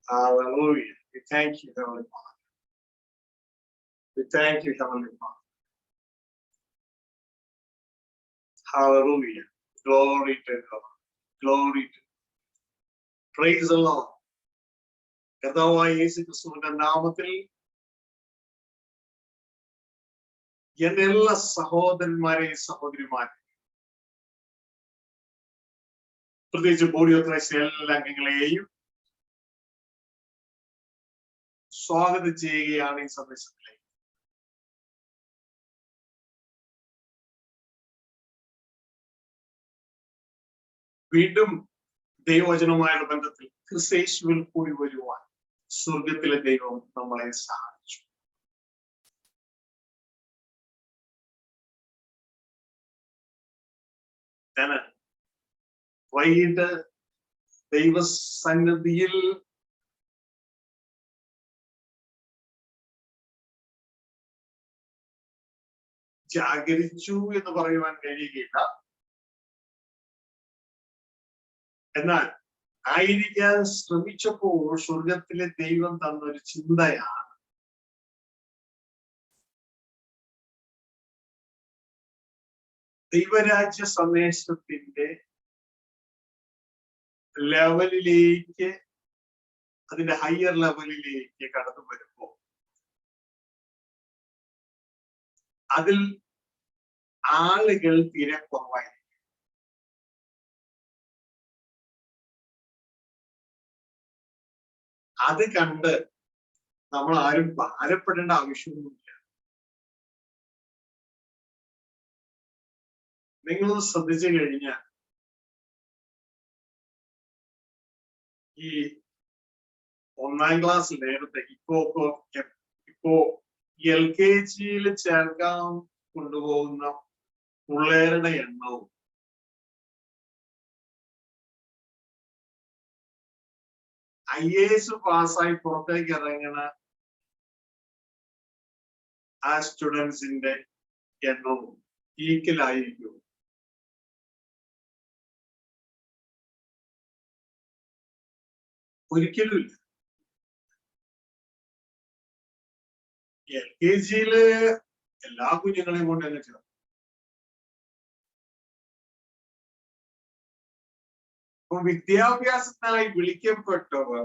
Hallelujah. We thank you, Heavenly Father. We thank you, Heavenly Father. Hallelujah. Glory to God. Glory to God. Praise the Lord. കർത്താവായ യേശുക്രിസ്തുവിന്റെ നാമത്തിൽ എന്റെ എല്ലാ സഹോദരന്മാരെയും സഹോദരിമാരെയും പ്രത്യേകിച്ച് ബോഡി ഓഫ് ക്രൈസ്റ്റ് എല്ലാ അംഗങ്ങളെയും സ്വാഗതം ചെയ്യുകയാണ് ഈ സന്ദേശത്തിലേക്ക്. വീണ്ടും ദൈവവചനവുമായുള്ള ബന്ധത്തിൽ ക്രിസ്തയേശുവിൽ കൂടി വരുവാൻ സ്വർഗത്തിലെ ദൈവം നമ്മളെ സഹായിച്ചു. ഞാൻ വൈകിട്ട് ദൈവസന്നിധിയിൽ ജാഗരിച്ചു എന്ന് പറയുവാൻ കഴിയുകയില്ല. എന്നാൽ ആയിരിക്കാൻ ശ്രമിച്ചപ്പോൾ സ്വർഗത്തിലെ ദൈവം തന്നൊരു ചിന്തയാണ് ദൈവരാജ്യ സന്ദേശത്തിന്റെ ലെവലിലേക്ക്, അതിന്റെ ഹയർ ലെവലിലേക്ക് കടന്നു വരുമ്പോൾ അതിൽ ആളുകൾ തീരെ കുറവായി. അത് കണ്ട് നമ്മൾ ആരും ഭാരപ്പെടേണ്ട ആവശ്യമൊന്നുമില്ല. നിങ്ങൾ ശ്രദ്ധിച്ചു കഴിഞ്ഞാൽ ഈ 1ാം ക്ലാസ് നേരത്തെ ഇപ്പോ LKG ചേർക്കാൻ കൊണ്ടുപോകുന്ന പിള്ളേരുടെ എണ്ണവും IAS പാസ്സായി പുറത്തേക്ക് ഇറങ്ങുന്ന ആ സ്റ്റുഡൻസിന്റെ എണ്ണവും ഈക്വലായിരിക്കും. ഒരിക്കലുമില്ല. LKG എല്ലാ കുഞ്ഞുങ്ങളെയും കൊണ്ട് തന്നെ ചേർന്നു. അപ്പൊ വിദ്യാഭ്യാസത്തിനായി വിളിക്കപ്പെട്ടവർ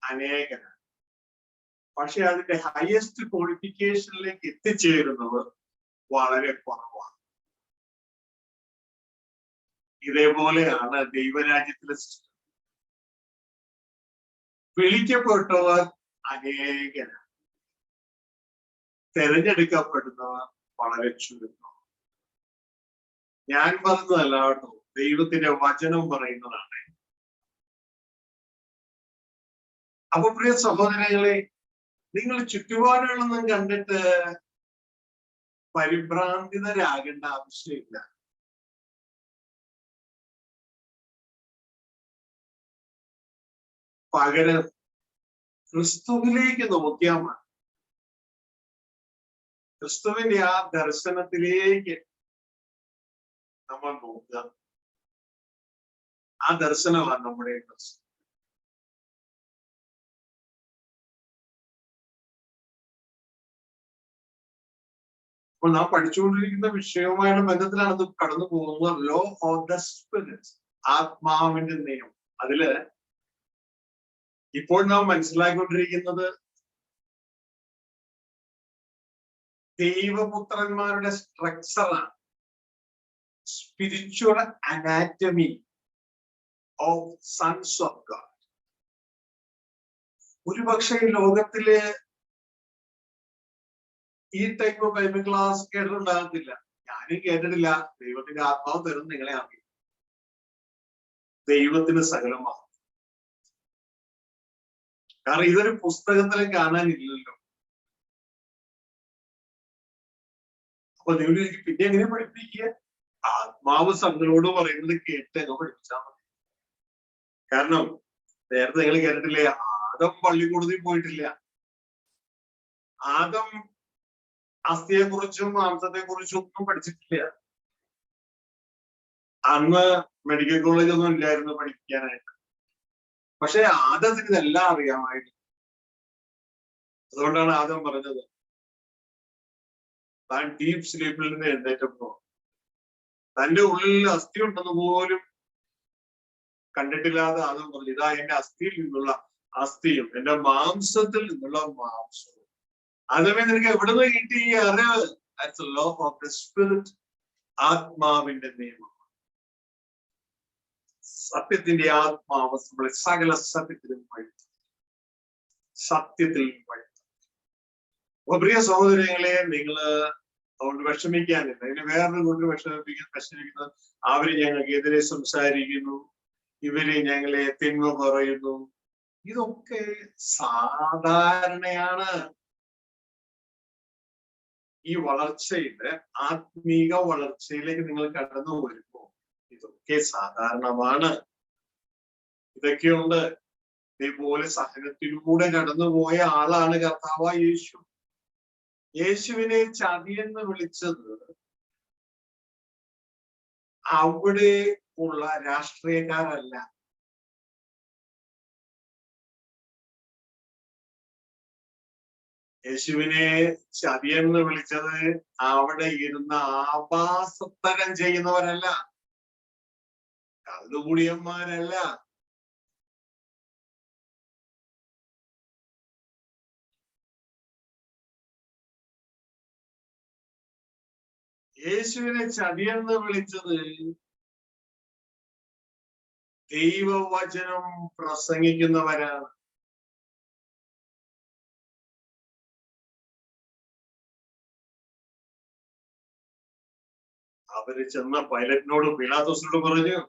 അനേകനാണ്. പക്ഷെ അതിന്റെ ഹയസ്റ്റ് ക്വാളിഫിക്കേഷനിലേക്ക് എത്തിച്ചേരുന്നവർ വളരെ കുറവാണ്. ഇതേപോലെയാണ് ദൈവരാജ്യത്തിലെ സിസ്റ്റം. വിളിക്കപ്പെട്ടവർ അനേകനാണ്, തെരഞ്ഞെടുക്കപ്പെടുന്നവർ വളരെ ചുരുക്കം. ഞാൻ പറഞ്ഞതല്ല കേട്ടോ, ദൈവത്തിന്റെ വചനം പറയുന്നതാണ്. അപ്പൊ പ്രിയ സഹോദരങ്ങളെ, നിങ്ങൾ ചുറ്റുപാടുകളൊന്നും കണ്ടിട്ട് പരിഭ്രാന്തിതരാകേണ്ട ആവശ്യമില്ല. പകരം ക്രിസ്തുവിലേക്ക് നോക്കിയാൽ മതി. ക്രിസ്തുവിന്റെ ആ ദർശനത്തിലേക്ക് നമ്മൾ നോക്കുക. ആ ദർശനമാണ് നമ്മുടെ ദർശനം. അപ്പോൾ നാം പഠിച്ചുകൊണ്ടിരിക്കുന്ന വിഷയവുമായുള്ള ബന്ധത്തിലാണ് ഇത് കടന്നു പോകുന്നത്. ലോ ഓഫ് ദ സ്പിരിറ്റ്, ആത്മാവിന്റെ നിയമം. അതില് ഇപ്പോൾ നാം മനസ്സിലാക്കിക്കൊണ്ടിരിക്കുന്നത് ദൈവപുത്രന്മാരുടെ സ്ട്രക്ചറാണ്. Spiritual anatomy of sons of God. ഒരുപക്ഷെ ലോകത്തില് ഈ ടൈപ്പ് ബൈബിൾ ക്ലാസ് കേട്ടിട്ടുണ്ടാകത്തില്ല. ഞാനും കേട്ടിട്ടില്ല. ദൈവത്തിന്റെ ആത്മാവ് തരുന്ന നിങ്ങളെ അറിയും. ദൈവത്തിന് സകലമാണ്. കാരണം ഇതൊരു പുസ്തകത്തിലും കാണാനില്ലല്ലോ. അപ്പൊ നിങ്ങൾ പിന്നെ എങ്ങനെ പഠിപ്പിക്കുക? ആത്മാവ് സംഘങ്ങളോട് പറയുന്നത് കേട്ട് അങ്ങ് പഠിപ്പിച്ചാൽ മതി. കാരണം നേരത്തെ നിങ്ങൾ കേട്ടിട്ടില്ലേ, ആദം പള്ളിക്കൂടത്തിൽ പോയിട്ടില്ല. ആദം അസ്ഥിയെ കുറിച്ചും മാംസത്തെ കുറിച്ചും ഒന്നും പഠിച്ചിട്ടില്ല. അന്ന് മെഡിക്കൽ കോളേജ് ഒന്നും ഇല്ലായിരുന്നു പഠിക്കാനായിട്ട്. പക്ഷെ ആദത്തിന് ഇതെല്ലാം അറിയാമായിരുന്നു. അതുകൊണ്ടാണ് ആദം പറഞ്ഞത്, താൻ ഡീപ് സ്ലീപ്പിൽ നിന്ന് എഴുന്നേറ്റപ്പോ തന്റെ ഉള്ളിൽ അസ്ഥി ഉണ്ടെന്ന് പോലും കണ്ടിട്ടില്ലാതെ ആദം പറഞ്ഞു, ഇതാ എന്റെ അസ്ഥിയിൽ നിന്നുള്ള അസ്ഥിയും എന്റെ മാംസത്തിൽ നിന്നുള്ള മാംസവും. ആദമേ, നിനക്ക് എവിടുന്ന് കിട്ടി ഈ അറിവ്? That's A law of the spirit. ആത്മാവിന്റെ നിയമം. സത്യത്തിന്റെ ആത്മാവ് നമ്മളെ സകല സത്യത്തിലും വഴുത്തും, സത്യത്തിൽ വഴുത്തും. അപ്പൊ പ്രിയ സഹോദരങ്ങളെ, നിങ്ങള് അതുകൊണ്ട് വിഷമിക്കാനില്ല. ഇതിന് വേറൊരു കൊണ്ട് വിഷമിക്കുന്നത്, അവര് ഞങ്ങൾക്ക് എതിരെ സംസാരിക്കുന്നു, ഇവര് ഞങ്ങളെ തിന്മ പറയുന്നു. ഇതൊക്കെ സാധാരണയാണ്. ഈ വളർച്ചയില്, ആത്മീക വളർച്ചയിലേക്ക് നിങ്ങൾ കടന്നു വരുമ്പോ ഇതൊക്കെ സാധാരണമാണ്. ഇതൊക്കെയുണ്ട്. ഇതേപോലെ സഹനത്തിലൂടെ കടന്നുപോയ ആളാണ് കർത്താവായ യേശു. യേശുവിനെ ചതിയെന്ന് വിളിച്ചത് അവിടെ ഉള്ള രാഷ്ട്രീയക്കാരല്ല. യേശുവിനെ ചതിയെന്ന് വിളിച്ചത് അവിടെ ഇരുന്ന ആഭാസത്തരം ചെയ്യുന്നവരല്ല, കള്ളുകുടിയന്മാരല്ല. യേശുവിനെ ചതിയെന്ന് വിളിച്ചത് ദൈവവചനം പ്രസംഗിക്കുന്നവരാണ്. അവര് ചെന്ന പൈലറ്റിനോട്, പീലാത്തോസിനോട് പറഞ്ഞു,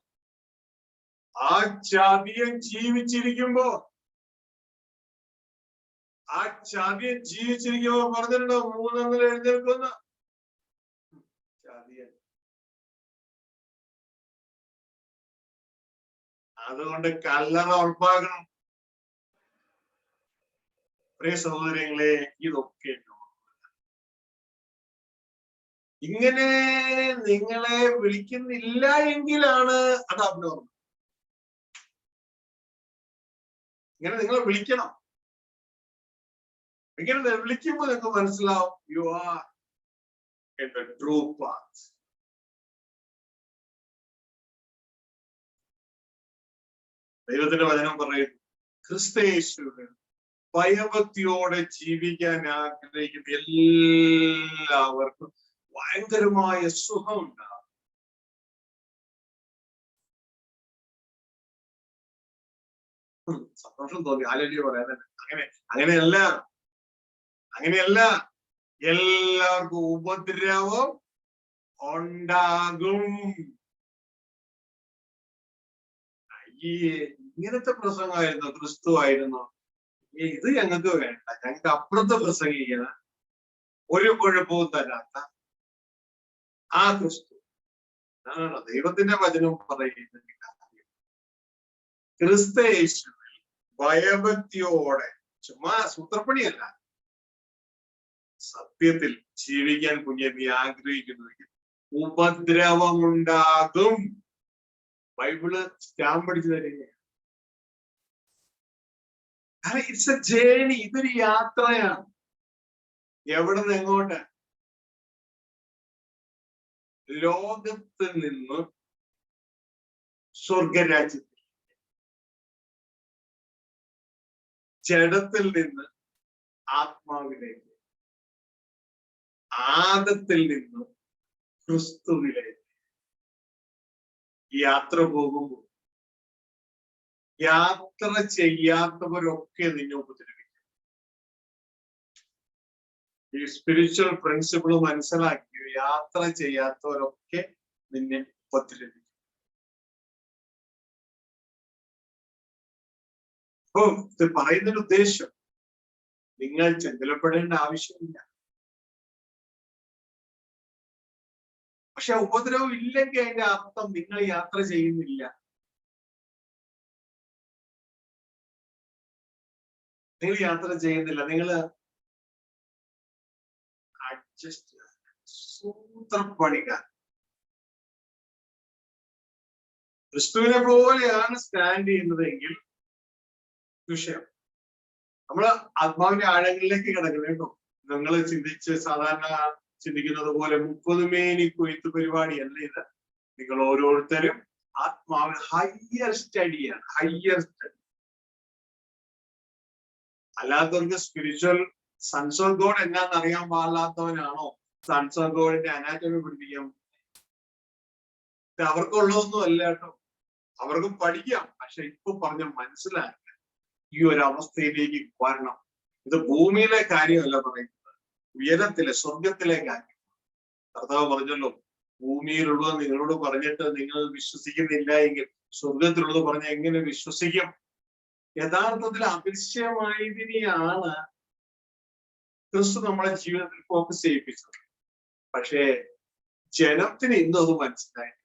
ആ ചതിയൻ ജീവിച്ചിരിക്കുമ്പോ പറഞ്ഞിട്ടുണ്ടോ 3 എഴുന്നേൽക്കുന്ന ചതിയൻ. അതുകൊണ്ട് കല്ലറ ഉറപ്പാക്കണം. പ്രിയ സഹോദരങ്ങളെ, ഇതൊക്കെ ഇങ്ങനെ നിങ്ങളെ വിളിക്കുന്നില്ല എങ്കിലാണ് അത് അബ്നോർമൽ. ഇങ്ങനെ നിങ്ങളെ വിളിക്കണം. ഇങ്ങനെ വിളിക്കുമ്പോൾ നിങ്ങൾക്ക് മനസ്സിലാവും, you are in the true path. ദൈവത്തിന്റെ വചനം പറയുന്നു, ക്രിസ്തുയേശുവിൽ ഭയഭക്തിയോടെ ജീവിക്കാൻ ആഗ്രഹിക്കുന്ന എല്ലാവർക്കും ഭയങ്കരമായ സുഖം ഉണ്ടാകും. സന്തോഷം തോന്നി, ഹല്ലേലൂയ പറയാൻ. അങ്ങനെയല്ല. എല്ലാവർക്കും ഉപദ്രവം ഉണ്ടാകും. ഇങ്ങനത്തെ പ്രസംഗമായിരുന്നു ക്രിസ്തു ആയിരുന്നു, ഇത് ഞങ്ങൾക്ക് വേണ്ട, ഞങ്ങൾക്ക് അപ്പുറത്ത് പ്രസംഗിക്കണം, ഒരു കുഴപ്പവും തരാത്ത ആ ക്രിസ്തു ആണ് ദൈവത്തിന്റെ വചനം പറയുന്നത്. ക്രിസ്തുയേശുവിൽ ഭയഭക്തിയോടെ, ചുമ്മാ സൂത്രപ്പണിയല്ല, സത്യത്തിൽ ജീവിക്കാൻ നീ ആഗ്രഹിക്കുന്നുവെങ്കിൽ ഉപദ്രവമുണ്ടാകും. ബൈബിള് സ്റ്റാമ്പ് അടിച്ചു തരികയാണ്. It's A journey. ഇതൊരു യാത്രയാണ്. എവിടെ നിന്ന് എങ്ങോട്ട്? ലോകത്തിൽ നിന്ന് സ്വർഗരാജ്യത്തിൽ, ജഡത്തിൽ നിന്ന് ആത്മാവിലേക്ക്, ആദത്തിൽ നിന്ന് ക്രിസ്തുവിലേക്ക് യാത്ര പോകുമ്പോൾ യാത്ര ചെയ്യാത്തവരൊക്കെ നിന്നെ ഉപദ്രവിക്കും. ഈ സ്പിരിച്വൽ പ്രിൻസിപ്പിൾ മനസ്സിലാക്കി യാത്ര ചെയ്യാത്തവരൊക്കെ നിന്നെ ഉപദ്രവിക്കും. അപ്പൊ ഇത് പറയുന്നൊരു ഉദ്ദേശം, നിങ്ങൾ ചഞ്ചലപ്പെടേണ്ട ആവശ്യമില്ല. പക്ഷെ ഉപദ്രവം ഇല്ലെങ്കിൽ അതിന്റെ അർത്ഥം നിങ്ങൾ യാത്ര ചെയ്യുന്നില്ല. നിങ്ങൾ യാത്ര ചെയ്യുന്നില്ല, നിങ്ങൾ അഡ്ജസ്റ്റ് സൂത്രപ്പണിക്കാർ. ക്രിസ്തുവിനെ പോലെയാണ് സ്റ്റാൻഡ് ചെയ്യുന്നതെങ്കിൽ വിഷയം. നമ്മൾ ആത്മാവിന്റെ ആഴങ്ങളിലേക്ക് കിടക്കണം കേട്ടോ. നിങ്ങൾ സാധാരണ ചിന്തിക്കുന്നത് പോലെ 30 മേനി കൊയ്ത്ത് പരിപാടിയല്ല ഇത്. നിങ്ങൾ ഓരോരുത്തരും ആത്മാവ് ഹയർ സ്റ്റഡിയാണ്, ഹയർ സ്റ്റഡി. അല്ലാത്തവർക്ക് സ്പിരിച്വൽ സൺസ് ഓഫ് ഗോഡ് എന്നാന്ന് അറിയാൻ പാടില്ലാത്തവനാണോ സൺസ് ഓഫ് ഗോഡിന്റെ അനാറ്റമി പഠിപ്പിക്കാം? അവർക്കുള്ളതൊന്നും അല്ല കേട്ടോ. അവർക്കും പഠിക്കാം, പക്ഷെ ഇപ്പൊ പറഞ്ഞ മനസ്സിലാക്കുക ഈ ഒരു അവസ്ഥയിലേക്ക് വരണം. ഇത് ഭൂമിയിലെ കാര്യമല്ല പറയുന്നത്, ഉയരത്തിലെ സ്വർഗത്തിലെ കാര്യം. കർത്താവ് പറഞ്ഞല്ലോ, ഭൂമിയിലുള്ളത് നിങ്ങളോട് പറഞ്ഞിട്ട് നിങ്ങൾ വിശ്വസിക്കുന്നില്ല എങ്കിൽ സ്വർഗത്തിലുള്ളത് പറഞ്ഞ എങ്ങനെ വിശ്വസിക്കും? യഥാർത്ഥത്തിൽ അദൃശ്യമായതിനെയാണ് ക്രിസ്തു നമ്മളെ ജീവിതത്തിൽ ഫോക്കസ് ചെയ്യിപ്പിച്ചത്. പക്ഷേ ജനത്തിന് ഇന്നും അത് മനസ്സിലായിട്ടില്ല.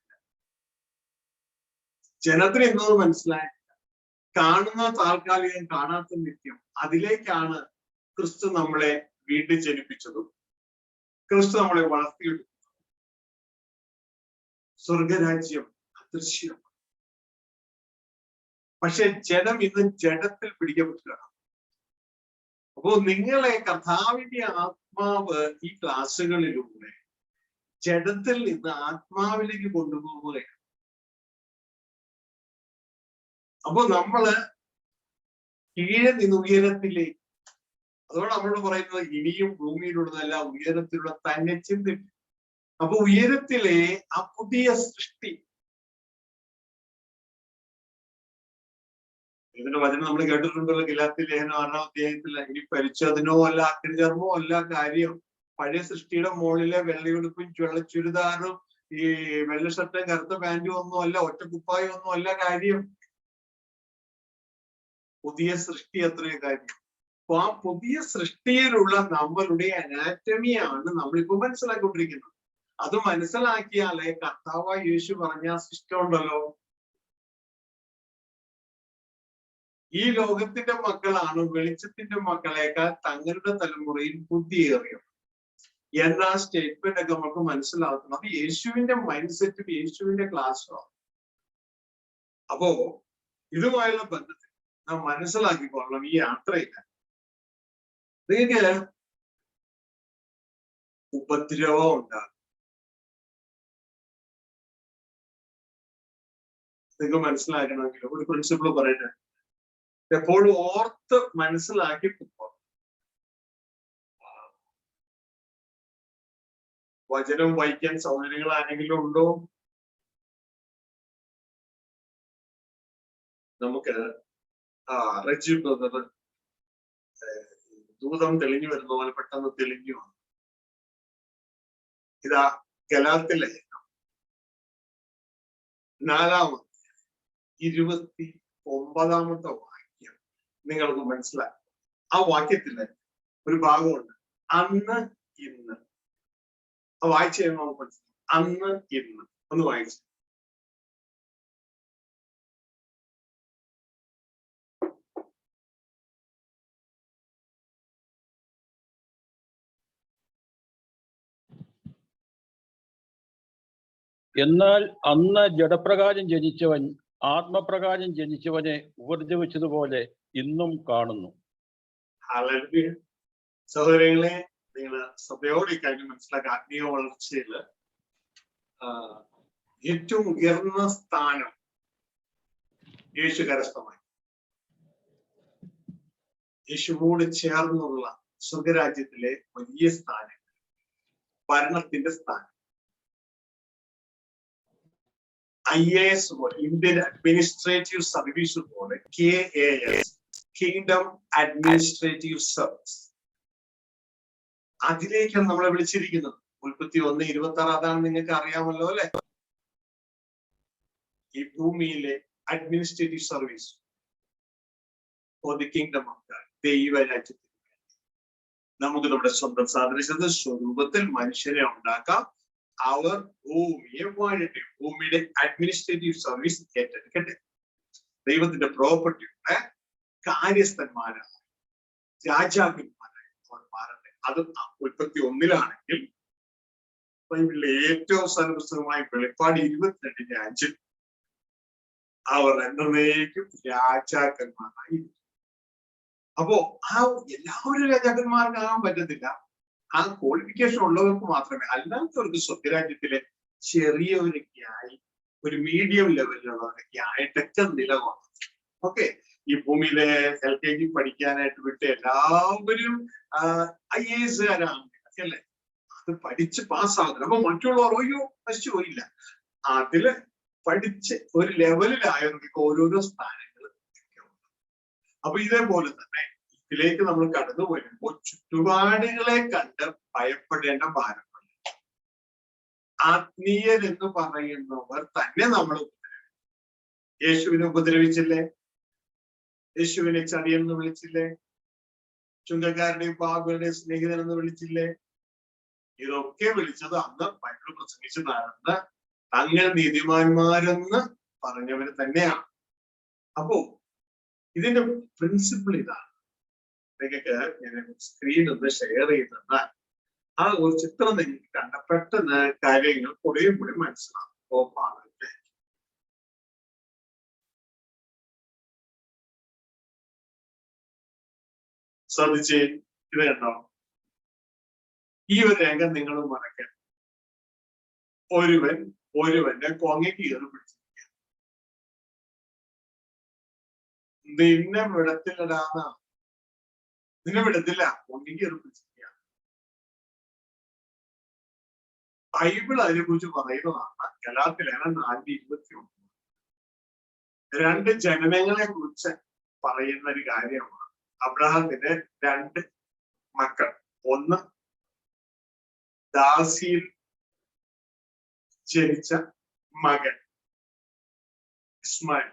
ജനത്തിന് ഇന്നും അത് മനസ്സിലായിട്ടില്ല. കാണുന്ന താൽക്കാലികം, കാണാത്ത നിത്യം, അതിലേക്കാണ് ക്രിസ്തു നമ്മളെ വീണ്ടും ജനിപ്പിച്ചതും ക്രിസ്തു നമ്മളെ വളർത്തിയെടുത്തതും. സ്വർഗരാജ്യം അദൃശ്യം. പക്ഷെ ജനം ഇന്ന് ജഡത്തിൽ പിടിക്കപ്പെട്ടിട്ടാണ്. അപ്പോ നിങ്ങളെ കർത്താവിന്റെ ആത്മാവ് ഈ ക്ലാസ്സുകളിലൂടെ ജഡത്തിൽ നിന്ന് ആത്മാവിലേക്ക് കൊണ്ടുപോവുകയാണ്. അപ്പൊ നമ്മള് കീഴെ നിന്ന് ഉയരത്തിലേക്ക്, അതുകൊണ്ട് നമ്മളോട് പറയുന്നത് ഇനിയും ഭൂമിയിലുള്ളതല്ല ഉയരത്തിലുള്ള തന്നെ ചിന്തിക്കും. അപ്പൊ ഉയരത്തിലെ ആ പുതിയ സൃഷ്ടി, ഇതിന്റെ വചനം നമ്മൾ കേട്ടിട്ടുണ്ടല്ലോ, ഗലാത്യ ലേഖനം 6-ാം അധ്യായത്തിൽ, ഇനി പരിച്ഛേദനോ അല്ല അഗ്രചർമ്മോ അല്ല കാര്യം, പഴയ സൃഷ്ടിയുടെ മുകളിലെ വെള്ളയുടുപ്പും വെള്ള ചുരിദാറും ഈ വെള്ള ഷർട്ടും കറുത്ത പാന്റും ഒന്നും അല്ല, ഒറ്റ കുപ്പായും ഒന്നും അല്ല കാര്യം. പുതിയ സൃഷ്ടി അത്രയും കാര്യം. അപ്പൊ ആ പുതിയ സൃഷ്ടിയിലുള്ള നമ്മളുടെ അനാറ്റമിയാണ് നമ്മളിപ്പോ മനസ്സിലാക്കിക്കൊണ്ടിരിക്കുന്നത്. അത് മനസ്സിലാക്കിയാലേ കർത്താവായ യേശു പറഞ്ഞ സിസ്റ്റം ഉണ്ടല്ലോ, ഈ ലോകത്തിന്റെ മക്കളാണ് വെളിച്ചത്തിന്റെ മക്കളേക്കാൾ തങ്ങളുടെ തലമുറയിൽ ബുദ്ധിയേറിയത് എന്ന സ്റ്റേറ്റ്മെന്റ് ഒക്കെ നമുക്ക് മനസ്സിലാക്കണം. അത് യേശുവിന്റെ മൈൻഡ് സെറ്റും യേശുവിന്റെ ക്ലാസ്സുമാണ്. അപ്പോ ഇതുമായുള്ള ബന്ധത്തിൽ നാം മനസ്സിലാക്കിക്കൊള്ളണം ഈ യാത്രയില്ല നിങ്ങൾക്ക് ഉപദ്രവം ഉണ്ടാകും. നിങ്ങൾക്ക് മനസ്സിലാക്കണമെങ്കിൽ ഒരു പ്രിൻസിപ്പിൾ പറയട്ടെ, എപ്പോഴും ഓർത്ത് മനസ്സിലാക്കി പോകും. വചനം വായിക്കാൻ സൗകര്യങ്ങൾ ആരെങ്കിലും ഉണ്ടോ? നമുക്ക് റജി ബ്രദർ ദൂതം തെളിഞ്ഞു വരുന്ന പോലെ പെട്ടെന്ന് തെളിഞ്ഞു വന്നു. ഇതാ ഗലാത്യയിലെ 4-ാമത്തെ 29-ാമത്തെ വാക്യം നിങ്ങൾക്ക് മനസ്സിലാക്കും. ആ വാക്യത്തില് ഒരു ഭാഗമുണ്ട്, അന്ന് ഇന്ന്. ആ വായിച്ചു കഴിയുമ്പോൾ നമുക്ക് മനസ്സിലാക്കും. അന്ന് ഇന്ന് ഒന്ന് വായിച്ചു. എന്നാൽ അന്ന് ജഡപ്രകാരം ജനിച്ചവൻ ആത്മപ്രകാരം ജനിച്ചവനെ ഉപദ്രവിച്ചതുപോലെ ഇന്നും കാണുന്നു. സഹോദരങ്ങളെ, നിങ്ങൾ സഭയോട് ഇക്കാര്യം മനസ്സിലാക്കുക. ആത്മീയ വളർച്ചയിൽ ഏറ്റവും ഉയർന്ന സ്ഥാനം യേശു കരസ്ഥമായി. യേശുവോട് ചേർന്നുള്ള സ്വർഗരാജ്യത്തിലെ വലിയ സ്ഥാനം, ഭരണത്തിന്റെ സ്ഥാനം. IAS പോലെ, ഇന്ത്യൻ അഡ്മിനിസ്ട്രേറ്റീവ് സർവീസ് പോലെ KAS, കിങ്ഡം അഡ്മിനിസ്ട്രേറ്റീവ് സർവീസ്, അതിലേക്കാണ് നമ്മളെ വിളിച്ചിരിക്കുന്നത്. 31:26 അതാണ് നിങ്ങൾക്ക് അറിയാമല്ലോ അല്ലെ. ഈ ഭൂമിയിലെ administrative service for the kingdom of God, ദൈവരാജ്യത്തിന് നമുക്ക് നമ്മുടെ സ്വന്തം സാദൃശ്യത്തിൽ സ്വരൂപത്തിൽ മനുഷ്യരെ ഉണ്ടാക്കാം. അവർ ഭൂമിയെ വാഴട്ടെ, ഭൂമിയുടെ അഡ്മിനിസ്ട്രേറ്റീവ് സർവീസ് ഏറ്റെടുക്കട്ടെ, ദൈവത്തിന്റെ പ്രോപ്പർട്ടിയുടെ കാര്യസ്ഥന്മാരാണ്, രാജാക്കന്മാരായി അവർ മാറട്ടെ. അത് 31-ലാണെങ്കിൽ ബൈബിളിലെ ഏറ്റവും അവസാന പുസ്തകമായ വെളിപ്പാട് 22:5 അവർ എന്നേക്കും രാജാക്കന്മാരായി. അപ്പോ ആ എല്ലാവരും രാജാക്കന്മാർക്കാകാൻ പറ്റത്തില്ല. ആ ക്വാളിഫിക്കേഷൻ ഉള്ളവർക്ക് മാത്രമേ, അല്ലാത്തവർക്ക് സ്വർഗരാജ്യത്തിലെ ചെറിയൊരു ഗ്യായി, ഒരു മീഡിയം ലെവലിലുള്ളവരൊക്കെ ആയിട്ടൊക്കെ നിലകൊള്ളണം. ഓക്കെ, ഈ ഭൂമിയിലെ LKG പഠിക്കാനായിട്ട് വിട്ട് എല്ലാവരും IAS അല്ലേ, അത് പഠിച്ച് പാസ്സാകുന്നത്. അപ്പൊ മറ്റുള്ളവർ നശിച്ചു പോയില്ല. അതില് പഠിച്ച് ഒരു ലെവലിലായവർക്ക് ഓരോരോ സ്ഥാനങ്ങൾ. അപ്പൊ ഇതേപോലെ തന്നെ ഇതിലേക്ക് നമ്മൾ കടന്നു വരുമ്പോൾ ചുറ്റുപാടുകളെ കണ്ട് ഭയപ്പെടേണ്ട ഭാരമില്ല. ആത്മീയരെന്ന് പറയുന്നവർ തന്നെ നമ്മൾ ഉപദ്രവിക്കും. യേശുവിനെ ഉപദ്രവിച്ചില്ലേ? യേശുവിനെ ചടിയൻ എന്ന് വിളിച്ചില്ലേ? ചുങ്കക്കാരുടെയും പാപികളുടെയും സ്നേഹിതൻ എന്ന് വിളിച്ചില്ലേ? ഇതൊക്കെ വിളിച്ചത് അന്ന് ബൈബിൾ പ്രസംഗിച്ച് നടന്ന് തങ്ങൾ നീതിമാന്മാരെന്ന് പറഞ്ഞവര് തന്നെയാണ്. അപ്പോ ഇതിന്റെ പ്രിൻസിപ്പിൾ ഇതാണ്. നിങ്ങൾക്ക് ഞാൻ സ്ക്രീൻ ഒന്ന് ഷെയർ ചെയ്തെന്നാൽ ആ ഒരു ചിത്രം നിങ്ങൾക്ക് കണ്ട പെട്ടെന്ന് കാര്യങ്ങൾ കുറേ കൂടി മനസ്സിലാവും. ഓപ്പാണ് ശ്രദ്ധിച്ച് ഇത് കണ്ടോ? ഈ ഒരു രംഗം നിങ്ങൾ മറക്കാൻ. ഒരുവന്റെ കൊങ്ങയ്ക്ക് കയറി പിടിച്ചിരിക്കുക. നിന്നെ വിടത്തിലിടാന്ന, നിന്നെ വിടത്തില്ല, കൊങ്ങയ്ക്ക് കയറി പിടിച്ചിരിക്കുക. ബൈബിൾ അതിനെ കുറിച്ച് പറയുന്നതാണ്. ഗലാത്യലേഖനം 4:21. രണ്ട് ജനനങ്ങളെ കുറിച്ച് പറയുന്ന ഒരു കാര്യമാണ്. അബ്രഹാമിന്റെ രണ്ട് മക്കൾ, ഒന്ന് ദാസിയിൽ ജനിച്ച മകൻ ഇസ്മായിൽ,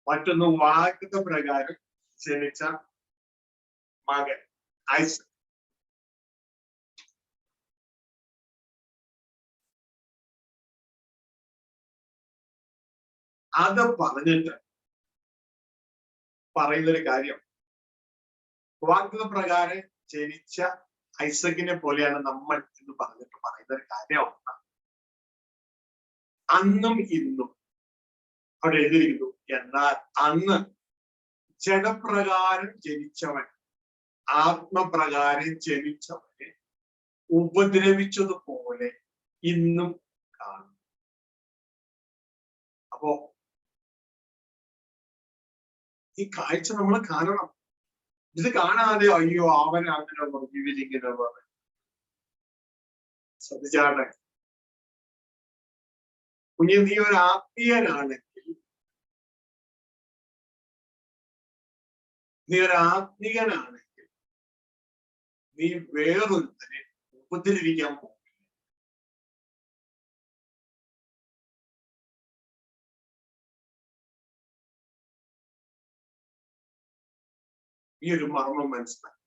മറ്റൊന്ന് വാഗ്ദത്ത പ്രകാരം ജനിച്ച മകൻ ഐസക്. അത് പറഞ്ഞിട്ട് പറയുന്നൊരു കാര്യം, വാഗ്ദത്ത പ്രകാരം ജനിച്ച ഐസക്കിനെ പോലെയാണ് നമ്മൾ എന്ന് പറഞ്ഞിട്ട് പറയുന്ന ഒരു കാര്യമാണ്. അന്നും ഇന്നും അവിടെ എഴുതിയിരിക്കുന്നു. എന്നാൽ അന്ന് ജഡപ്രകാരം ജനിച്ചവൻ ആത്മപ്രകാരം ജനിച്ചവനെ ഉപദ്രവിച്ചതുപോലെ ഇന്നും കാണും. അപ്പോ ഈ കാഴ്ച നമ്മൾ കാണണം. ഇത് കാണാതെ അയ്യോ അവൻ അങ്ങനെ പറഞ്ഞു ഇവരിങ്ങനെ പറഞ്ഞു ശ്രദ്ധിച്ചാണ്. കുഞ്ഞ്, നീ ഒരു ആത്മീയനാണെങ്കിൽ, നീ ഒരു ആത്മീയനാണെങ്കിൽ നീ വേറൊരുത്തനെ ഉപദ്രവിക്കാൻ പോകും. ഈ ഒരു മർമ്മം മനസ്സിലാക്കി.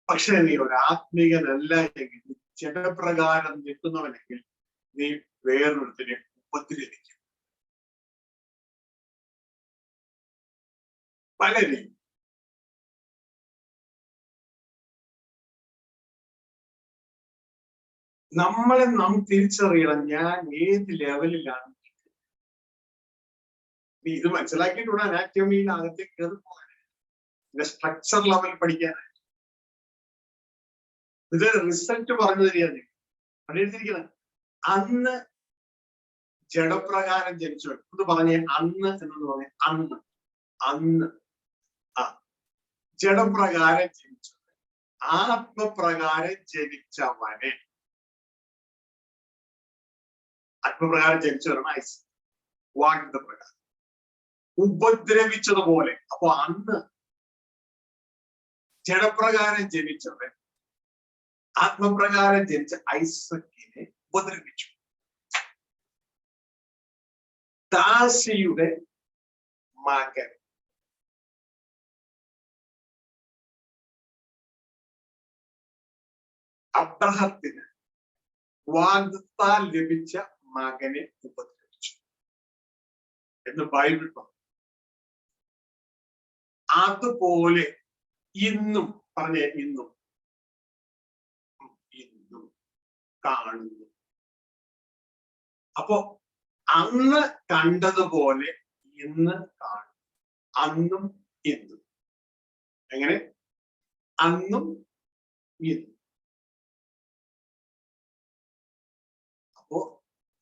പക്ഷെ നീ ഒരു ആത്മീകനല്ല എങ്കിൽ, ജഡപ്രകാരം നിൽക്കുന്നവനെങ്കിൽ നീ വേറൊരുത്തിനെ ഉപദ്രവിക്കും. പലരെയും നമ്മളെ നാം തിരിച്ചറിയണം. ഞാൻ ഏത് ലെവലിലാണ്. നീ ഇത് മനസ്സിലാക്കിയിട്ടുള്ള അനാറ്റമിയിൽ അകത്തേക്ക് കയറി പോകാൻ, ഇതിന്റെ സ്ട്രക്ചർ ലെവൽ പഠിക്കാനായിട്ട്. ഇത് റിസൾട്ട് പറഞ്ഞു തരികയാണ്. അവിടെ എഴുതിയിരിക്കുന്നത് അന്ന് ജഡപ്രകാരം ജനിച്ചവൻ എന്ന് പറഞ്ഞ അന്ന് എന്നത് പറഞ്ഞ അന്ന് അന്ന് ജഡപ്രകാരം ജനിച്ചവൻ ആത്മപ്രകാരം ജനിച്ചവനെ, ആത്മപ്രകാരം ജനിച്ചവരാണ് ഐസക്, വാഗ്ദത്ത പ്രകാരം ഉപദ്രവിച്ചതുപോലെ. അപ്പൊ അന്ന് ജഡപ്രകാരം ജനിച്ചവൻ ആത്മപ്രകാരം ജനിച്ച ഐസക്കിനെ ഉപദ്രവിച്ചു. ദാസിയുടെ മകൻ അബ്രഹത്തിന് വാഗ്ദത്താൽ ലഭിച്ച മകനെ ഉപദ്രവിച്ചു എന്ന് ബൈബിൾ പറഞ്ഞു. അതുപോലെ ഇന്നും പറഞ്ഞ ഇന്നും കാണുന്നു. അപ്പോ അന്ന് കണ്ടതുപോലെ ഇന്ന് കാണും. അന്നും ഇന്നും. എങ്ങനെ? അന്നും ഇന്നും. അപ്പോ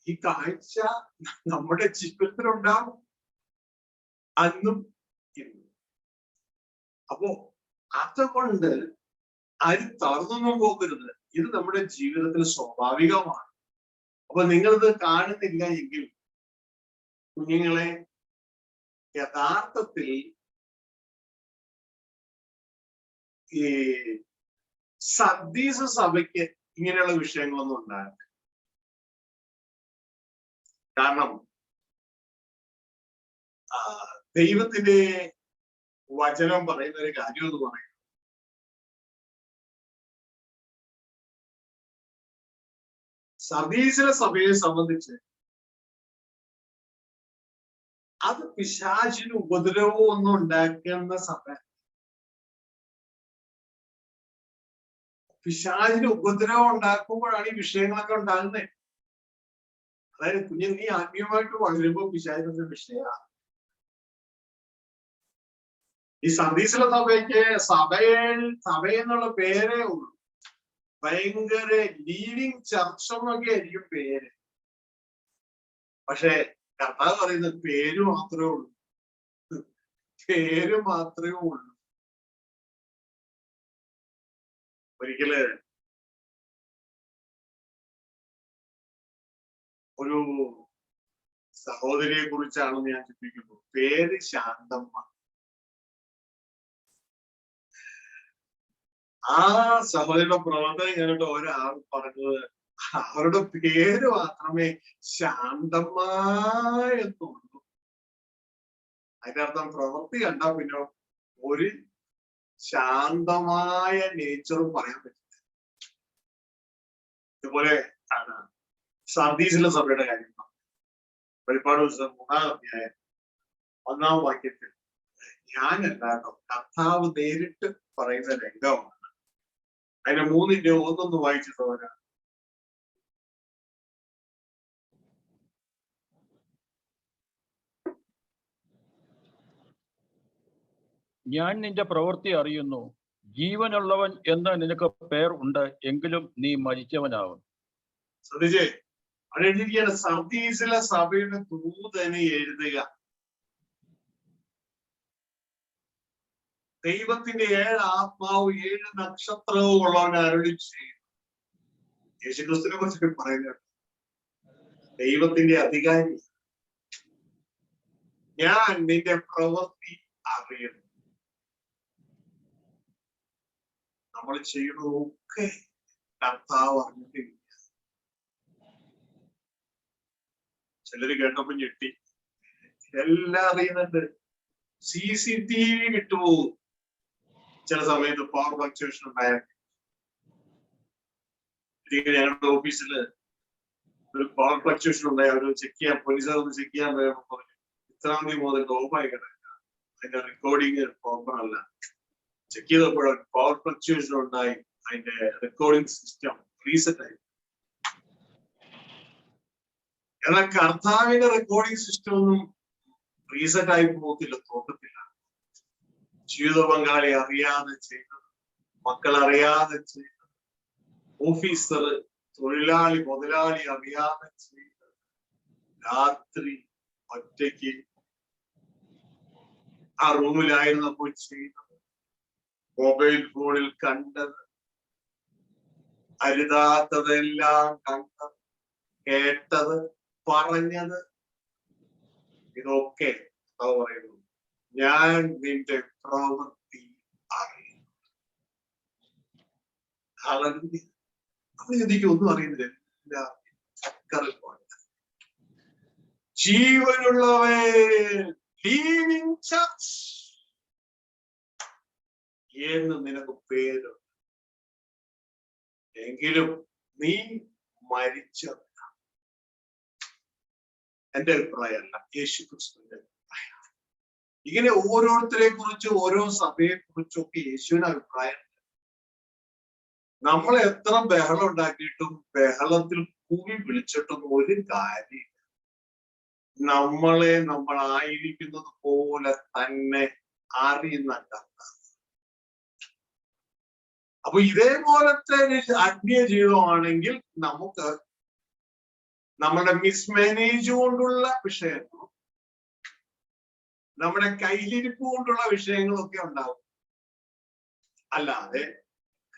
ഈ കാഴ്ച നമ്മുടെ ജീവിതത്തിലുണ്ടാവും, അന്നും ഇന്നും. അപ്പോ അതുകൊണ്ട് ആരും തളർന്നൊന്നും പോകരുത്. ഇത് നമ്മുടെ ജീവിതത്തിൽ സ്വാഭാവികമാണ്. അപ്പൊ നിങ്ങളിത് കാണുന്നില്ല എങ്കിൽ കുഞ്ഞുങ്ങളെ, യഥാർത്ഥത്തിൽ ഈ സദ്ദീസ സഭയ്ക്ക് ഇങ്ങനെയുള്ള വിഷയങ്ങളൊന്നും ഉണ്ടായിരുന്നു. കാരണം ദൈവത്തിന്റെ വചനം പറയുന്ന ഒരു കാര്യം എന്ന് പറയും, സദീസിലെ സഭയെ സംബന്ധിച്ച് അത് പിശാചിന് ഉപദ്രവവും ഒന്നും ഉണ്ടാക്കുന്ന സഭ. പിശാചിന് ഉപദ്രവം ഉണ്ടാക്കുമ്പോഴാണ് ഈ വിഷയങ്ങളൊക്കെ ഉണ്ടാകുന്നത്. അതായത് കുഞ്ഞു നീ ആത്മീയമായിട്ട് വളരുമ്പോൾ പിശാചിന്റെ വിഷയമാണ്. ഈ സന്ദീസിലെ സഭയ്ക്ക് സഭയെന്നുള്ള പേരേ ഉള്ളൂ. ഭയങ്കര ലീവിങ് ചർച്ച് എന്നൊക്കെ ആയിരിക്കും പേര്. പക്ഷെ കർത്താവ് പറയുന്നത് പേര് മാത്രമേ ഉള്ളൂ. പേര് മാത്രമേ ഉള്ളൂ. ഒരിക്കല് ഒരു സഹോദരിയെ കുറിച്ചാണെന്ന് ഞാൻ ചിന്തിക്കുന്നു. പേര് ശാന്തമ്മ. ആ സഹോദരിയുടെ പ്രവർത്തനം കേട്ടിട്ട് ഒരാൾ പറഞ്ഞത് അവരുടെ പേര് മാത്രമേ ശാന്തമ്മ എന്നുള്ളൂ. അതിന്റെ അർത്ഥം പ്രവൃത്തി കണ്ടാ പിന്നെ ഒരു ശാന്തമായ നേച്ചറും പറയാൻ പറ്റില്ല. ഇതുപോലെ ആണ് സന്ദീസിലെ സഭയുടെ കാര്യം. വെളിപ്പാട് പുസ്തകം 3-ാം അധ്യായം 1-ാം വാക്യത്തിൽ ഞാനല്ലാട്ടോ, കർത്താവ് നേരിട്ട് പറയുന്ന രംഗമാണ്. അതിന്റെ 3-ന്റെ 1 വായിച്ചിട്ട് വരാം. ഞാൻ നിന്റെ പ്രവൃത്തി അറിയുന്നു. ജീവനുള്ളവൻ എന്ന് നിനക്ക് പേർ ഉണ്ട്, എങ്കിലും നീ മരിച്ചവനാവും. ശ്രദ്ധിച്ചേ, അവിടെ എഴുതിയിരിക്കുകയാണ് സർദീസിലെ സഭയുടെ ദൂതനെ എഴുതുക. ദൈവത്തിന്റെ 7 ആത്മാവും 7 നക്ഷത്രവും ഉള്ളവൻ അരുളി ചെയ്യും. യേശുക്രിസ്തുവിനെ കുറിച്ചൊക്കെ പറയുന്നത് ദൈവത്തിന്റെ അധികാരി. ഞാൻ നിന്റെ പ്രവൃത്തി അറിയുന്നു. നമ്മൾ ചെയ്യുന്നതൊക്കെ കർത്താവ് അറിഞ്ഞിട്ടില്ല. ചിലര് കേട്ടപ്പോ ഞെട്ടി. എല്ലാം അറിയുന്നുണ്ട്. CCTV വിട്ടുപോകും. ചില സമയത്ത് പവർ ഫ്ലക്ച്വേഷൻ ഉണ്ടായാൽ ഞങ്ങളുടെ ഓഫീസിൽ ഒരു പവർ ഫ്ലക്ച്വേഷൻ ഉണ്ടായി. അവർ ചെക്ക് ചെയ്യാൻ, പോലീസുകാർ ഒന്ന് ചെക്ക് ചെയ്യാൻ വേണം പറഞ്ഞു. ഇത്രാം തീയതി മുതൽ ഓഫായി കിടക്കുക, അതിന്റെ റെക്കോർഡിങ് പ്രോപ്പർ അല്ല. ചെക്ക് ചെയ്തപ്പോഴും പവർ ഫ്ലക്ച്വേഷൻ ഉണ്ടായി. അതിന്റെ റെക്കോർഡിംഗ് സിസ്റ്റം റീസെറ്റ് ആയി. എന്നാൽ കർത്താവിന്റെ റെക്കോർഡിംഗ് സിസ്റ്റം ഒന്നും റീസെറ്റ് ആയി പോകത്തില്ല, തോക്കത്തില്ല. ജീവിത പങ്കാളി അറിയാതെ ചെയ്തത്, മക്കൾ അറിയാതെ ചെയ്തത്, ഓഫീസർ തൊഴിലാളി മുതലാളി അറിയാതെ ചെയ്തത്, രാത്രി ഒറ്റയ്ക്ക് ആ റൂമിലായിരുന്നപ്പോൾ ചെയ്തത്, മൊബൈൽ ഫോണിൽ കണ്ടത്, അരുതാത്തതെല്ലാം കണ്ടത്, കേട്ടത്, പറഞ്ഞത്, ഇതൊക്കെ പറയുന്നു ഞാൻ നിന്റെ പ്രവൃത്തി അറിയുന്നു. നമ്മൾ ചിന്തിക്കും ഒന്നും അറിയുന്നില്ല. ജീവനുള്ളവൻ ലീവിങ് ചർച്ച് എന്ന് നിനക്ക് പേരുണ്ട്, എങ്കിലും നീ മരിച്ചവനാണ്. എന്റെ അഭിപ്രായമല്ല, യേശുക്രിസ്തുവിന്റെ അഭിപ്രായം. ഇങ്ങനെ ഓരോരുത്തരെ കുറിച്ചും ഓരോ സഭയെ കുറിച്ചും ഒക്കെ യേശുവിന്റെ അഭിപ്രായം. നമ്മൾ എത്ര ബഹളം ഉണ്ടാക്കിയിട്ടും ബഹളത്തിൽ കൂവി വിളിച്ചിട്ടൊന്നും ഒരു കാര്യം. നമ്മളെ നമ്മളായിരിക്കുന്നത് പോലെ തന്നെ അറിയുന്ന കർത്താവ്. അപ്പൊ ഇതേപോലത്തെ ഒരു ആത്മീയ ജീവിതമാണെങ്കിൽ നമുക്ക് നമ്മുടെ മിസ്മാനേജ് കൊണ്ടുള്ള വിഷയങ്ങളും നമ്മുടെ കയ്യിലിരിപ്പ് കൊണ്ടുള്ള വിഷയങ്ങളൊക്കെ ഉണ്ടാവും. അല്ലാതെ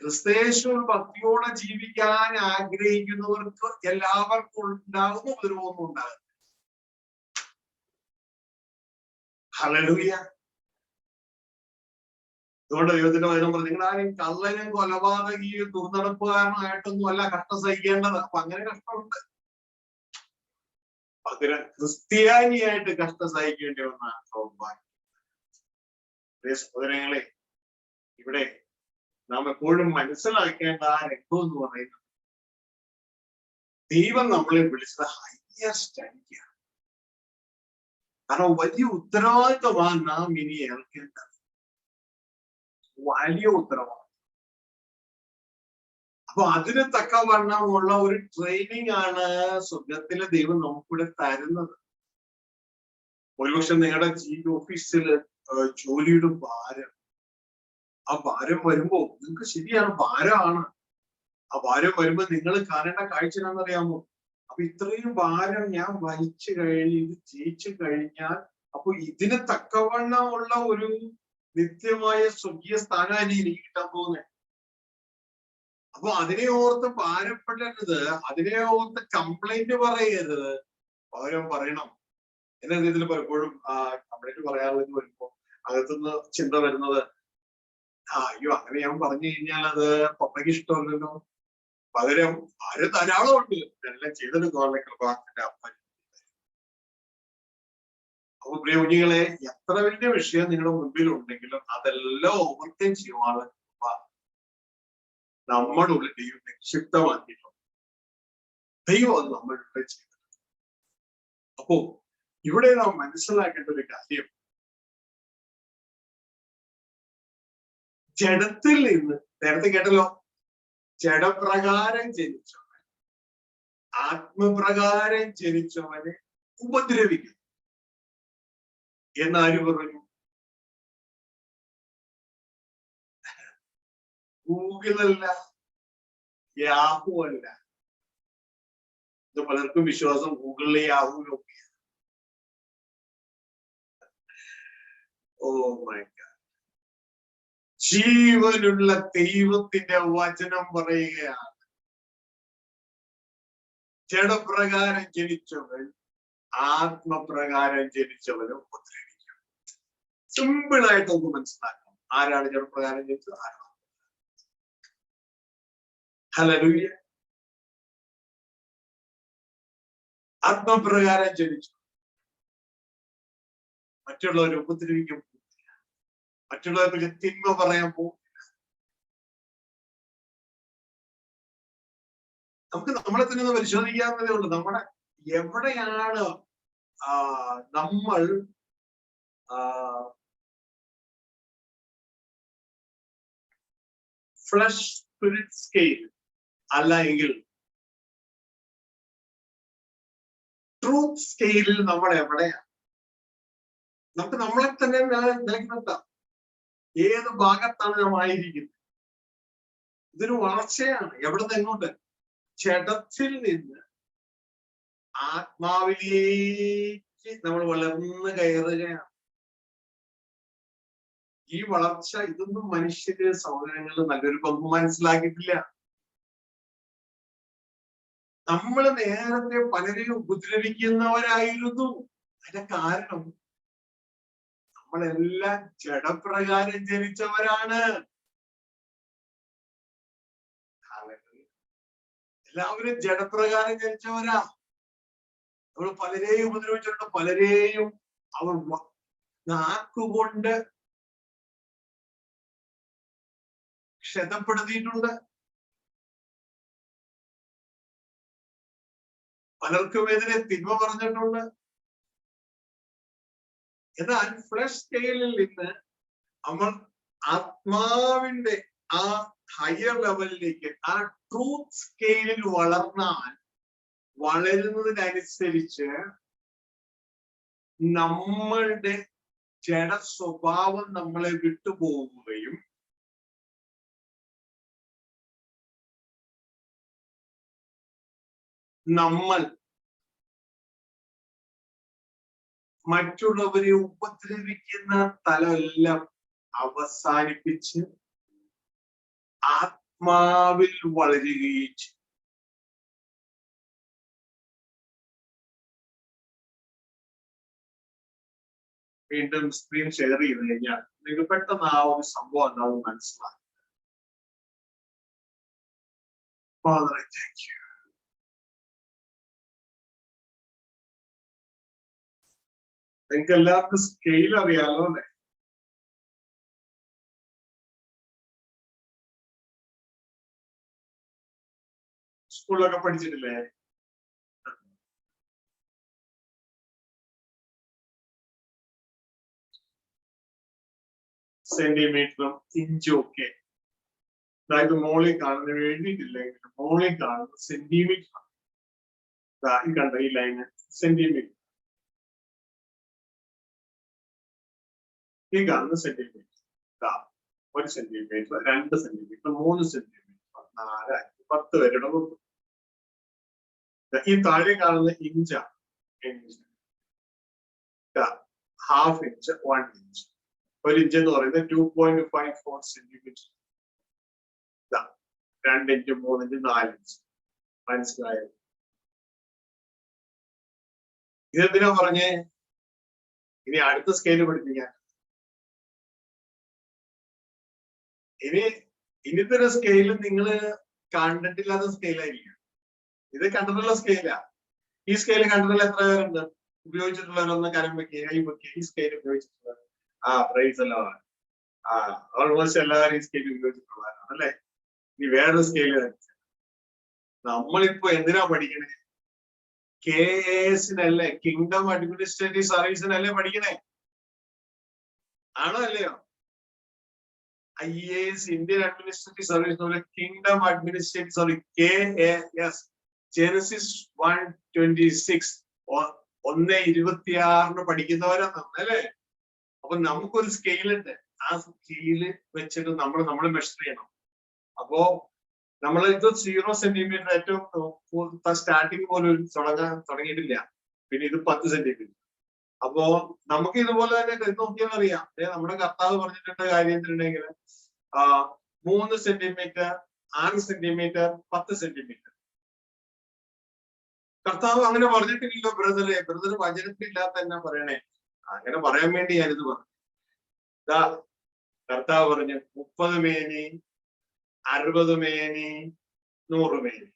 ക്രിസ്തയേശു ഭക്തിയോടെ ജീവിക്കാൻ ആഗ്രഹിക്കുന്നവർക്ക് എല്ലാവർക്കും ഉണ്ടാകുന്ന ഉപദ്രവമൊന്നും ഉണ്ടാകും. ഹല്ലേലൂയ. അതുകൊണ്ട് ദൈവത്തിന്റെ വചനം പറഞ്ഞു, നിങ്ങളാരും കള്ളനും കൊലപാതകിയും ദുർനടപ്പുകാരനായിട്ടൊന്നും അല്ല കഷ്ടം സഹിക്കേണ്ടത്. അപ്പൊ അങ്ങനെ കഷ്ടമുണ്ട്. പകരം ക്രിസ്ത്യാനിയായിട്ട് കഷ്ടം സഹിക്കേണ്ടി വന്ന സൗഭാഗ്യം. സഹോദരങ്ങളെ, ഇവിടെ നാം എപ്പോഴും മനസ്സിലാക്കേണ്ട ആ രംഗം എന്ന് പറയുന്നത്, ദൈവം നമ്മളെ വിളിച്ചത് ഹയർ സ്റ്റഡിയാണ്. കാരണം വലിയ ഉത്തരവാദിത്വമാണ് നാം ഇനി ഏൽക്കേണ്ടത്. വലിയ ഉത്തരവാദിത്വം. അപ്പൊ അതിന് തക്കവണ്ണമുള്ള ഒരു ട്രെയിനിങ് ആണ് സ്വർഗത്തിലെ ദൈവം നമുക്കിവിടെ തരുന്നത്. ഒരുപക്ഷെ നിങ്ങളുടെ ചീഫ് ഓഫീസിൽ ജോലിയുടെ ഭാരം, ആ ഭാരം വരുമ്പോ നിങ്ങൾക്ക് ശരിയാണ്, ഭാരമാണ്. ആ ഭാരം വരുമ്പോ നിങ്ങൾ കാണേണ്ട കാഴ്ച എന്താണെന്നറിയാമോ? അപ്പൊ ഇത്രയും ഭാരം ഞാൻ വഹിച്ചു കഴിഞ്ഞ് ഇത് ജയിച്ചു കഴിഞ്ഞാൽ അപ്പൊ ഇതിന് തക്കവണ്ണമുള്ള ഒരു നിത്യമായ സ്വർഗീയ സ്ഥാനമാണ് എനിക്ക് കിട്ടാൻ പോകുന്നത്. അപ്പൊ അതിനെ ഓർത്ത് ഭാരപ്പെടരുത്, അതിനെ ഓർത്ത് കംപ്ലൈന്റ് പറയരുത്. പകരം പറയണം. എന്ന രീതിയിൽ പലപ്പോഴും കംപ്ലൈന്റ് പറയാനുള്ളത് വരുമ്പോ അകത്തുനിന്ന് ചിന്ത വരുന്നത്, അയ്യോ അങ്ങനെ ഞാൻ പറഞ്ഞു കഴിഞ്ഞാൽ അത് പപ്പയ്ക്ക് ഇഷ്ടമല്ലല്ലോ. പകരം ആര് ധാരാളം ഉണ്ട്, എല്ലാം ചെയ്തെടുക്കാനുള്ള കൃപാന്റെ അപ്പൻ. അപ്പൊ പ്രിയ കുഞ്ഞുങ്ങളെ, എത്ര വലിയ വിഷയം നിങ്ങളുടെ മുൻപിൽ ഉണ്ടെങ്കിലും അതെല്ലാം ഓവർകം ചെയ്യുവാണ് നമ്മുടെ ഉള്ളിൽ ദൈവം നിക്ഷിപ്തമാക്കിയിട്ടുണ്ട്. ദൈവം അത് നമ്മളുടെ ചെയ്തത്. അപ്പോ ഇവിടെ നാം മനസ്സിലാക്കേണ്ട ഒരു കാര്യം, ജഡത്തിൽ നിന്ന്, നേരത്തെ കേട്ടല്ലോ, ജഡപ്രകാരം ജനിച്ചവൻ ആത്മപ്രകാരം ജനിച്ചവനെ ഉപദ്രവിക്കും എന്നാര് പറഞ്ഞു? ഗൂഗിളല്ല, യാഹു അല്ല. ഇത് പലർക്കും വിശ്വാസം ഗൂഗിളിലെ യാഹുവിലും ഒക്കെ. Oh my God. ജീവനുള്ള ദൈവത്തിന്റെ വചനം പറയുകയാണ്, ജഡപ്രകാരം ജനിച്ചവൻ ആത്മപ്രകാരം ജനിച്ചവനെ ഉപദ്രവിക്കും. സിമ്പിളായിട്ട് നമുക്ക് മനസ്സിലാക്കണം ആരാണ് ജഡപ്രകാരം ജനിച്ചത്, ആരാണ്. ഹല്ലേലൂയ. ആത്മപ്രകാരം ജനിച്ചു മറ്റുള്ളവരെ ഉപദ്രവിക്കാൻ പോകില്ല, മറ്റുള്ളവർക്ക് തിന്മ പറയാൻ പോകില്ല. നമുക്ക് നമ്മളെ തന്നെ ഒന്ന് പരിശോധിക്കാവുന്നതേ ഉള്ളൂ. നമ്മുടെ എവിടെയാണ് നമ്മൾ ഫ്ലഷ് സ്പിരിറ്റ് സ്കെയിൽ അല്ല എങ്കിൽ ട്രൂത്ത് സ്കെയിലിൽ നമ്മൾ എവിടെയാണ്? നമുക്ക് നമ്മളെ തന്നെ നിലനിർത്താം. ഏത് ഭാഗത്താണ് നാം ആയിരിക്കുന്നത്? ഇതൊരു വളർച്ചയാണ്. എവിടെ നിന്ന് എങ്ങോട്ട്? ജഡത്തിൽ നിന്ന് ആത്മാവിലേക്ക് നമ്മൾ വളർന്നു കയറുകയാണ്. ഈ വളർച്ച ഇതൊന്നും മനുഷ്യര് സഹോദരങ്ങൾ നല്ലൊരു പങ്ക് മനസ്സിലാക്കിയിട്ടില്ല. നമ്മൾ നേരത്തെ പലരെയും ഉപദ്രവിക്കുന്നവരായിരുന്നു. അതിന്റെ കാരണം നമ്മളെല്ലാം ജഡപ്രകാരം ജനിച്ചവരാണ്. എല്ലാവരും ജഡപ്രകാരം ജനിച്ചവരാ. നമ്മൾ പലരെയും ഉപദ്രവിച്ചിട്ടുണ്ട്, പലരെയും അവർ നാക്കുകൊണ്ട് ക്ഷതപ്പെടുത്തിയിട്ടുണ്ട്. പലർക്കുമെതിരെ തിന്മ പറഞ്ഞിട്ടുണ്ട്. എന്നാൽ ഫ്ലഷ് സ്കെയിലിൽ നിന്ന് നമ്മൾ ആത്മാവിന്റെ ആ ഹയർ ലെവലിലേക്ക്, ആ ട്രൂത്ത് സ്കെയിലിൽ വളരുന്നതിനനുസരിച്ച് നമ്മളുടെ ജഡ സ്വഭാവം നമ്മളെ വിട്ടുപോകുകയും നമ്മൾ മറ്റുള്ളവരെ ഉപദ്രവിക്കുന്ന തലമെല്ലാം അവസാനിപ്പിച്ച് ആത്മാവിൽ വളരുകയും ചെയ്യും. വീണ്ടും സ്ക്രീൻ ഷെയർ ചെയ്ത് കഴിഞ്ഞാൽ നിങ്ങൾക്ക് പെട്ടെന്ന് ആ ഒരു സംഭവം എന്താവും മനസ്സിലാക്കും. Father, I thank you. നിങ്ങൾക്ക് എല്ലാവർക്കും സ്കെയിൽ അറിയാലോ അല്ലെ? സ്കൂളിലൊക്കെ പഠിച്ചിട്ടില്ലേ? സെന്റിമീറ്ററും ഇഞ്ചും ഒക്കെ. അതായത് മോളിൽ കാണുന്ന എഴുതിയിട്ടില്ലെങ്കിൽ മോളിൽ കാണുന്ന സെന്റിമീറ്റർ. ഈ കണ്ട ഈ ലൈന് സെന്റിമീറ്റർ, ഈ കാണുന്ന സെന്റിമീറ്റർ. 1 സെന്റിമീറ്റർ, 2 സെന്റിമീറ്റർ, 3 സെന്റിമീറ്റർ, 4, 5, 10 വരെയുടെ നോക്കും. ഈ താഴെ കാണുന്ന ഇഞ്ച, ഹാഫ് ഇഞ്ച്, 1 ഇഞ്ച്. 1 ഇഞ്ച് എന്ന് പറയുന്നത് 2.54 സെന്റിമീറ്റർ. 2 inch, 3 inch, 4 inch. മനസ്സിലായോ? ഇതെന്തിനാ പറഞ്ഞേ? ഇനി അടുത്ത സ്കെയില് പഠിപ്പിക്കാൻ. ഇനിത്തെ ഒരു സ്കെയില് നിങ്ങള് കണ്ടിട്ടില്ലാത്ത സ്കെയിലായിരിക്കും. ഇത് കണ്ടിട്ടുള്ള സ്കെയിലാ. ഈ സ്കെയില് കണ്ടിട്ടുള്ള എത്ര പേരുണ്ട്? ഉപയോഗിച്ചിട്ടുള്ളവരൊന്ന് കരം വെക്കുക, കൈ വെക്കുക. ഈ സ്കെയിൽ ഉപയോഗിച്ചിട്ടുള്ളത് പ്രൈസ് എല്ലാവരും. ഓൾമോസ്റ്റ് എല്ലാവരും ഈ സ്കെയിൽ ഉപയോഗിച്ചിട്ടുള്ളവരാണ് അല്ലെ? ഇനി വേറൊരു സ്കെയില് നമ്മളിപ്പോ എന്തിനാ പഠിക്കണേ? KASനല്ലേ, കിങ്ഡം അഡ്മിനിസ്ട്രേറ്റീവ് സർവീസിനല്ലേ പഠിക്കണേ? ആണോ അല്ലയോ? IAS, Indian administrative service, kingdom administrative service, KAS, Genesis 1:26, 1:26 പഠിക്കുന്നവരാണ് അല്ലേ? അപ്പൊ നമുക്കൊരു സ്കെയിലുണ്ട്. ആ സ്കെയില് വെച്ചിട്ട് നമ്മൾ മെഷർ ചെയ്യണം. അപ്പോ നമ്മൾ ഇത് 0 സെന്റിമീറ്റർ ഏറ്റവും സ്റ്റാർട്ടിങ് പോലും തുടങ്ങിയിട്ടില്ല. പിന്നെ ഇത് 10 സെന്റിമീറ്റർ. അപ്പോ നമുക്ക് ഇതുപോലെ തന്നെ നോക്കിയാൽ അറിയാം. നമ്മുടെ കർത്താവ് പറഞ്ഞിട്ടുണ്ട് കാര്യം എന്തിട്ടുണ്ടെങ്കിൽ 3 സെന്റിമീറ്റർ, 6 സെന്റിമീറ്റർ, 10 സെന്റിമീറ്റർ. കർത്താവ് അങ്ങനെ പറഞ്ഞിട്ടില്ലല്ലോ ബ്രദർ വചനത്തിലില്ലാത്ത എന്നാ പറയണേ? അങ്ങനെ പറയാൻ വേണ്ടി ഞാനിത് പറഞ്ഞു. കർത്താവ് പറഞ്ഞു 30 മേനി, 60 മേനി, 100 മേനി.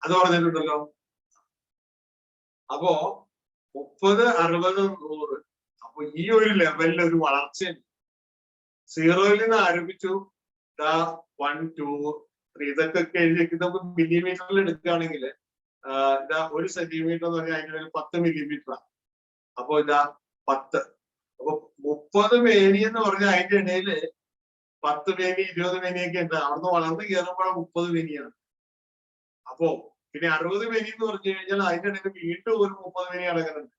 അത് പറഞ്ഞിട്ടുണ്ടല്ലോ. അപ്പോ 30, 60, 100. അപ്പൊ ഈ ഒരു ലെവലിൽ ഒരു വളർച്ചയുണ്ട്. 0-ൽ നിന്ന് ആരംഭിച്ചു 1, 2, 3 ഇതൊക്കെ എഴുതി നമുക്ക് മില്ലിമീറ്ററിൽ എടുക്കുകയാണെങ്കിൽ 1 സെന്റിമീറ്റർ എന്ന് പറഞ്ഞാൽ അതിന്റെ 10 മില്ലിമീറ്ററാണ്. അപ്പൊ 10. അപ്പൊ 30 മേനി എന്ന് പറഞ്ഞാൽ അതിന്റെ ഇടയില് 10 മേനി, 20 മേനിയൊക്കെ ഉണ്ട്. അവിടുന്ന് വളർന്ന് കയറുമ്പോൾ 30 മേനിയാണ്. അപ്പോ പിന്നെ 60 മേനി എന്ന് പറഞ്ഞു കഴിഞ്ഞാൽ അതിന്റെ ഇടയിൽ വീണ്ടും ഒരു 30 മേനി അടങ്ങുന്നുണ്ട്.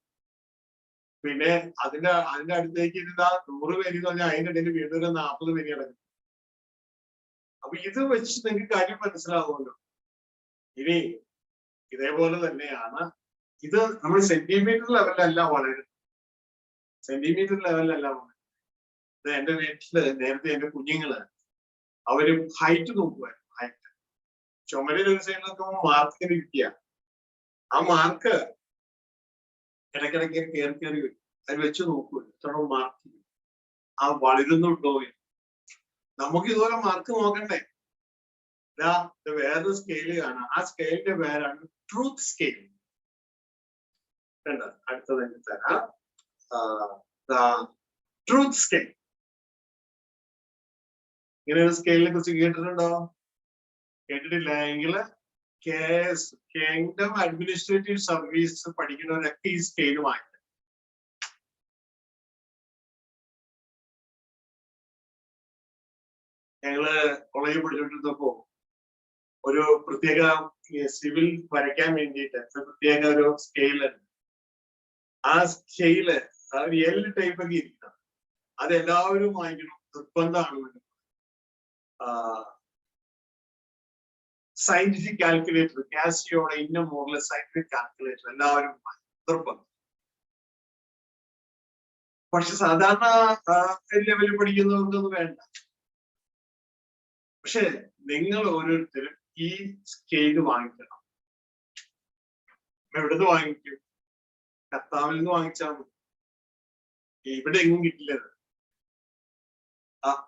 പിന്നെ അതിന്റെ അടുത്തേക്ക് 100 മേനി എന്ന് പറഞ്ഞാൽ അതിന്റെ ഇടയിൽ വീണ്ടും ഒരു 40 മേനി അടങ്ങുന്നു. അപ്പൊ ഇത് വെച്ച് നിങ്ങൾക്ക് കാര്യം മനസ്സിലാവുമല്ലോ. ഇനി ഇതേപോലെ തന്നെയാണ് ഇത് നമ്മൾ സെന്റിമീറ്റർ ലെവലിലല്ല വളരുന്നത്. സെന്റിമീറ്റർ ലെവലിലല്ല വളരുന്നത്. ഇത് എന്റെ വീട്ടില് നേരത്തെ എന്റെ കുഞ്ഞുങ്ങള് അവര് ഹൈറ്റ് നോക്കുമായിരുന്നു. ഹൈറ്റ് ചുമരിൽ ഒരു സൈഡിൽ നോക്കുമ്പോൾ മാർക്ക് ഇരിക്കുക. ആ മാർക്ക് ഇടയ്ക്കിടയ്ക്ക് കയറി വരും. അത് വെച്ച് നോക്കുക എത്ര മാർക്ക് ആ വളരുന്നുണ്ടോ. നമുക്ക് ഇതുപോലെ മാർക്ക് നോക്കണ്ടേ? ഇത് വേറൊരു സ്കെയില് കാണാം. ആ സ്കെയിലിന്റെ പേരാണ് ട്രൂത്ത് സ്കെയിൽ. അടുത്തത് എനിക്ക് തരാം. Truth scale. ഇങ്ങനെ ഒരു സ്കെയിലിനെ കുറിച്ച് കേട്ടിട്ടുണ്ടോ? കേട്ടിട്ടില്ല എങ്കിൽ KAS, കിങ്ഡം അഡ്മിനിസ്ട്രേറ്റീവ് സർവീസ് പഠിക്കുന്നവരൊക്കെ ഈ സ്കെയിൽ വാങ്ങിക്കും. ഞങ്ങള് കോളേജിൽ പഠിച്ചുകൊണ്ടിരുന്നപ്പോ ഒരു പ്രത്യേക സിവിൽ വരയ്ക്കാൻ വേണ്ടിയിട്ട് പ്രത്യേക ഒരു സ്കെയിലുണ്ട്. ആ സ്കെയില് എൽ ടൈപ്പ് ഒക്കെ ഇരിക്കണം. അതെല്ലാവരും വാങ്ങിക്കണം, നിർബന്ധമാണ്. സയന്റിഫിക് കാൽക്കുലേറ്റർ, കാസിയോടെ ഇന്ന മോഡൽ സയന്റിഫിക് കാൽക്കുലേറ്റർ എല്ലാവരും നിർബന്ധം. പക്ഷെ സാധാരണ ലെവലിൽ പഠിക്കുന്നവർക്കൊന്നും വേണ്ട. പക്ഷെ നിങ്ങൾ ഓരോരുത്തരും ഈ സ്കെയില് വാങ്ങിക്കണം. എവിടുന്ന് വാങ്ങിക്കും? കർത്താവിൽ നിന്ന് വാങ്ങിച്ചാൽ മതി. ഇവിടെ എങ്ങും കിട്ടില്ലത്.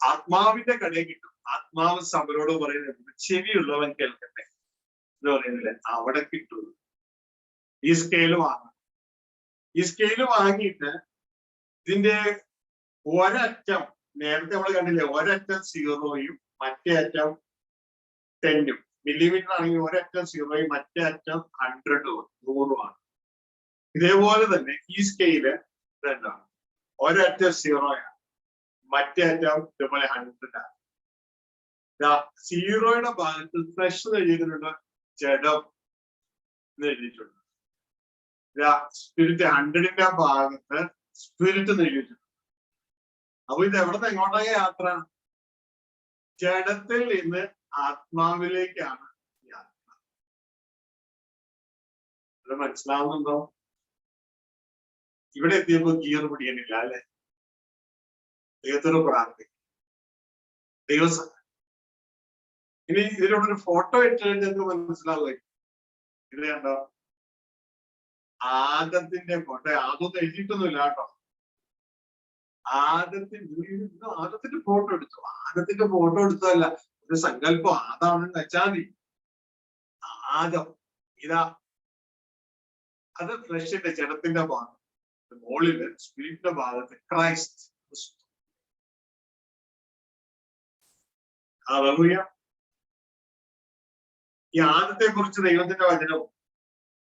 ആത്മാവിന്റെ കടയിൽ കിട്ടും. ആത്മാവ് സഭയോട് പറയുന്നത് ചെവിയുള്ളവൻ കേൾക്കട്ടെ എന്ന് പറയുന്നില്ലേ, അവിടെ കിട്ടും. ഈ സ്കെയില് വാങ്ങണം. ഈ സ്കെയില് വാങ്ങിയിട്ട് ഇതിന്റെ ഒരറ്റം, നേരത്തെ നമ്മൾ കണ്ടില്ലേ, ഒരറ്റം 0യും മറ്റേ അറ്റം 10ഉം. മില്ലിമീറ്റർ ആണെങ്കിൽ ഒരറ്റം 0യും മറ്റേ അറ്റം 100ഉമാണ്. ഇതേപോലെ തന്നെ ഈ സ്കെയില് ഇതെന്താണ്, ഒരറ്റം 0യാണ്, മറ്റേ അറ്റം ഇതുപോലെ 100ആണ്. 0യുടെ ഭാഗത്ത് ഫ്ലഷ് എഴുതിയിട്ടുണ്ട്, ജഡം എന്ന് എഴുതിയിട്ടുണ്ട്. സ്പിരിറ്റ് 100ന്റെ ഭാഗത്ത് സ്പിരിറ്റ് എന്ന് എഴുതിയിട്ടുണ്ട്. അപ്പൊ ഇത് എവിടെ എങ്ങോട്ടായ യാത്ര? ജഡത്തിൽ നിന്ന് ആത്മാവിലേക്കാണ് യാത്ര. അത് മനസ്സിലാവുന്നുണ്ടോ? ഇവിടെ എത്തിയപ്പോ ഗിയർ പിടിക്കാനില്ല അല്ലെ? ദൈവത്തോട് പ്രാർത്ഥിക്കും. ദൈവം ഇനി ഇതിലൂടെ ഒരു ഫോട്ടോ ഇട്ട് കഴിഞ്ഞാൽ മനസ്സിലാവുമായിരിക്കും. ഇത് കണ്ടോ, ആദത്തിന്റെ ഫോട്ടോ. ആദൊന്നും എഴുതിയിട്ടൊന്നുമില്ല കേട്ടോ. ആദത്തിന്റെ ഫോട്ടോ എടുത്തു. ആദത്തിന്റെ ഫോട്ടോ എടുത്തതല്ല, ഒരു സങ്കല്പം ആദാണെന്ന് വെച്ചാൽ മതി. ആദം ഇതാ, അത് ഫ്ലഷിന്റെ ജഡത്തിന്റെ ഭാഗം, മുകളില് സ്പിരിറ്റിന്റെ ഭാഗത്ത് ക്രൈസ്റ്റ്. ഹല്ലേലൂയ. ഈ ആദത്തെ കുറിച്ച് ദൈവത്തിന്റെ വചനം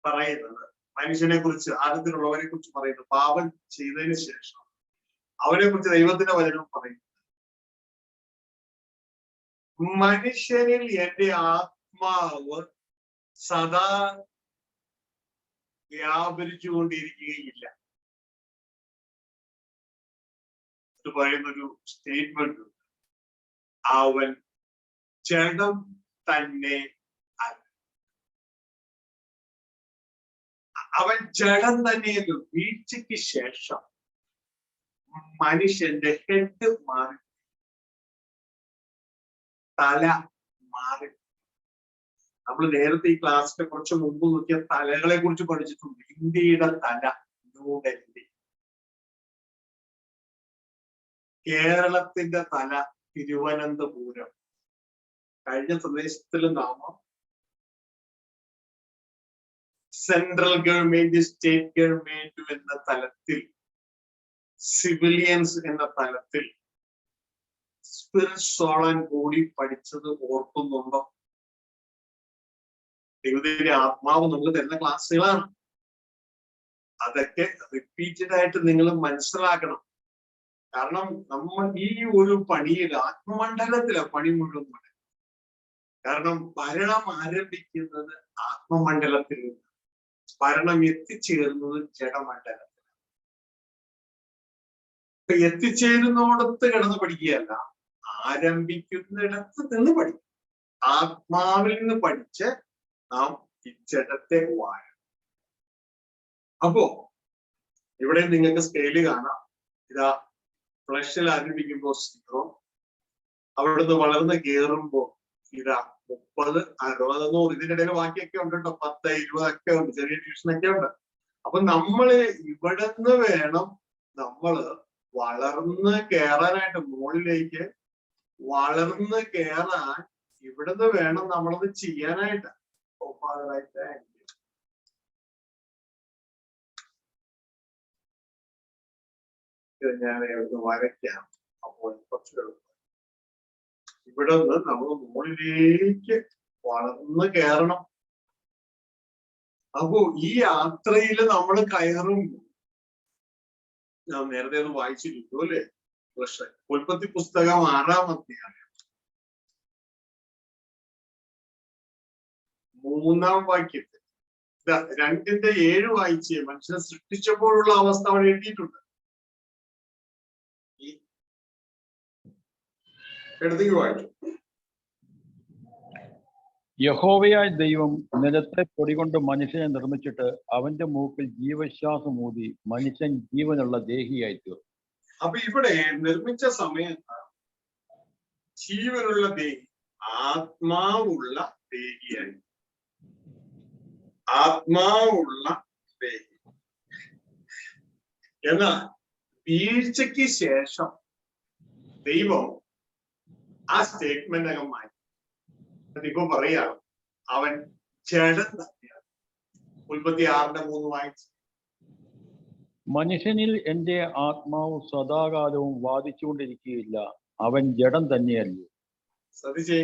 പറയുന്നത്, മനുഷ്യനെ കുറിച്ച്, ആദത്തിലുള്ളവരെ കുറിച്ച് പറയുന്നത്, പാപം ചെയ്തതിന് ശേഷം അവരെ കുറിച്ച് ദൈവത്തിന്റെ വചനം പറയുന്നത്, മനുഷ്യനിൽ എന്റെ ആത്മാവ് സദാ വ്യാപരിച്ചുകൊണ്ടിരിക്കുകയില്ല. ഇത് പറയുന്നൊരു സ്റ്റേറ്റ്മെന്റ് ഉണ്ട്. അവൻ ജഡം തന്നെ അല്ല. അവൻ ജഡം തന്നെയല്ലോ. വീഴ്ചയ്ക്ക് ശേഷം മനുഷ്യന്റെ ഹെഡ് മാറി, തല മാറി. നമ്മൾ നേരത്തെ ഈ ക്ലാസ്സിന്റെ കുറച്ച് മുമ്പ് നോക്കിയ തലകളെ കുറിച്ച് പഠിച്ചിട്ടുണ്ട്. ഇന്ത്യയുടെ തല ന്യൂഡൽഹി, കേരളത്തിന്റെ തല തിരുവനന്തപുരം. കഴിഞ്ഞ സന്ദേശത്തിൽ നാമം സെൻട്രൽ ഗവൺമെന്റ്, സ്റ്റേറ്റ് ഗവൺമെന്റ് എന്ന തലത്തിൽ, സിവിലിയൻസ് എന്ന തലത്തിൽ സ്പിരിറ്റ്, സോൾ ആൻഡ് ബോഡി പഠിച്ചത് ഓർക്കുന്നുണ്ടോ? ദൈവത്തിന്റെ ആത്മാവ് നമുക്ക് തരുന്ന ക്ലാസ്സുകളാണ്. അതൊക്കെ റിപ്പീറ്റഡ് ആയിട്ട് നിങ്ങൾ മനസ്സിലാക്കണം. കാരണം നമ്മൾ ഈ ഒരു പണിയിൽ, ആത്മമണ്ഡലത്തിലാണ് പണി മുഴുവൻ. കാരണം ഭരണം ആരംഭിക്കുന്നത് ആത്മമണ്ഡലത്തിൽ നിന്ന്, ഭരണം എത്തിച്ചേരുന്നത് ജഡമണ്ഡലത്തിൽ. എത്തിച്ചേരുന്നോടത്ത് കിടന്ന് പഠിക്കുകയല്ല, ആരംഭിക്കുന്നിടത്ത് നിന്ന് പഠിക്കും. ആത്മാവിൽ നിന്ന് പഠിച്ച് നാം ഈ ജഡത്തെ വാഴും. അപ്പോ ഇവിടെ നിങ്ങൾക്ക് സ്കെയില് കാണാം. ഇതാ, ഫ്ലഷിൽ ആരംഭിക്കുമ്പോ 0, അവിടുന്ന് വളർന്ന് കയറുമ്പോ ഇതാ 30, 60, 100. ഇതിന്റെ ഇടയിൽ ബാക്കിയൊക്കെ ഉണ്ട് കേട്ടോ, 10, 20 ഒക്കെ ഉണ്ട്, ചെറിയ ട്യൂഷനൊക്കെ ഉണ്ട്. അപ്പൊ നമ്മള് ഇവിടുന്ന് വേണം നമ്മള് വളർന്ന് കയറാനായിട്ട്, മുകളിലേക്ക് വളർന്ന് കയറാൻ ഇവിടുന്ന് വേണം നമ്മളത് ചെയ്യാനായിട്ട്. ഞാൻ ഇവിടുന്ന് വരയ്ക്കാം. അപ്പോൾ കുറച്ച് ഇവിടെ നിന്ന് നമ്മൾ മുകളിലേക്ക് വളർന്ന് കയറണം. അപ്പോ ഈ യാത്രയിൽ നമ്മൾ കയറുമ്പോൾ, ഞാൻ നേരത്തെ ഒന്ന് വായിച്ചിരിക്കും അല്ലെ, ഉൽപ്പത്തി പുസ്തകം 6-ാം അധ്യായം 3-ാം വാക്യത്തിൽ 2:7 വായിച്ചേ. മനുഷ്യനെ സൃഷ്ടിച്ചപ്പോഴുള്ള അവസ്ഥ അവിടെ എഴുതിയിട്ടുണ്ട്. എടുത്തേക്ക് വായിച്ചു. യഹോവയായ ദൈവം നിലത്തെ പൊടി കൊണ്ട് മനുഷ്യനെ നിർമ്മിച്ചിട്ട് അവന്റെ മൂക്കിൽ ജീവശ്വാസം ഊതി മനുഷ്യൻ ജീവനുള്ള ദേഹിയായി തീർന്നു. അപ്പൊ ഇവിടെ നിർമ്മിച്ച സമയത്ത് ജീവനുള്ള ദേഹി, ആത്മാവുള്ള ദേഹിയായി. ആത്മാവുള്ള ദേഹി. എന്നാൽ വീഴ്ചയ്ക്ക് ശേഷം ദൈവം ആ സ്റ്റേറ്റ്മെന്റ് അങ്ങ് മാറ്റി. ഇപ്പൊ പറയാണ് അവൻ ജഡം തന്നെയാണ്. 36:3 വായിച്ചു. മനുഷ്യനിൽ എന്റെ ആത്മാവ് സദാകാലവും വാദിച്ചുകൊണ്ടിരിക്കുകയില്ല, അവൻ ജഡം തന്നെയല്ലേ. ശ്രദ്ധിച്ചേ,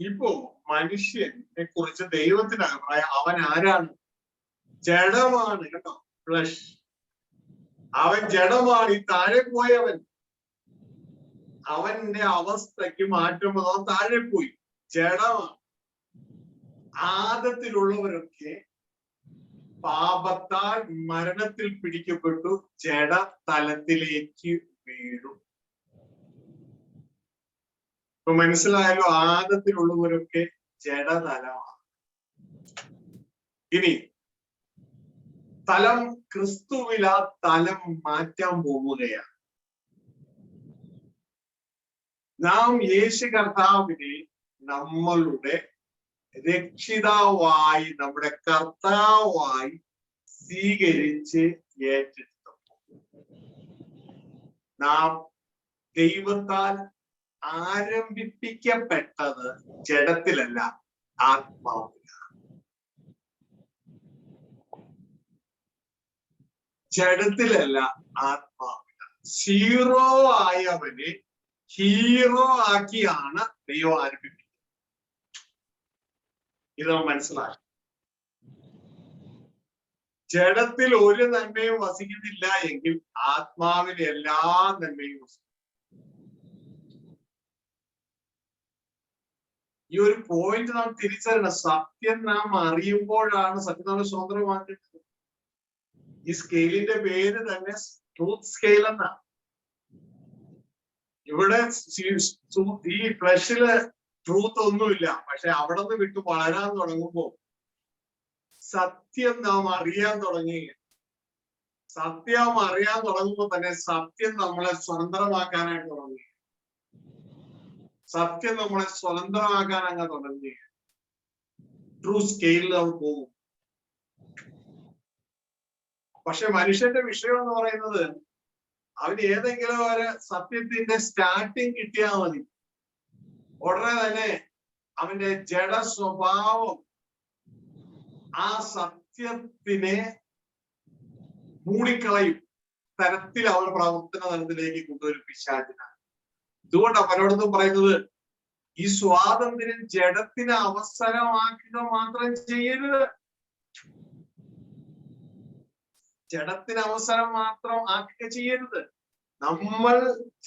ഇപ്പോ മനുഷ്യനെ കുറിച്ച് ദൈവത്തിന്റെ അഭിപ്രായം അവൻ ആരാണ്? ജഡമാണ്. കേട്ടോ, ഫ്ലഷ്. അവൻ ജഡമാണ്. ഈ താഴെ പോയവൻ, അവന്റെ അവസ്ഥയ്ക്ക് മാറ്റം വന്നവൻ താഴെ പോയി, ജഡമാണ്. ആദത്തിലുള്ളവരൊക്കെ പാപത്താൽ മരണത്തിൽ പിടിക്കപ്പെട്ടു ജഡതലത്തിലേക്ക് വീഴും. ഇപ്പൊ മനസ്സിലായാലോ? ആദത്തിലുള്ളവരൊക്കെ ജഡതലമാണ്. ഇനി തലം ക്രിസ്തുവിൽ ആ തലം മാറ്റാൻ പോവുകയാണ്. നാം യേശു കർത്താവിനെ നമ്മളുടെ രക്ഷിതാവായി, നമ്മുടെ കർത്താവായി സ്വീകരിച്ച് ഏറ്റെടുത്തപ്പോൾ നാം ദൈവത്താൽ ആരംഭിപ്പിക്കപ്പെട്ടത് ജഡത്തിലല്ല, ആത്മാവിലാണ്. ജഡത്തിലല്ല, ആത്മാവിലാണ്. സീറോ ആയവനെ ഹീറോ ആക്കിയാണ് ദൈവം ആരംഭിക്കുന്നത്. ഇത് മനസ്സിലാക്കി. ജഡത്തിൽ ഒരു നന്മയും വസിക്കുന്നില്ല എങ്കിൽ ആത്മാവിൽ എല്ലാ നന്മയും വസിക്കും. ഈ ഒരു പോയിന്റ് നാം തിരിച്ചറിയണം. സത്യം നാം അറിയുമ്പോഴാണ് സത്യം നമ്മൾ സ്വതന്ത്രമാക്കുന്നത്. ഈ സ്കെയിലിന്റെ പേര് തന്നെ ട്രൂത്ത് സ്കെയിൽ എന്നാണ്. ഇവിടെ ഈ ഫ്ലഷില് ട്രൂത്ത് ഒന്നുമില്ല. പക്ഷെ അവിടെ നിന്ന് വിട്ടു വളരാൻ തുടങ്ങുമ്പോൾ സത്യം നാം അറിയാൻ തുടങ്ങി. സത്യം അറിയാൻ തുടങ്ങുമ്പോൾ തന്നെ സത്യം നമ്മളെ സ്വതന്ത്രമാക്കാനായിട്ട് തുടങ്ങി. സത്യം നമ്മളെ സ്വതന്ത്രമാക്കാൻ അങ്ങ് തുടങ്ങി. ട്രൂ സ്കെയിലിൽ നമ്മൾ പോകും. പക്ഷെ മനുഷ്യന്റെ വിഷയം എന്ന് പറയുന്നത് അവന് ഏതെങ്കിലും ഒരു സത്യത്തിന്റെ സ്റ്റാർട്ടിങ് കിട്ടിയാൽ മതി, ഉടനെ തന്നെ അവന്റെ ജഡ സ്വഭാവം ആ സത്യത്തിനെ മൂടിക്കളയും തരത്തിൽ അവൻ പ്രവർത്തന തലത്തിലേക്ക് കൊണ്ടുവരും പിശാചിനാണ്. ഇതുകൊണ്ടാണ് പലയിടത്തും പറയുന്നത് ഈ സ്വാതന്ത്ര്യം ജഡത്തിന് അവസരമാക്കുക മാത്രം ചെയ്യരുത്. ജഡത്തിന് അവസരം മാത്രം ആക്കുക ചെയ്യരുത്. നമ്മൾ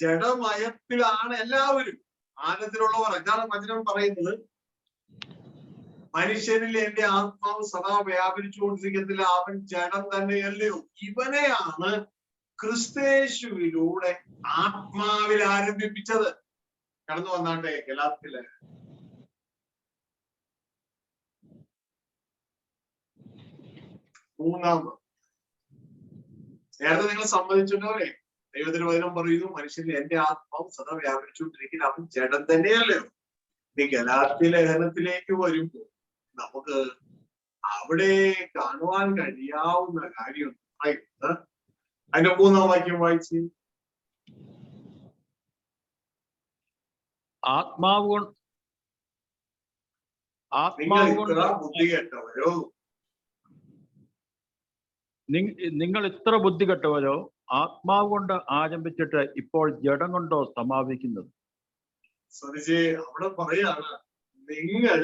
ജഡമയത്തിലാണ് എല്ലാവരും. ആനത്തിലുള്ളവർ. എന്താണ് വചനം പറയുന്നത്? മനുഷ്യനിൽ എന്റെ ആത്മാവ് സദാ വ്യാപരിച്ചുകൊണ്ടിരിക്കത്തില്ല, അവൻ ജഡം തന്നെയല്ലയോ. ഇവനെയാണ് ക്രിസ്തയേശുവിലൂടെ ആത്മാവിൽ ആരംഭിപ്പിച്ചത്. കടന്നു വന്നാട്ടെ ഗലാത്യയില്. മൂന്നാമത് നേരത്തെ നിങ്ങൾ സമ്മതിച്ചിട്ടോ അല്ലേ? ദൈവത്തിന് വചനം പറയുന്നു മനുഷ്യനിൽ എന്റെ ആത്മാവ് സദാ വ്യാപരിച്ചുകൊണ്ടിരിക്കുന്ന അവൻ ജഡം തന്നെയല്ലോ. ഈ ഗലാത്യ ലേഖനത്തിലേക്ക് വരുമ്പോൾ നമുക്ക് അവിടെ കാണുവാൻ കഴിയാവുന്ന കാര്യം അതിന്റെ 3-ാം വാക്യം വായിച്ച്. നിങ്ങൾ ഇത്ര ബുദ്ധി കെട്ടവരോ, ആത്മാവ് കൊണ്ട് ആരംഭിച്ചിട്ട് ഇപ്പോൾ ജഡം കൊണ്ടോ സമാപിക്കുന്നത്. ശ്രദ്ധിച്ചേ, അവിടെ പറയാണ് നിങ്ങൾ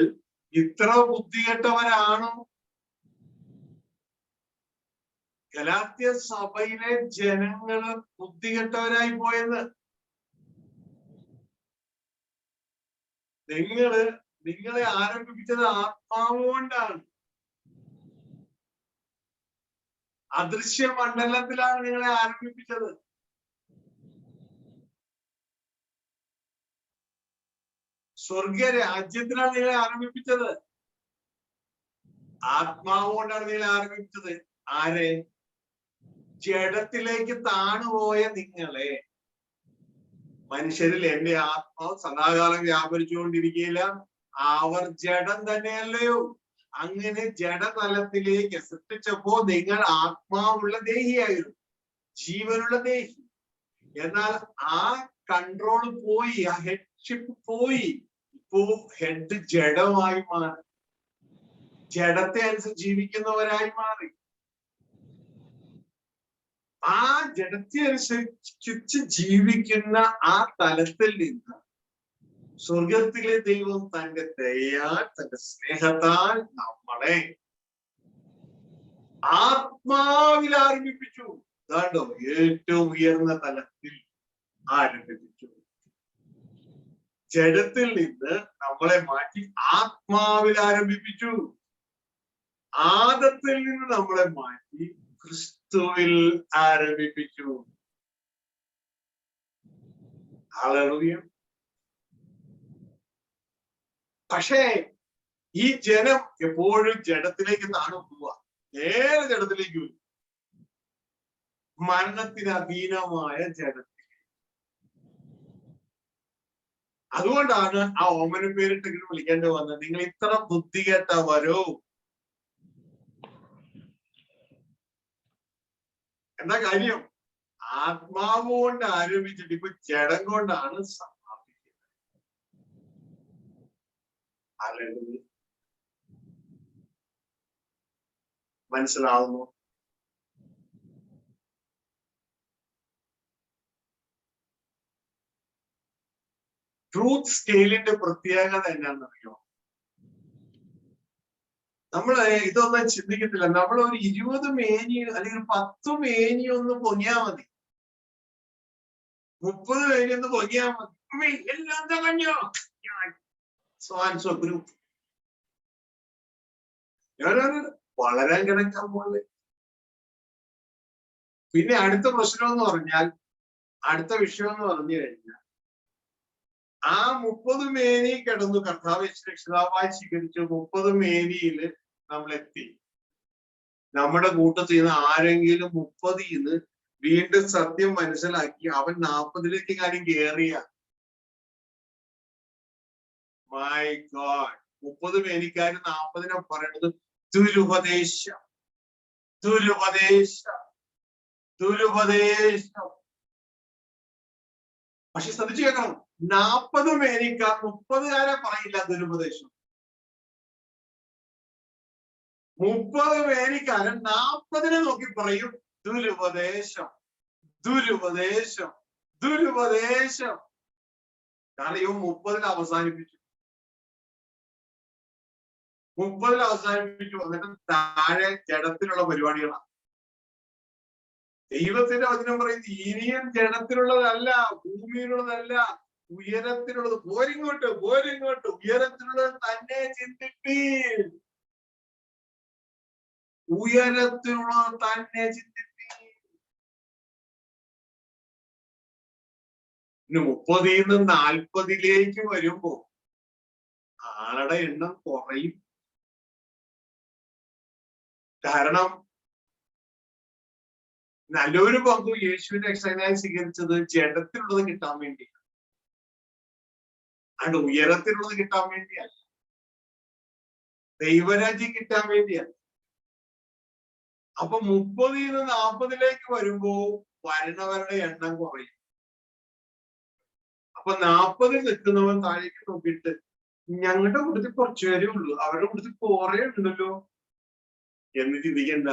ഇത്ര ബുദ്ധികെട്ടവരാണോ? ഗലാത്യ സഭയിലെ ജനങ്ങള് ബുദ്ധികെട്ടവരായി പോയത്. നിങ്ങളെ ആരംഭിപ്പിച്ചത് ആത്മാവ് കൊണ്ടാണ്. അദൃശ്യ മണ്ഡലത്തിലാണ് നിങ്ങളെ ആരംഭിപ്പിച്ചത്. സ്വർഗ രാജ്യത്തിലാണ് നിങ്ങളെ ആരംഭിപ്പിച്ചത്. ആത്മാവ് കൊണ്ടാണ് നിങ്ങളെ ആരംഭിച്ചത്. ആരെ? ജഡത്തിലേക്ക് താണുപോയ നിങ്ങളെ. മനുഷ്യരിൽ എന്റെ ആത്മാവ് സദാകാലം വ്യാപരിച്ചുകൊണ്ടിരിക്കുകയില്ല, അവർ ജഡം തന്നെയല്ലയോ. അങ്ങനെ ജഡതലത്തിലേക്ക് സൃഷ്ടിച്ചപ്പോ നിങ്ങൾ ആത്മാവുള്ള ദേഹിയായിരുന്നു, ജീവനുള്ള ദേഹി. എന്നാൽ ആ കൺട്രോൾ പോയി, ആ ഹെഡ്ഷിപ്പ് പോയി. ഇപ്പോ ഹെഡ് ജഡമായി മാറി, ജഡത്തെ അനുസരിച്ച് ജീവിക്കുന്നവരായി മാറി. ആ ജഡത്തെ അനുസരിച്ച് ജീവിക്കുന്ന ആ തലത്തിൽ നിന്ന് സ്വർഗത്തിലെ ദൈവം തന്റെ ദയാൽ, തന്റെ സ്നേഹത്താൽ നമ്മളെ ആത്മാവിൽ ആരംഭിപ്പിച്ചു. അതാണ്ടോ ഏറ്റവും ഉയർന്ന തലത്തിൽ ആരംഭിപ്പിച്ചു. ജഡത്തിൽ നിന്ന് നമ്മളെ മാറ്റി ആത്മാവിൽ ആരംഭിപ്പിച്ചു. ആദത്തിൽ നിന്ന് നമ്മളെ മാറ്റി ക്രിസ്തുവിൽ ആരംഭിപ്പിച്ചു. ഹല്ലേലൂയ. പക്ഷേ ഈ ജനം എപ്പോഴും ജഡത്തിലേക്ക് താണു പോവുക, നേരെ ജഡത്തിലേക്ക് വരും, മരണത്തിന് അധീനമായ ജഡത്തിൽ. അതുകൊണ്ടാണ് ആ ഓമന പേരിട്ടെങ്കിലും വിളിക്കേണ്ടി വന്നത്. നിങ്ങൾ ഇത്ര ബുദ്ധി കേട്ടവരോ. എന്താ കാര്യം? ആത്മാവ് കൊണ്ട് ആരംഭിച്ചിട്ട് ഇപ്പൊ ജഡം കൊണ്ടാണ് സമാപിക്കുന്നത്. അല്ലെങ്കിൽ മനസ്സിലാവുന്നു? ട്രൂത്ത് സ്കെയിലിന്റെ പ്രത്യേകത എന്നാണെന്നറിയോ? നമ്മള് ഇതൊന്നും ചിന്തിക്കത്തില്ല. നമ്മൾ ഒരു 20 മേനി അല്ലെങ്കിൽ 10 മേനി ഒന്ന് പൊങ്ങിയാ മതി, 30 മേനി ഒന്ന് പൊങ്ങിയാ മതി, എല്ലാം തകഞ്ഞോ ഗ്രൂപ്പ്. ഞാനത് വളരാൻ കിടക്കാൻ പോലെ. പിന്നെ അടുത്ത പ്രശ്നം എന്ന് പറഞ്ഞാൽ, അടുത്ത വിഷയം എന്ന് പറഞ്ഞു കഴിഞ്ഞാൽ, ആ 30 മേനി കിടന്നു കർത്താവ് രക്ഷിതാവായി സ്വീകരിച്ചു. 30 മേനിയില് നമ്മൾ എത്തി. നമ്മുടെ കൂട്ടത്തിൽ നിന്ന് ആരെങ്കിലും 30 വീണ്ടും സത്യം മനസ്സിലാക്കി അവൻ 40 കാര്യം കേറിയ, മൈ ഗോഡ്, 30 മേനിക്കാര് 40 പറയുന്നത് ദുരുപദേശം, ദുരുപദേശം, ദുരുപദേശം. പക്ഷെ ശ്രദ്ധിച്ചു കേൾക്കണം, 40 മേനിക്കാർ 30 പറയില്ല ദുരുപദേശം. 30 മേനിക്കാരൻ 40 നോക്കി പറയും ദുരുപദേശം, ദുരുപദേശം, ദുരുപദേശം. കാരണം ഇവ 30 അവസാനിപ്പിച്ചു. 30 അവസാനിപ്പിച്ചു. എന്നിട്ട് താഴെ ജഡത്തിലുള്ള പരിപാടികളാണ്. ദൈവത്തിന്റെ വചനം പറയുന്നത് ഇനിയും ജഡത്തിലുള്ളതല്ല, ഭൂമിയിലുള്ളതല്ല, ഉയരത്തിലുള്ളത്. പോരിങ്ങോട്ട്, പോരിങ്ങോട്ട്, ഉയരത്തിലുള്ളത് തന്നെ ചിന്തിപ്പീൻ, ഉയരത്തിലുള്ളത് തന്നെ ചിന്തിപ്പീൻ. ഇനി 30 40 വരുമ്പോ ആളുടെ എണ്ണം കുറയും. കാരണം നല്ലൊരു പങ്കും യേശുവിന്റെ രക്ഷകനായി സ്വീകരിച്ചത് ജഡത്തിലുള്ളത് കിട്ടാൻ വേണ്ടിയാണ്, അത് ഉയരത്തിലുള്ളത് കിട്ടാൻ വേണ്ടിയല്ല, ദൈവരാജ്യം കിട്ടാൻ വേണ്ടിയല്ല. അപ്പൊ 30 40 വരുമ്പോ വരുന്നവരുടെ എണ്ണം കുറയും. അപ്പൊ 40 നിൽക്കുന്നവൻ താഴേക്ക് നോക്കിയിട്ട് ഞങ്ങളുടെ കൂട്ടത്തിൽ കുറച്ചുപേരേ ഉള്ളൂ, അവരുടെ കൂട്ടത്തിൽ കുറെ ഉണ്ടല്ലോ എന്ന് ചിന്തിക്കണ്ട.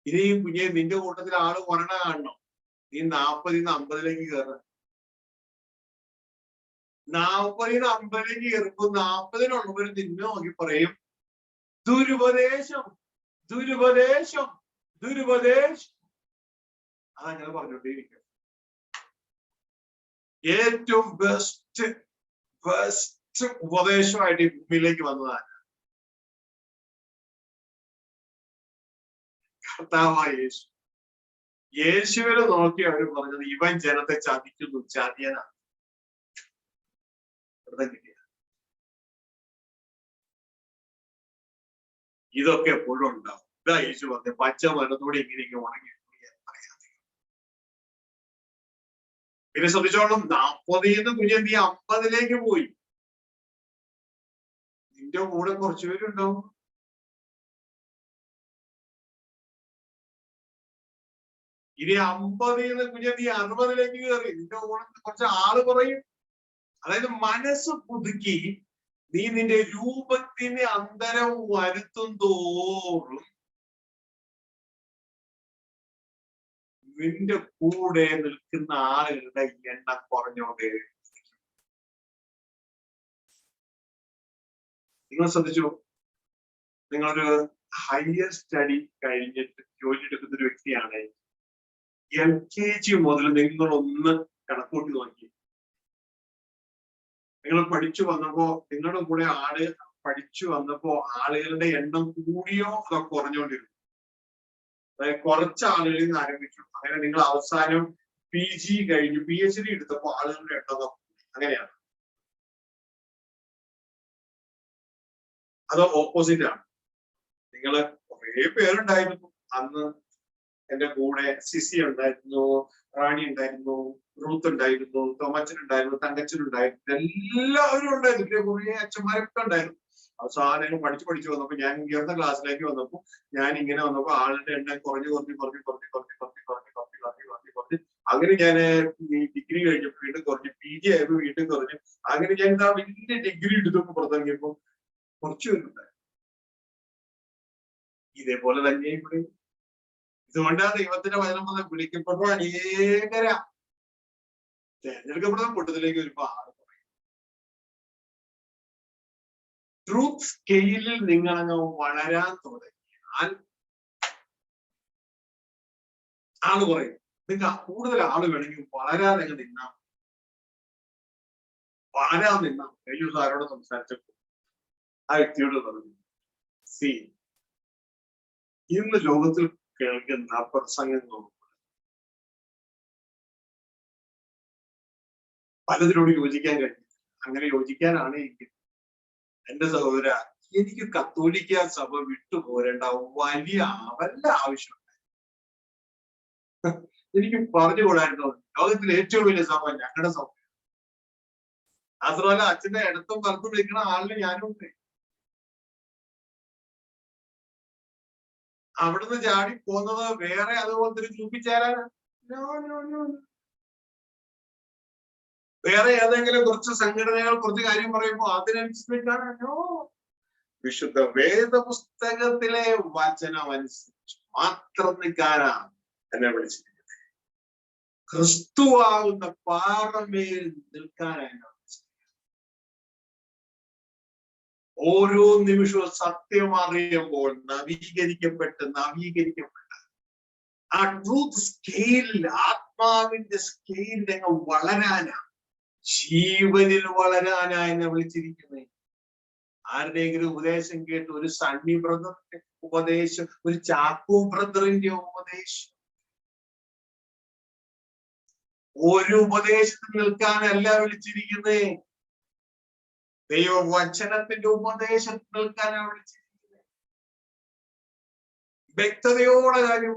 ഇനി കുഞ്ഞെ നിന്റെ കൂട്ടത്തിൽ ആള് കുറണ കാണണം, നീ 40 50 കയറണം. 40 50 കയറുമ്പോ 40 നിന്നെ നോക്കി പറയും ദുരുപദേശം, ദുരുപദേശം, ദുരുപദേശം. അതങ്ങനെ പറഞ്ഞോണ്ടേയിരിക്കും. ഏറ്റവും ബെസ്റ്റ് ഉപദേശമായിട്ട് ഈ ഭൂമിയിലേക്ക് വന്നതാണ്. കർത്താവായ യേശു. യേശുവിനെ നോക്കി അവര് പറഞ്ഞത് ഇവൻ ജനത്തെ ചതിക്കുന്നു, ചതിയനാണ്. ഇതൊക്കെ എപ്പോഴും ഉണ്ടാവും. ഇതാ യേശു പറഞ്ഞ പച്ച മരത്തോടെ ഇങ്ങനെയൊക്കെ ഉണങ്ങി പറയാതെ. പിന്നെ ശ്രദ്ധിച്ചോളം, 40 കുഞ്ഞന്തി 50 പോയി. നിന്റെ കൂടെ കുറച്ചുപേരുണ്ടാവും. ഇനി 50 കുഞ്ഞന്തി 60 കയറി. നിന്റെ കൂടെ കുറച്ച് ആള് കുറയും. അതായത് മനസ്സ് പുതുക്കി നീ നിന്റെ രൂപത്തിന് അന്തരം വരുത്തും തോറും നിന്റെ കൂടെ നിൽക്കുന്ന ആളുകളുടെ എണ്ണം കുറഞ്ഞോണ്ടേ. നിങ്ങൾ ശ്രദ്ധിച്ചു, നിങ്ങളൊരു ഹയർ സ്റ്റഡി കഴിഞ്ഞിട്ട് ജോലി എടുക്കുന്ന ഒരു വ്യക്തിയാണ്. LKG മുതൽ നിങ്ങളൊന്ന് കണക്കൂട്ടി നോക്കി. നിങ്ങൾ പഠിച്ചു വന്നപ്പോ നിങ്ങളുടെ കൂടെ പഠിച്ചു വന്നപ്പോ ആളുകളുടെ എണ്ണം കൂടിയോ അതോ കുറഞ്ഞുകൊണ്ടിരുന്നു? അതായത് കുറച്ച് ആളുകളിൽ നിന്ന് ആരംഭിച്ചു. അങ്ങനെ നിങ്ങൾ അവസാനം PG കഴിഞ്ഞു PhD എടുത്തപ്പോ ആളുകളുടെ എണ്ണം കൂടി. അങ്ങനെയാണ്. അതോ ഓപ്പോസിറ്റ് ആണ്? നിങ്ങള് കുറെ പേരുണ്ടായിരുന്നു അന്ന്. എന്റെ കൂടെ സിസി ഉണ്ടായിരുന്നു, റാണി ഉണ്ടായിരുന്നു, റൂത്ത് ഉണ്ടായിരുന്നു, തോമച്ചൻ ഉണ്ടായിരുന്നു, തങ്കച്ചൻ ഉണ്ടായിരുന്നു, എല്ലാവരും ഉണ്ടായിരുന്നു. പിന്നെ കുറെ അച്ഛന്മാരൊക്കെ ഉണ്ടായിരുന്നു. അവസാനം പഠിച്ചു വന്നപ്പോ ഞാൻ ഉയർന്ന ക്ലാസ്സിലേക്ക് വന്നപ്പോ ഞാൻ ഇങ്ങനെ വന്നപ്പോ ആളുടെ എണ്ണം കുറഞ്ഞു. അങ്ങനെ ഞാൻ ഡിഗ്രി കഴിഞ്ഞപ്പോ വീണ്ടും കുറഞ്ഞു, PG ആയപ്പോ വീണ്ടും കുറഞ്ഞു. അങ്ങനെ ഞാൻ എന്താ വലിയ ഡിഗ്രി എടുത്തപ്പോ പുറത്തിറങ്ങിയപ്പോ കുറച്ചു പേരുണ്ടായിരുന്നു. ഇതേപോലെ തന്നെ ഇവിടെ. ഇതുകൊണ്ടാണ് ദൈവത്തിന്റെ വചനം വന്ന് വിളിക്കപ്പെട്ട അനേകര തെരഞ്ഞെടുക്കപ്പെടുന്ന കൂട്ടത്തിലേക്ക് വരുമ്പോ ആള് പറയും. ട്രൂത്ത് സ്കെയിലിൽ നിങ്ങളങ്ങ് വളരാൻ തുടങ്ങിയാൽ ആള് പറയും നിങ്ങൾ കൂടുതൽ ആള് വേണമെങ്കിൽ വളരാതെ നിന്നാ. വളരാൻ നിന്നാ. കഴിഞ്ഞ ആരോട് സംസാരിച്ചപ്പോ ആ വ്യക്തിയോട് പറഞ്ഞു, സി ഇന്ന് ലോകത്തിൽ കേൾക്കുന്ന പ്രസംഗങ്ങൾ പലതിനോട് യോജിക്കാൻ കഴിയും. അങ്ങനെ യോജിക്കാനാണ് എങ്കിൽ എന്റെ സഹോദര, എനിക്ക് കത്തോലിക്ക സഭ വിട്ടുപോരേണ്ട വല്ല ആവശ്യമുണ്ട്. എനിക്ക് പറഞ്ഞുകൂടായിരുന്നു ലോകത്തിലെ ഏറ്റവും വലിയ സഭ ഞങ്ങളുടെ സഭ. മാത്രമല്ല അച്ഛന്റെ ഇടത്തും വലത്തും നിൽക്കുന്ന ആളിന് ഞാനും ഉണ്ട്. അവിടുന്ന് ചാടി പോകുന്നത് വേറെ അതുപോലത്തെ ഒരു ഗ്രൂപ്പിൽ വേറെ ഏതെങ്കിലും കുറച്ച് സംഘടനകൾ കുറച്ച് കാര്യം പറയുമ്പോൾ അതിനനുസരിച്ചാണ്. വിശുദ്ധ വേദപുസ്തകത്തിലെ വചനം അനുസരിച്ച് മാത്രം നിൽക്കാനാണ് എന്നെ വിളിച്ചിരിക്കുന്നത്. ക്രിസ്തുവാകുന്ന പാറമേൽ നിൽക്കാനാണ്. ഓരോ നിമിഷവും സത്യം അറിയുമ്പോൾ നവീകരിക്കപ്പെട്ട ആ ട്രൂത്ത് സ്കെയിലിൽ, ആത്മാവിന്റെ സ്കെയിലിൽ വളരാനാ, ജീവനിൽ വളരാനാ എന്നെ വിളിച്ചിരിക്കുന്നത്. ആരുടെയെങ്കിലും ഉപദേശം കേട്ട്, ഒരു സണ്ണി ബ്രദറിന്റെ ഉപദേശം, ഒരു ചാക്കോ ബ്രദറിന്റെ ഉപദേശം, ഒരു ഉപദേശത്തിൽ നിൽക്കാനല്ല വിളിച്ചിരിക്കുന്നേ. ദൈവവചനത്തിന്റെ ഉപദേശത്തിൽ നിൽക്കാനാണ് വിളിച്ചിരിക്കുന്നത്. വ്യക്തതയോടെ കാര്യം.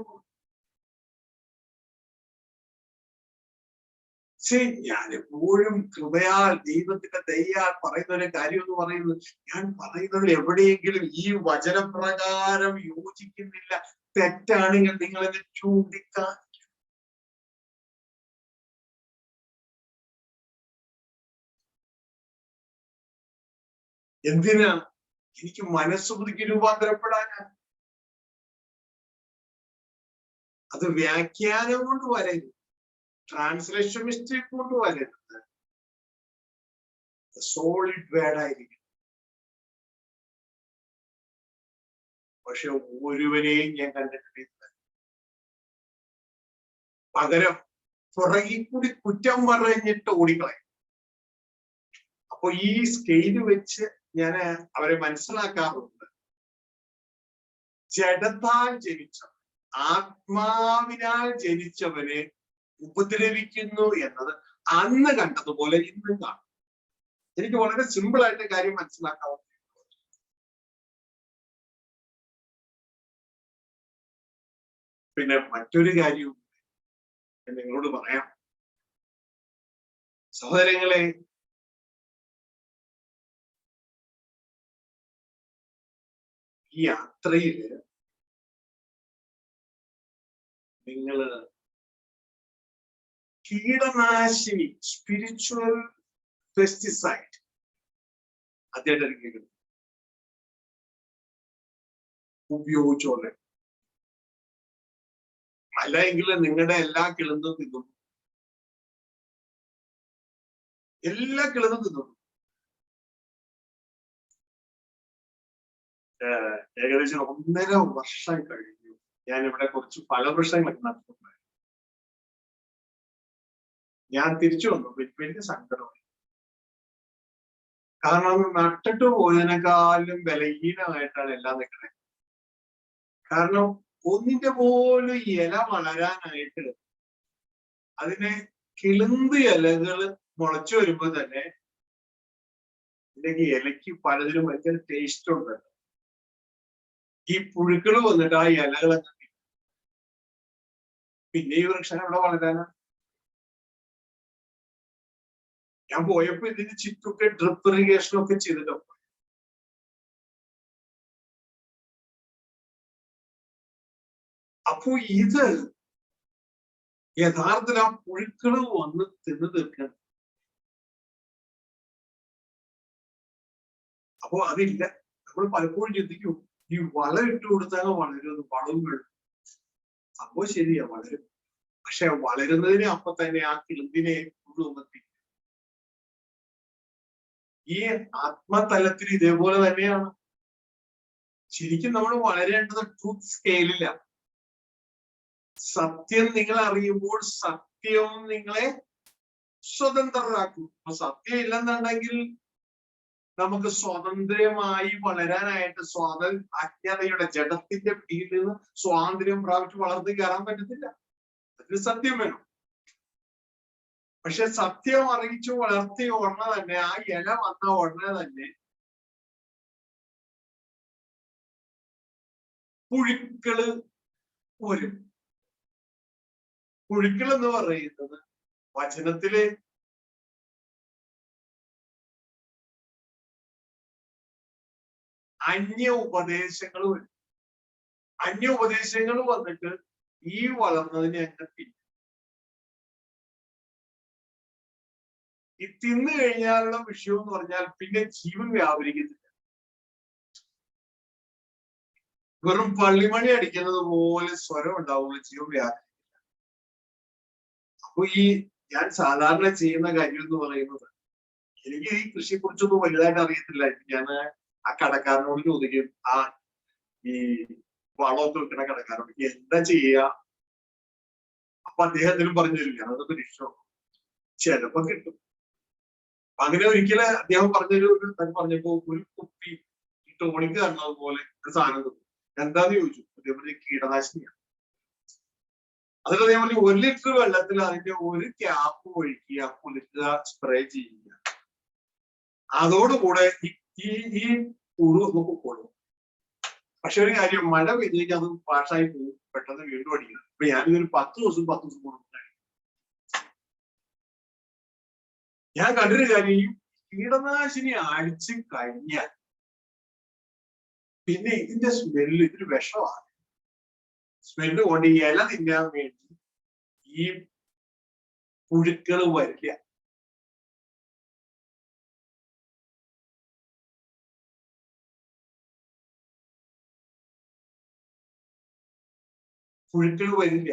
ശരി, ഞാൻ എപ്പോഴും കൃപയാൽ, ദൈവത്തിന്റെ ദയയാൽ പറയുന്ന ഒരു കാര്യം എന്ന് പറയുന്നത്, ഞാൻ പറയുന്നതിൽ എവിടെയെങ്കിലും ഈ വചനപ്രകാരം യോജിക്കുന്നില്ല, തെറ്റാണെങ്കിൽ നിങ്ങൾ എന്നെ ചൂണ്ടിക്കാൻ. എന്തിനാ? എനിക്ക് മനസ്സ് പുതുക്കി രൂപാന്തരപ്പെടാനാ. അത് വ്യാഖ്യാനം കൊണ്ട് വരരുത്, ട്രാൻസ്ലേഷൻ മിസ്റ്റേക്ക് കൊണ്ട് വരരുത്. സോളിഡ് വേർഡായിരിക്കും. പക്ഷെ ഒരുവനെയും ഞാൻ കണ്ടിട്ടില്ല. പകരം പുറകിൽ കൂടി കുറ്റം പറഞ്ഞിട്ട് ഓടിക്കളയും. അപ്പൊ ഈ സ്കെയില് വെച്ച് ഞാൻ അവരെ മനസ്സിലാക്കാറുണ്ട്. ജഡത്താൽ ജനിച്ച ആത്മാവിനാൽ ജനിച്ചവനെ ഉപദ്രവിക്കുന്നു എന്നത് അന്ന് കണ്ടതുപോലെ ഇന്നും കാണും. എനിക്ക് വളരെ സിമ്പിൾ ആയിട്ട് കാര്യം മനസ്സിലാക്കാവുന്ന. പിന്നെ മറ്റൊരു കാര്യവും നിങ്ങളോട് പറയാം സഹോദരങ്ങളെ. ഈ യാത്രയില് നിങ്ങള് കീടനാശിനി സ്പിരിച്വൽ പെസ്റ്റിസൈഡ് അദ്ദേഹം ഉപയോഗിച്ചോളെ. അല്ല എങ്കിൽ നിങ്ങളുടെ എല്ലാ കിളന്തും തിന്നും, എല്ലാ കിളന്തും തിന്നും. ഏകദേശം 1.5 വർഷം കഴിഞ്ഞു ഞാനിവിടെ കുറച്ച് ഫലവൃക്ഷങ്ങളൊക്കെ നടത്തുന്നത്. ഞാൻ തിരിച്ചു വന്നു. വലിയ സങ്കടമായി. കാരണം നട്ടിട്ട് പോയതിനേക്കാളും ബലഹീനമായിട്ടാണ് എല്ലാം നിൽക്കുന്നത്. കാരണം ഒന്നിന്റെ പോലും ഇല വളരാനായിട്ട് അതിനെ കിളുന്ത് ഇലകൾ മുളച്ചു വരുമ്പോ തന്നെ ഇതിലേക്ക് ഇലയ്ക്ക് പലതിനും ഭയങ്കര ടേസ്റ്റ് ഉണ്ട്. ഈ പുഴുക്കൾ വന്നിട്ട് ആ ഇലകളൊക്കെ പിന്നെ ഈ വൃക്ഷം അവിടെ വളരാനാണ്. ഞാൻ പോയപ്പോ ഇതിന് ചുറ്റൊക്കെ ഡ്രിപ്പ് ഇറിഗേഷൻ ഒക്കെ ചെയ്തിട്ടോ. അപ്പോ ഇത് യഥാർത്ഥത്തിൽ ആ പുഴുക്കള് വന്ന് തിന്നു തീർക്കണം. അപ്പോ അതില്ല. നമ്മൾ പലപ്പോഴും ചിന്തിക്കും ഈ വളം ഇട്ട് കൊടുത്താൽ വളരുന്നത്, വളവും വീഴും. സംഭവം ശരിയാ, വളരും. പക്ഷെ വളരുന്നതിന് അപ്പൊ തന്നെ ആ കിളുന്തിനെ മുഴുവത്തി. ഈ ആത്മതലത്തിൽ ഇതേപോലെ തന്നെയാണ്. ശരിക്കും നമ്മൾ വളരേണ്ടത് ട്രൂത്ത് സ്കെയിലില്ല. സത്യം നിങ്ങൾ അറിയുമ്പോൾ സത്യം നിങ്ങളെ സ്വതന്ത്രരാക്കും. അപ്പൊ സത്യം ഇല്ലെന്നുണ്ടെങ്കിൽ നമുക്ക് സ്വതന്ത്രമായി വളരാനായിട്ട് അജ്ഞതയുടെ ജഡത്തിന്റെ പിടിയിൽ നിന്ന് സ്വാതന്ത്ര്യം പ്രാപിച്ച് വളർന്നു കയറാൻ പറ്റത്തില്ല. അതിന് സത്യം വേണം. പക്ഷെ സത്യം അറിയിച്ചു വളർത്തിയ ഉടനെ തന്നെ, ആ ഇല വന്ന ഉടനെ തന്നെ പുഴുക്കള് വരും. പുഴുക്കൾ എന്ന് പറയുന്നത് വചനത്തില് അന്യ ഉപദേശങ്ങൾ വരും. അന്യ ഉപദേശങ്ങൾ വന്നിട്ട് ഈ വളർന്നതിനെ അങ്ങ് ഈ തിന്നു കഴിഞ്ഞാലുള്ള വിഷയം എന്ന് പറഞ്ഞാൽ പിന്നെ ജീവൻ വ്യാപരിക്കത്തില്ല. വെറും പള്ളിമണി അടിക്കുന്നത് പോലെ സ്വരം ഉണ്ടാവുള്ളൂ, ജീവൻ വ്യാപരിക്കില്ല. അപ്പൊ ഈ ഞാൻ സാധാരണ ചെയ്യുന്ന കാര്യം എന്ന് പറയുന്നത്, എനിക്ക് ഈ കൃഷിയെ കുറിച്ചൊന്നും വലുതായിട്ട് അറിയത്തില്ല. ഞാൻ ആ കടക്കാരനോട് ചോദിക്കും, ആ ഈ വളമൊക്കെ വെക്കുന്ന കടക്കാരോട് എന്താ ചെയ്യുക. അപ്പൊ അദ്ദേഹത്തിനും പറഞ്ഞു തരില്ല, അതൊക്കെ ഇഷ്ടം ചിലപ്പോ കിട്ടും. അങ്ങനെ ഒരിക്കലും അദ്ദേഹം പറഞ്ഞപ്പോ ഒരു കുപ്പി ടോണിക്ക് തന്നത് പോലെ ഒരു സാധനം കിട്ടും. എന്താന്ന് ചോദിച്ചു. അതേപോലെ കീടനാശിനിയാണ്. അതിൽ അതേപോലെ 1 ലിറ്റർ വെള്ളത്തിൽ അതിന്റെ 1 ക്യാപ്പ് ഒഴിക്കുക, കുളിക്കുക, സ്പ്രേ ചെയ്യുക. അതോടുകൂടെ ഈ പുഴു നമുക്ക് കൊടുക്കും. പക്ഷെ ഒരു കാര്യം, മഴ പെയ്തേക്ക് അത് പാഷായി പോകും, പെട്ടെന്ന് വീണ്ടും അടിക്കണം. അപ്പൊ ഞാനിതൊരു 10 ദിവസം കൊടുക്കും. ഞാൻ കണ്ടൊരു കാര്യം, ഈ കീടനാശിനി അടിച്ചു കഴിഞ്ഞാൽ പിന്നെ ഇതിന്റെ സ്മെല്ല് ഇതൊരു വിഷമാണ്. സ്മെല്ല് കൊണ്ട് ഈ ഇല തിന്നാൻ വേണ്ടി ഈ പുഴുക്കൾ വരില്ല. പുഴുക്കൾ വരില്ല.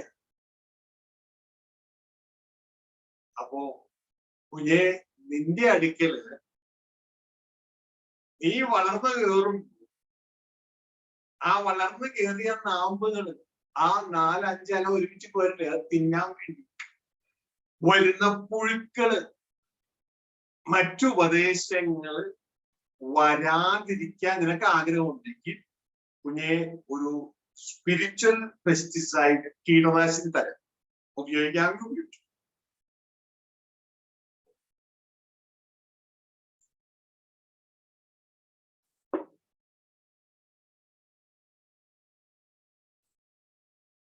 അപ്പോ കുഞ്ഞെ, നിന്റെ അടുക്കല് നീ വളർന്നു കയറും, ആ വളർന്നു കയറിയ നാമ്പുകള് ആ 4-5 ഇല ഒരുമിച്ച് പോരില്ലേ, അത് തിന്നാൻ വേണ്ടി വരുന്ന പുഴുക്കള് മറ്റുപദേശങ്ങൾ വരാതിരിക്കാൻ നിനക്ക് ആഗ്രഹമുണ്ടെങ്കിൽ കുഞ്ഞെ, ഒരു സ്പിരിച്വൽ പെസ്റ്റിസൈഡ്, കീടനാശിനി തരം ഉപയോഗിക്കാമെങ്കിൽ ഉപയോഗിച്ചു.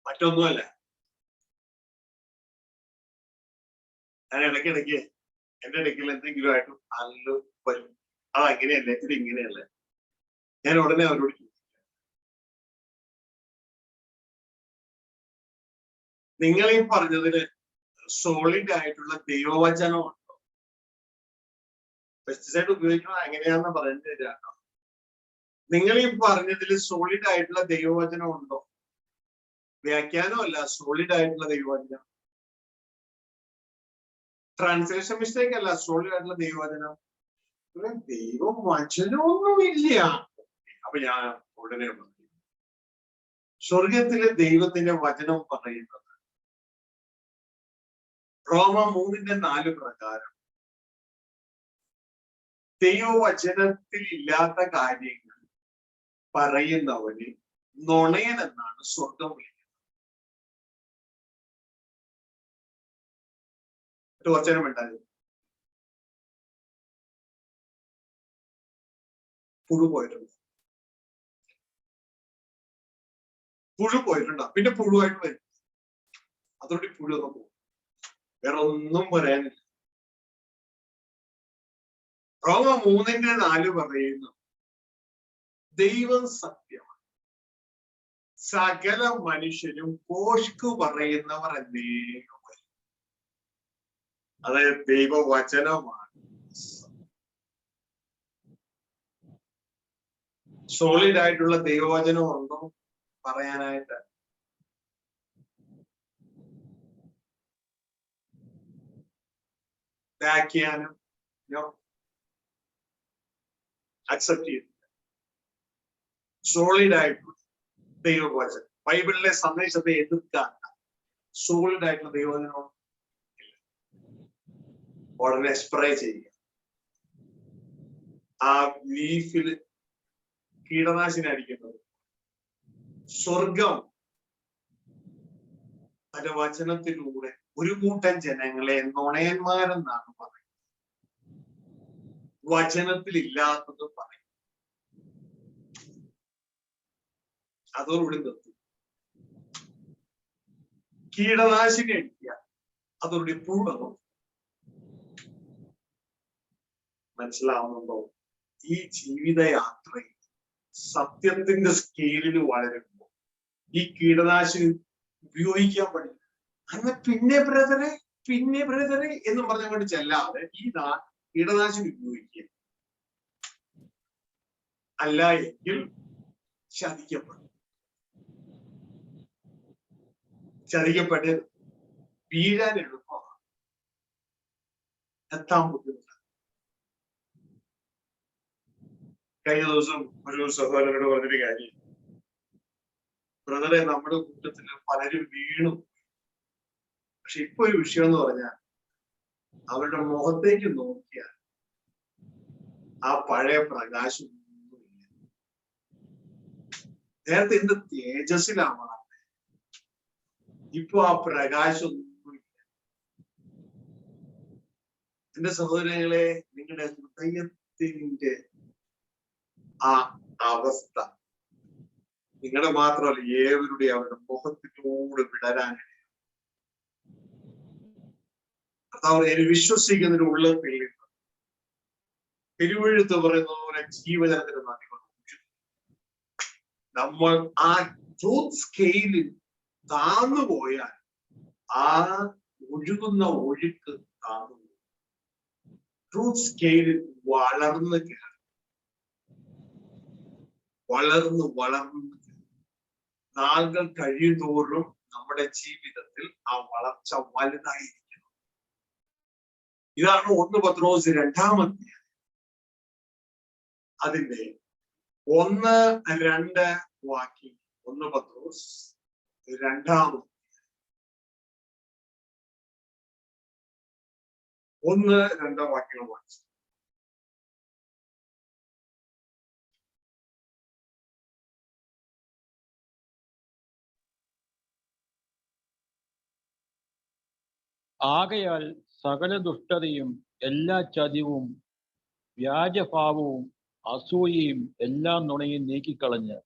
മറ്റൊന്നുമല്ല, ഞാൻ ഇടയ്ക്കിടയ്ക്ക് എന്റെ ഇടയ്ക്കിൽ എന്തെങ്കിലും ആയിട്ട് നല്ല വരും. അതങ്ങനെയല്ലേ, ഇത് ഇങ്ങനെയല്ലേ, ഞാൻ ഉടനെ അവരോട് ചോദിക്കും, നിങ്ങൾ ഈ പറഞ്ഞതിന് സോളിഡ് ആയിട്ടുള്ള ദൈവവചനം ഉണ്ടോ? പെസ്റ്റിസൈഡ് ഉപയോഗിക്കുന്നത് എങ്ങനെയാണെന്ന് പറയുന്നത് കേട്ടോ. നിങ്ങൾ ഈ പറഞ്ഞതിൽ സോളിഡ് ആയിട്ടുള്ള ദൈവവചനം ഉണ്ടോ? വ്യാഖ്യാനമല്ല, സോളിഡ് ആയിട്ടുള്ള ദൈവവചനം. ട്രാൻസ്ലേഷൻ മിസ്റ്റേക്ക് അല്ല, സോളിഡ് ആയിട്ടുള്ള ദൈവവചനം. ദൈവവചനമൊന്നുമില്ല. അപ്പൊ ഞാൻ ഉടനെ പറഞ്ഞു, സ്വർഗത്തിലെ ദൈവത്തിന്റെ വചനം പറയുന്നത് റോമ 3:4 പ്രകാരം ദൈവവചനത്തിൽ ഇല്ലാത്ത കാര്യങ്ങൾ പറയുന്നവന് നുണയൻ എന്നാണ് സ്വർഗം വിളിക്കുന്നത്. വചനം ഉണ്ടായിരുന്നു. പുഴു പോയിട്ടുണ്ട്, പുഴു പോയിട്ടുണ്ടോ? പിന്നെ പുഴുവായിട്ട് വരും, അതോടെ പുഴു ഒക്കെ പോകും. വേറെ ഒന്നും പറയാനില്ല. റോമ 3:4 പറയുന്നു, ദൈവം സത്യമാണ്, സകല മനുഷ്യരും പോഷ്കു പറയുന്നവർ എന്നേക്കും വരും. അതായത് ദൈവവചനമാണ്. സോളിഡ് ആയിട്ടുള്ള ദൈവവചനം ഉണ്ടോ പറയാനായിട്ട്? വ്യാഖ്യാനം അക്സെപ്റ്റ് ചെയ്തു. സോളിഡ് ആയിട്ടുള്ള ദൈവവചനം, ബൈബിളിലെ സന്ദേശത്തെ എതിർക്കാൻ സോളിഡ് ആയിട്ടുള്ള ദൈവവചനം ഉടനെ സ്പ്രേ ചെയ്യുക. ആ ലീഫിൽ കീടനാശിനി അടിക്കുന്നത്. സ്വർഗം തന്റെ വചനത്തിലൂടെ ഒരു കൂട്ടം ജനങ്ങളെ നുണയന്മാരെന്നാണ് പറയുന്നത്. വചനത്തിൽ ഇല്ലാത്തത് പറയും. അതോടുകൂടി നിർത്തും. കീടനാശിനി അടിക്കുക, അതോടുകൂടി പുഴുവന്നു. മനസ്സിലാവുന്നുണ്ടോ? ഈ ജീവിതയാത്രയിൽ സത്യത്തിന്റെ സ്കെയിലിൽ വളരുമ്പോൾ ഈ കീടനാശിനി ഉപയോഗിക്കാൻ പഠിക്കും. അന്ന് പിന്നെ ബ്രദറെ എന്ന് പറഞ്ഞുകൊണ്ട് ചെല്ലാതെ ഈ കീടനാശിനി ഉപയോഗിക്കുക. അല്ല എങ്കിൽ ചതിക്കപ്പെട്ട് വീഴാൻ എളുപ്പമാണ്, എത്താൻ ബുദ്ധിമുട്ട്. കഴിഞ്ഞ ദിവസം ഒരു സഹോദരനോട് പറഞ്ഞൊരു കാര്യം, ബ്രദറെ നമ്മുടെ കൂട്ടത്തിൽ പലരും വീണു. പക്ഷെ ഇപ്പൊ ഒരു വിഷയം എന്ന് പറഞ്ഞാൽ അവരുടെ മുഖത്തേക്ക് നോക്കിയാൽ ആ പഴയ പ്രകാശം ഒന്നുമില്ല. നേരത്തെ എന്ത് തേജസ്സിലാണ്, ഇപ്പൊ ആ പ്രകാശം ഒന്നുമില്ല. എന്റെ സഹോദരങ്ങളെ, നിങ്ങളുടെ ഹൃദയത്തിന്റെ ആ അവസ്ഥ നിങ്ങളുടെ മാത്രമല്ല, ഏവരുടെ അവരുടെ മുഖത്തിനോട് വിടരാനിടയാണ്. കർത്താവ് വിശ്വസിക്കുന്നതിന് ഉള്ളത്തിൽ നിന്ന് തിരുവെഴുത്ത് പറയുന്നത് പോലെ ജീവജലത്തിന് നദികൾ നമ്മൾ ആ ട്രൂത്ത് സ്കെയിലിൽ താന്നുപോയാൽ ആ ഒഴുകുന്ന ഒഴുക്ക് താന്നു. ട്രൂത്ത് സ്കെയിലിൽ വളർന്ന് കയറും, വളർന്ന് നാളുകൾ കഴിയുന്തോറും നമ്മുടെ ജീവിതത്തിൽ ആ വളർച്ച വലുതായിരിക്കണം. ഇതാണ് 1 പത്രോസ് 2-ാം അധ്യായം അതിന്റെ 1-2 വാക്യം. 1 പത്രോസ് 2-ാം 1-2 വാക്യങ്ങൾ വായിച്ചു. ആകയാൽ സകല ദുഷ്ടതയും എല്ലാ ചതിവും വ്യാജഭാവവും അസൂയയും എല്ലാം നുണയും നീക്കിക്കളഞ്ഞ്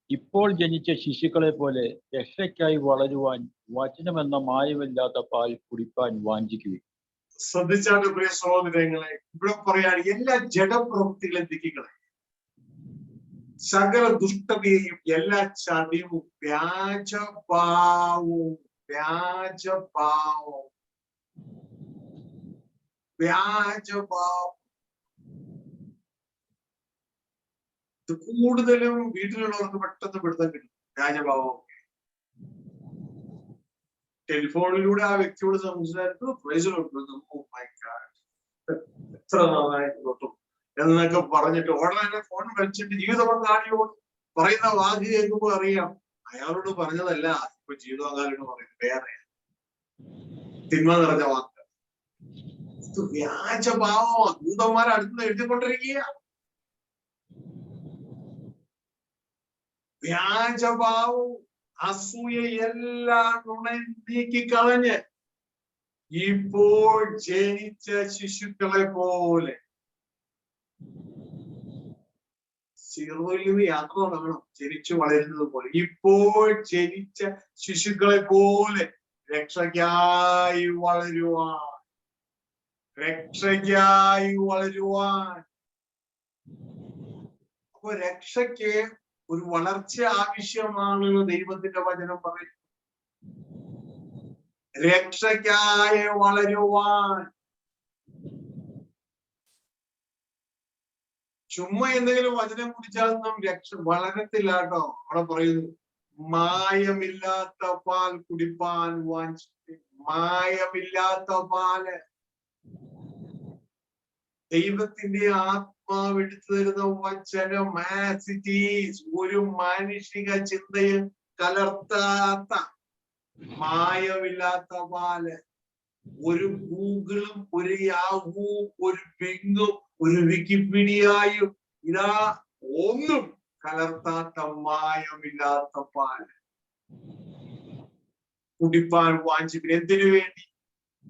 ഇപ്പോൾ ജനിച്ച ശിശുക്കളെ പോലെ രക്ഷയ്ക്കായി വളരുവാൻ വചനമെന്ന മായമില്ലാത്ത പാൽ കുടിപ്പാൻ വാഞ്ചിക്കുകയും. ശ്രദ്ധിച്ചാണ് പ്രിയ സഹോദരങ്ങളെ, ഇവിടെ പറയാണ് എല്ലാ ജഡപ്രവൃത്തികളെ നീക്കിക്കളെ, സകല ദുഷ്ടതയെയും എല്ലാ ചതിവും വ്യാജഭാവവും ഇത് കൂടുതലും വീട്ടിലുള്ളവർക്ക് പെട്ടെന്ന് പിടുത്തം കിട്ടും. വ്യാജഭാവം ടെലിഫോണിലൂടെ ആ വ്യക്തിയോട് സംസാരിച്ചു എത്ര നന്നായിട്ട് കിട്ടും എന്നൊക്കെ പറഞ്ഞിട്ട് ഉടനെ ഫോൺ വലിച്ചിട്ട് ജീവിത പങ്കാളിയോട് പറയുന്ന വാക്ക് കേൾക്കുമ്പോൾ അറിയാം അയാളോട് പറഞ്ഞതല്ല ഇപ്പൊ ജീവിത പങ്കാളിയോട് പറയുന്നത് വേറെ തിന്മ നിറഞ്ഞ വാക്ക്. വ്യാജഭാവം ദൂതന്മാരെ അടുത്ത് എഴുതിക്കൊണ്ടിരിക്കുക. വ്യാജഭാവവും അസൂയ എല്ലാം നീക്കിക്കളഞ്ഞ് ഇപ്പോൾ ജനിച്ച ശിശുക്കളെ പോലെ സീറോയിൽ നിന്ന് യാത്ര തുടങ്ങണം. ജനിച്ചു വളരുന്നത് പോലെ ഇപ്പോൾ ജനിച്ച ശിശുക്കളെ പോലെ രക്ഷയ്ക്കായി വളരുവാൻ. അപ്പൊ രക്ഷയ്ക്ക് ഒരു വളർച്ച ആവശ്യമാണെന്ന് ദൈവത്തിന്റെ വചനം പറയും. രക്ഷയ്ക്കായി വളരുവാൻ. ചുമ്മാ എന്തെങ്കിലും വചനം കുടിച്ചാലൊന്നും രക്ഷ വളരത്തില്ല കേട്ടോ. അവിടെ പറയുന്നു മായമില്ലാത്ത പാൽ കുടിപ്പാൻ വാഞ്ചിക്കും. മായമില്ലാത്ത പാല്, ദൈവത്തിന്റെ ആത്മാവ് എടുത്തു തരുന്ന വചനം ആസ് ഇറ്റ് ഈസ്, ഒരു മാനുഷിക ചിന്തയും കലർത്താത്ത മായമില്ലാത്ത പാല്. ഒരു ഗൂഗിളും ഒരു യാഹൂവും ഒരു ബിങ്ങും ഒരു വിക്കിപീഡിയയും ഇതാ ഒന്നും കലർത്താത്ത മായമില്ലാത്ത പാല് കുടിപ്പാൻ വാഞ്ചിപ്പിന്. എന്തിനു വേണ്ടി?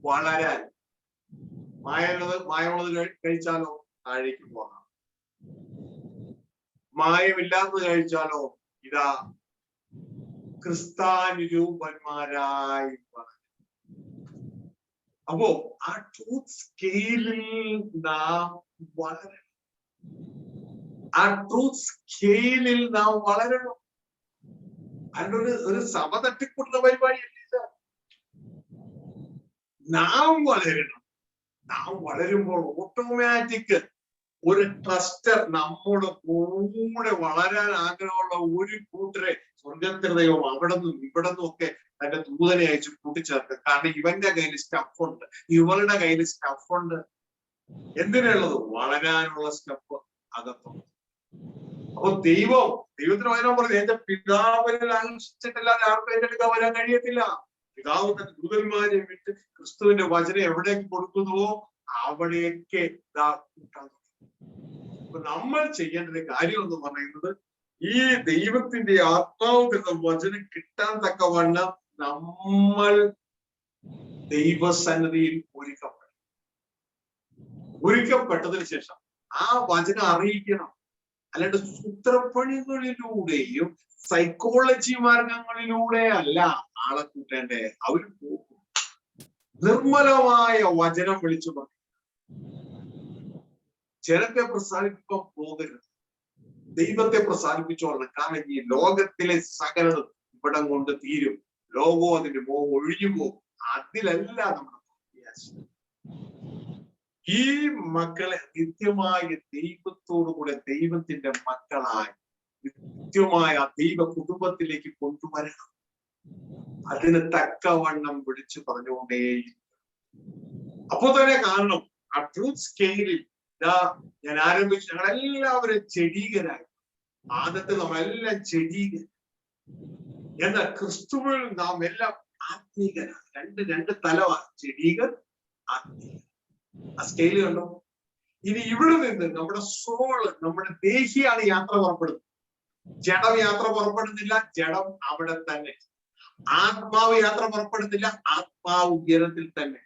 വളരാൻ. മായമുള്ളത് കഴിച്ചാലോ താഴേക്ക് പോകാം. മായമില്ലാത്തത് കഴിച്ചാലോ ഇതാ ക്രിസ്താനുരൂപന്മാരായി പറഞ്ഞു. അപ്പോ ആ ട്രൂത്ത് സ്കെയിലിൽ നാം വളരണം. ആ ട്രൂത്ത് സ്കെയിലിൽ നാം വളരണം. അതിൻ്റെ ഒരു സഭ തട്ടിക്കൂട്ടുന്ന പരിപാടിയല്ല. നാം വളരണം. നാം വളരുമ്പോൾ ഓട്ടോമാറ്റിക് ഒരു ട്രസ്റ്റർ നമ്മുടെ കൂടെ വളരാൻ ആഗ്രഹമുള്ള ഒരു കൂട്ടരെ സ്വർഗത്തിൽ ദൈവം അവിടെ നിന്നും ഇവിടെ നിന്നും ഒക്കെ തന്റെ ദൂതനെ അയച്ച് കൂട്ടിച്ചേർക്കും. കാരണം ഇവന്റെ കയ്യിൽ സ്റ്റഫ് ഉണ്ട്, ഇവളുടെ കയ്യിൽ സ്റ്റഫ് ഉണ്ട്. എന്തിനുള്ളത്? വളരാനുള്ള സ്റ്റഫ് അകത്തുണ്ട്. അപ്പൊ ദൈവത്തിന് വചനം പറഞ്ഞു, എന്റെ പിതാവിനെ ആകർഷിച്ചിട്ടല്ലാതെ ആർക്കും എന്റെ അടുക്ക വരാൻ കഴിയത്തില്ല. പിതാവ് തന്റെ ദൂതന്മാരെ വിട്ട് ക്രിസ്തുവിന്റെ വചനം എവിടേക്ക് കൊടുക്കുന്നുവോ അവിടെയൊക്കെ അപ്പൊ നമ്മൾ ചെയ്യേണ്ട ഒരു കാര്യം എന്ന് പറയുന്നത്, ഈ ദൈവത്തിന്റെ ആത്മാവ് എന്ന വചനം കിട്ടാൻ തക്കവണ്ണം നമ്മൾ ദൈവസന്നിധിയിൽ ഒരുക്കപ്പെട്ടതിന് ശേഷം ആ വചനം അറിയിക്കണം. അല്ലാണ്ട് സൂത്രപ്പണികളിലൂടെയും സൈക്കോളജി മാർഗങ്ങളിലൂടെ അല്ല ആളെ കൂട്ടേണ്ടേ. അവര് പോകും നിർമ്മലമായ വചനം വിളിച്ചു പറയും. ജനത്തെ പ്രസാദിപ്പിക്കാൻ പോകരുത്, ദൈവത്തെ പ്രസാദിപ്പിച്ചോളണം. കാരണം ഈ ലോകത്തിലെ സകലതും ഇവിടം കൊണ്ട് തീരും. ലോകവും അതിന്റെ മോഹം ഒഴിഞ്ഞു പോകും. അതിലല്ല നമ്മുടെ പ്രത്യാശ. ഈ മക്കളെ നിത്യമായ ദൈവത്തോടുകൂടെ ദൈവത്തിന്റെ മക്കളായി നിത്യമായ ദൈവ കുടുംബത്തിലേക്ക് കൊണ്ടുവരണം. അതിന് തക്കവണ്ണം വിളിച്ചു പറഞ്ഞുകൊണ്ടേയിരിക്കും. അപ്പോൾ തന്നെ കാരണം ആ ട്രൂത്ത് സ്കെയിലിൽ ഞാൻ ആരംഭിച്ചു. ഞങ്ങളെല്ലാവരും ചെടീകരായി. ആദ്യത്തെ നമ്മളെല്ലാം ചെടീകർ. എന്നാൽ ക്രിസ്തുവിൽ നാം എല്ലാം ആത്മീകരാണ്. രണ്ട് തലമാണ്, ചെടീകർ, ആത്മീകർ. ആ സ്കെയില് കണ്ടോ? ഇനി ഇവിടെ നിന്ന് നമ്മുടെ സോള്, നമ്മുടെ ദേഹിയാണ് യാത്ര പുറപ്പെടുന്നത്. ജഡം യാത്ര പുറപ്പെടുന്നില്ല, ജഡം അവിടെ തന്നെ. ആത്മാവ് യാത്ര പുറപ്പെടുന്നില്ല, ആത്മാവ് ഉയരത്തിൽ തന്നെ.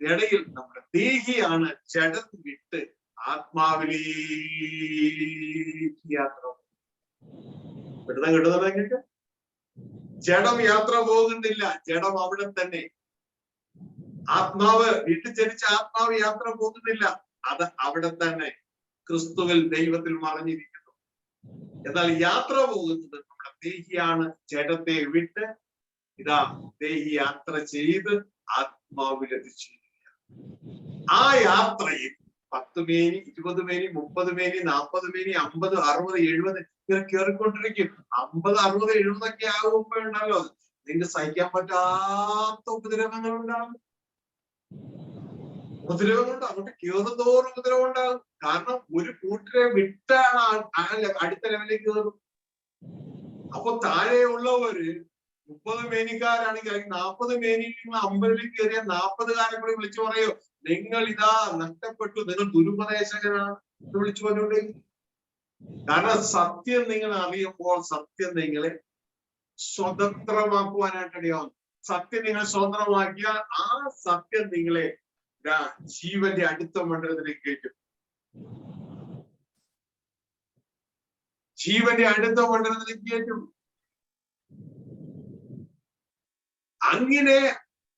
ഇതിനിടയിൽ നമ്മുടെ ദേഹിയാണ് ജഡം വിട്ട് ആത്മാവിലേക്ക് യാത്ര. പെടുന്ന കേട്ടു. ജഡം യാത്ര പോകുന്നില്ല, ജഡം അവിടെ തന്നെ. ആത്മാവ് വീട്ടിൽ ജനിച്ച ആത്മാവ് യാത്ര പോകുന്നില്ല, അത് അവിടെ തന്നെ ക്രിസ്തുവിൽ ദൈവത്തിൽ മറഞ്ഞിരിക്കുന്നു. എന്നാൽ യാത്ര പോകുന്നത് നമ്മുടെ ദേഹിയാണ്. ജഡത്തെ വിട്ട് ഇതാ ദേഹി യാത്ര ചെയ്ത് ആത്മാവിലെത്തിച്ചു. ആ യാത്രയിൽ 10 മേനി, 20 മേനി, 30 മേനി, 40 മേനി, 50, 60, 70 ഇങ്ങനെ കയറിക്കൊണ്ടിരിക്കും. 50, 60, 70 ആകുമ്പോഴുണ്ടല്ലോ നിങ്ങൾക്ക് സഹിക്കാൻ പറ്റാത്ത ഉപദ്രവങ്ങൾ ഉണ്ടാകും. ഉപദ്രവങ്ങളുണ്ട്, അങ്ങോട്ട് കയറുന്നതോറും ഉപദ്രവം ഉണ്ടാകും. കാരണം ഒരു കൂട്ടരെ വിട്ടാണ് അടുത്ത ലെവലിലേക്ക് കയറും. അപ്പൊ താഴെയുള്ളവര് 30 മേനിക്കാരാണെങ്കിൽ 40 മേനിയിൽ നിന്ന് 50 കയറിയ 40കാരെ കൂടി വിളിച്ചു പറയോ, നിങ്ങൾ ഇതാ നഷ്ടപ്പെട്ടു, നിങ്ങൾ ദുരുപദേശകനാണ് എന്ന് വിളിച്ചു പറഞ്ഞോണ്ടേ. കാരണം സത്യം നിങ്ങൾ അറിയുമ്പോൾ സത്യം നിങ്ങളെ സ്വതന്ത്രമാക്കുവാനായിട്ട് ഇടയാവും. സത്യം നിങ്ങൾ സ്വതന്ത്രമാക്കിയാൽ ആ സത്യം നിങ്ങളെ ജീവന്റെ അടുത്ത മണ്ഡലത്തിലേക്ക് കയറ്റും. ജീവന്റെ അടുത്ത മണ്ഡലത്തിലേക്ക് കയറ്റും. അങ്ങനെ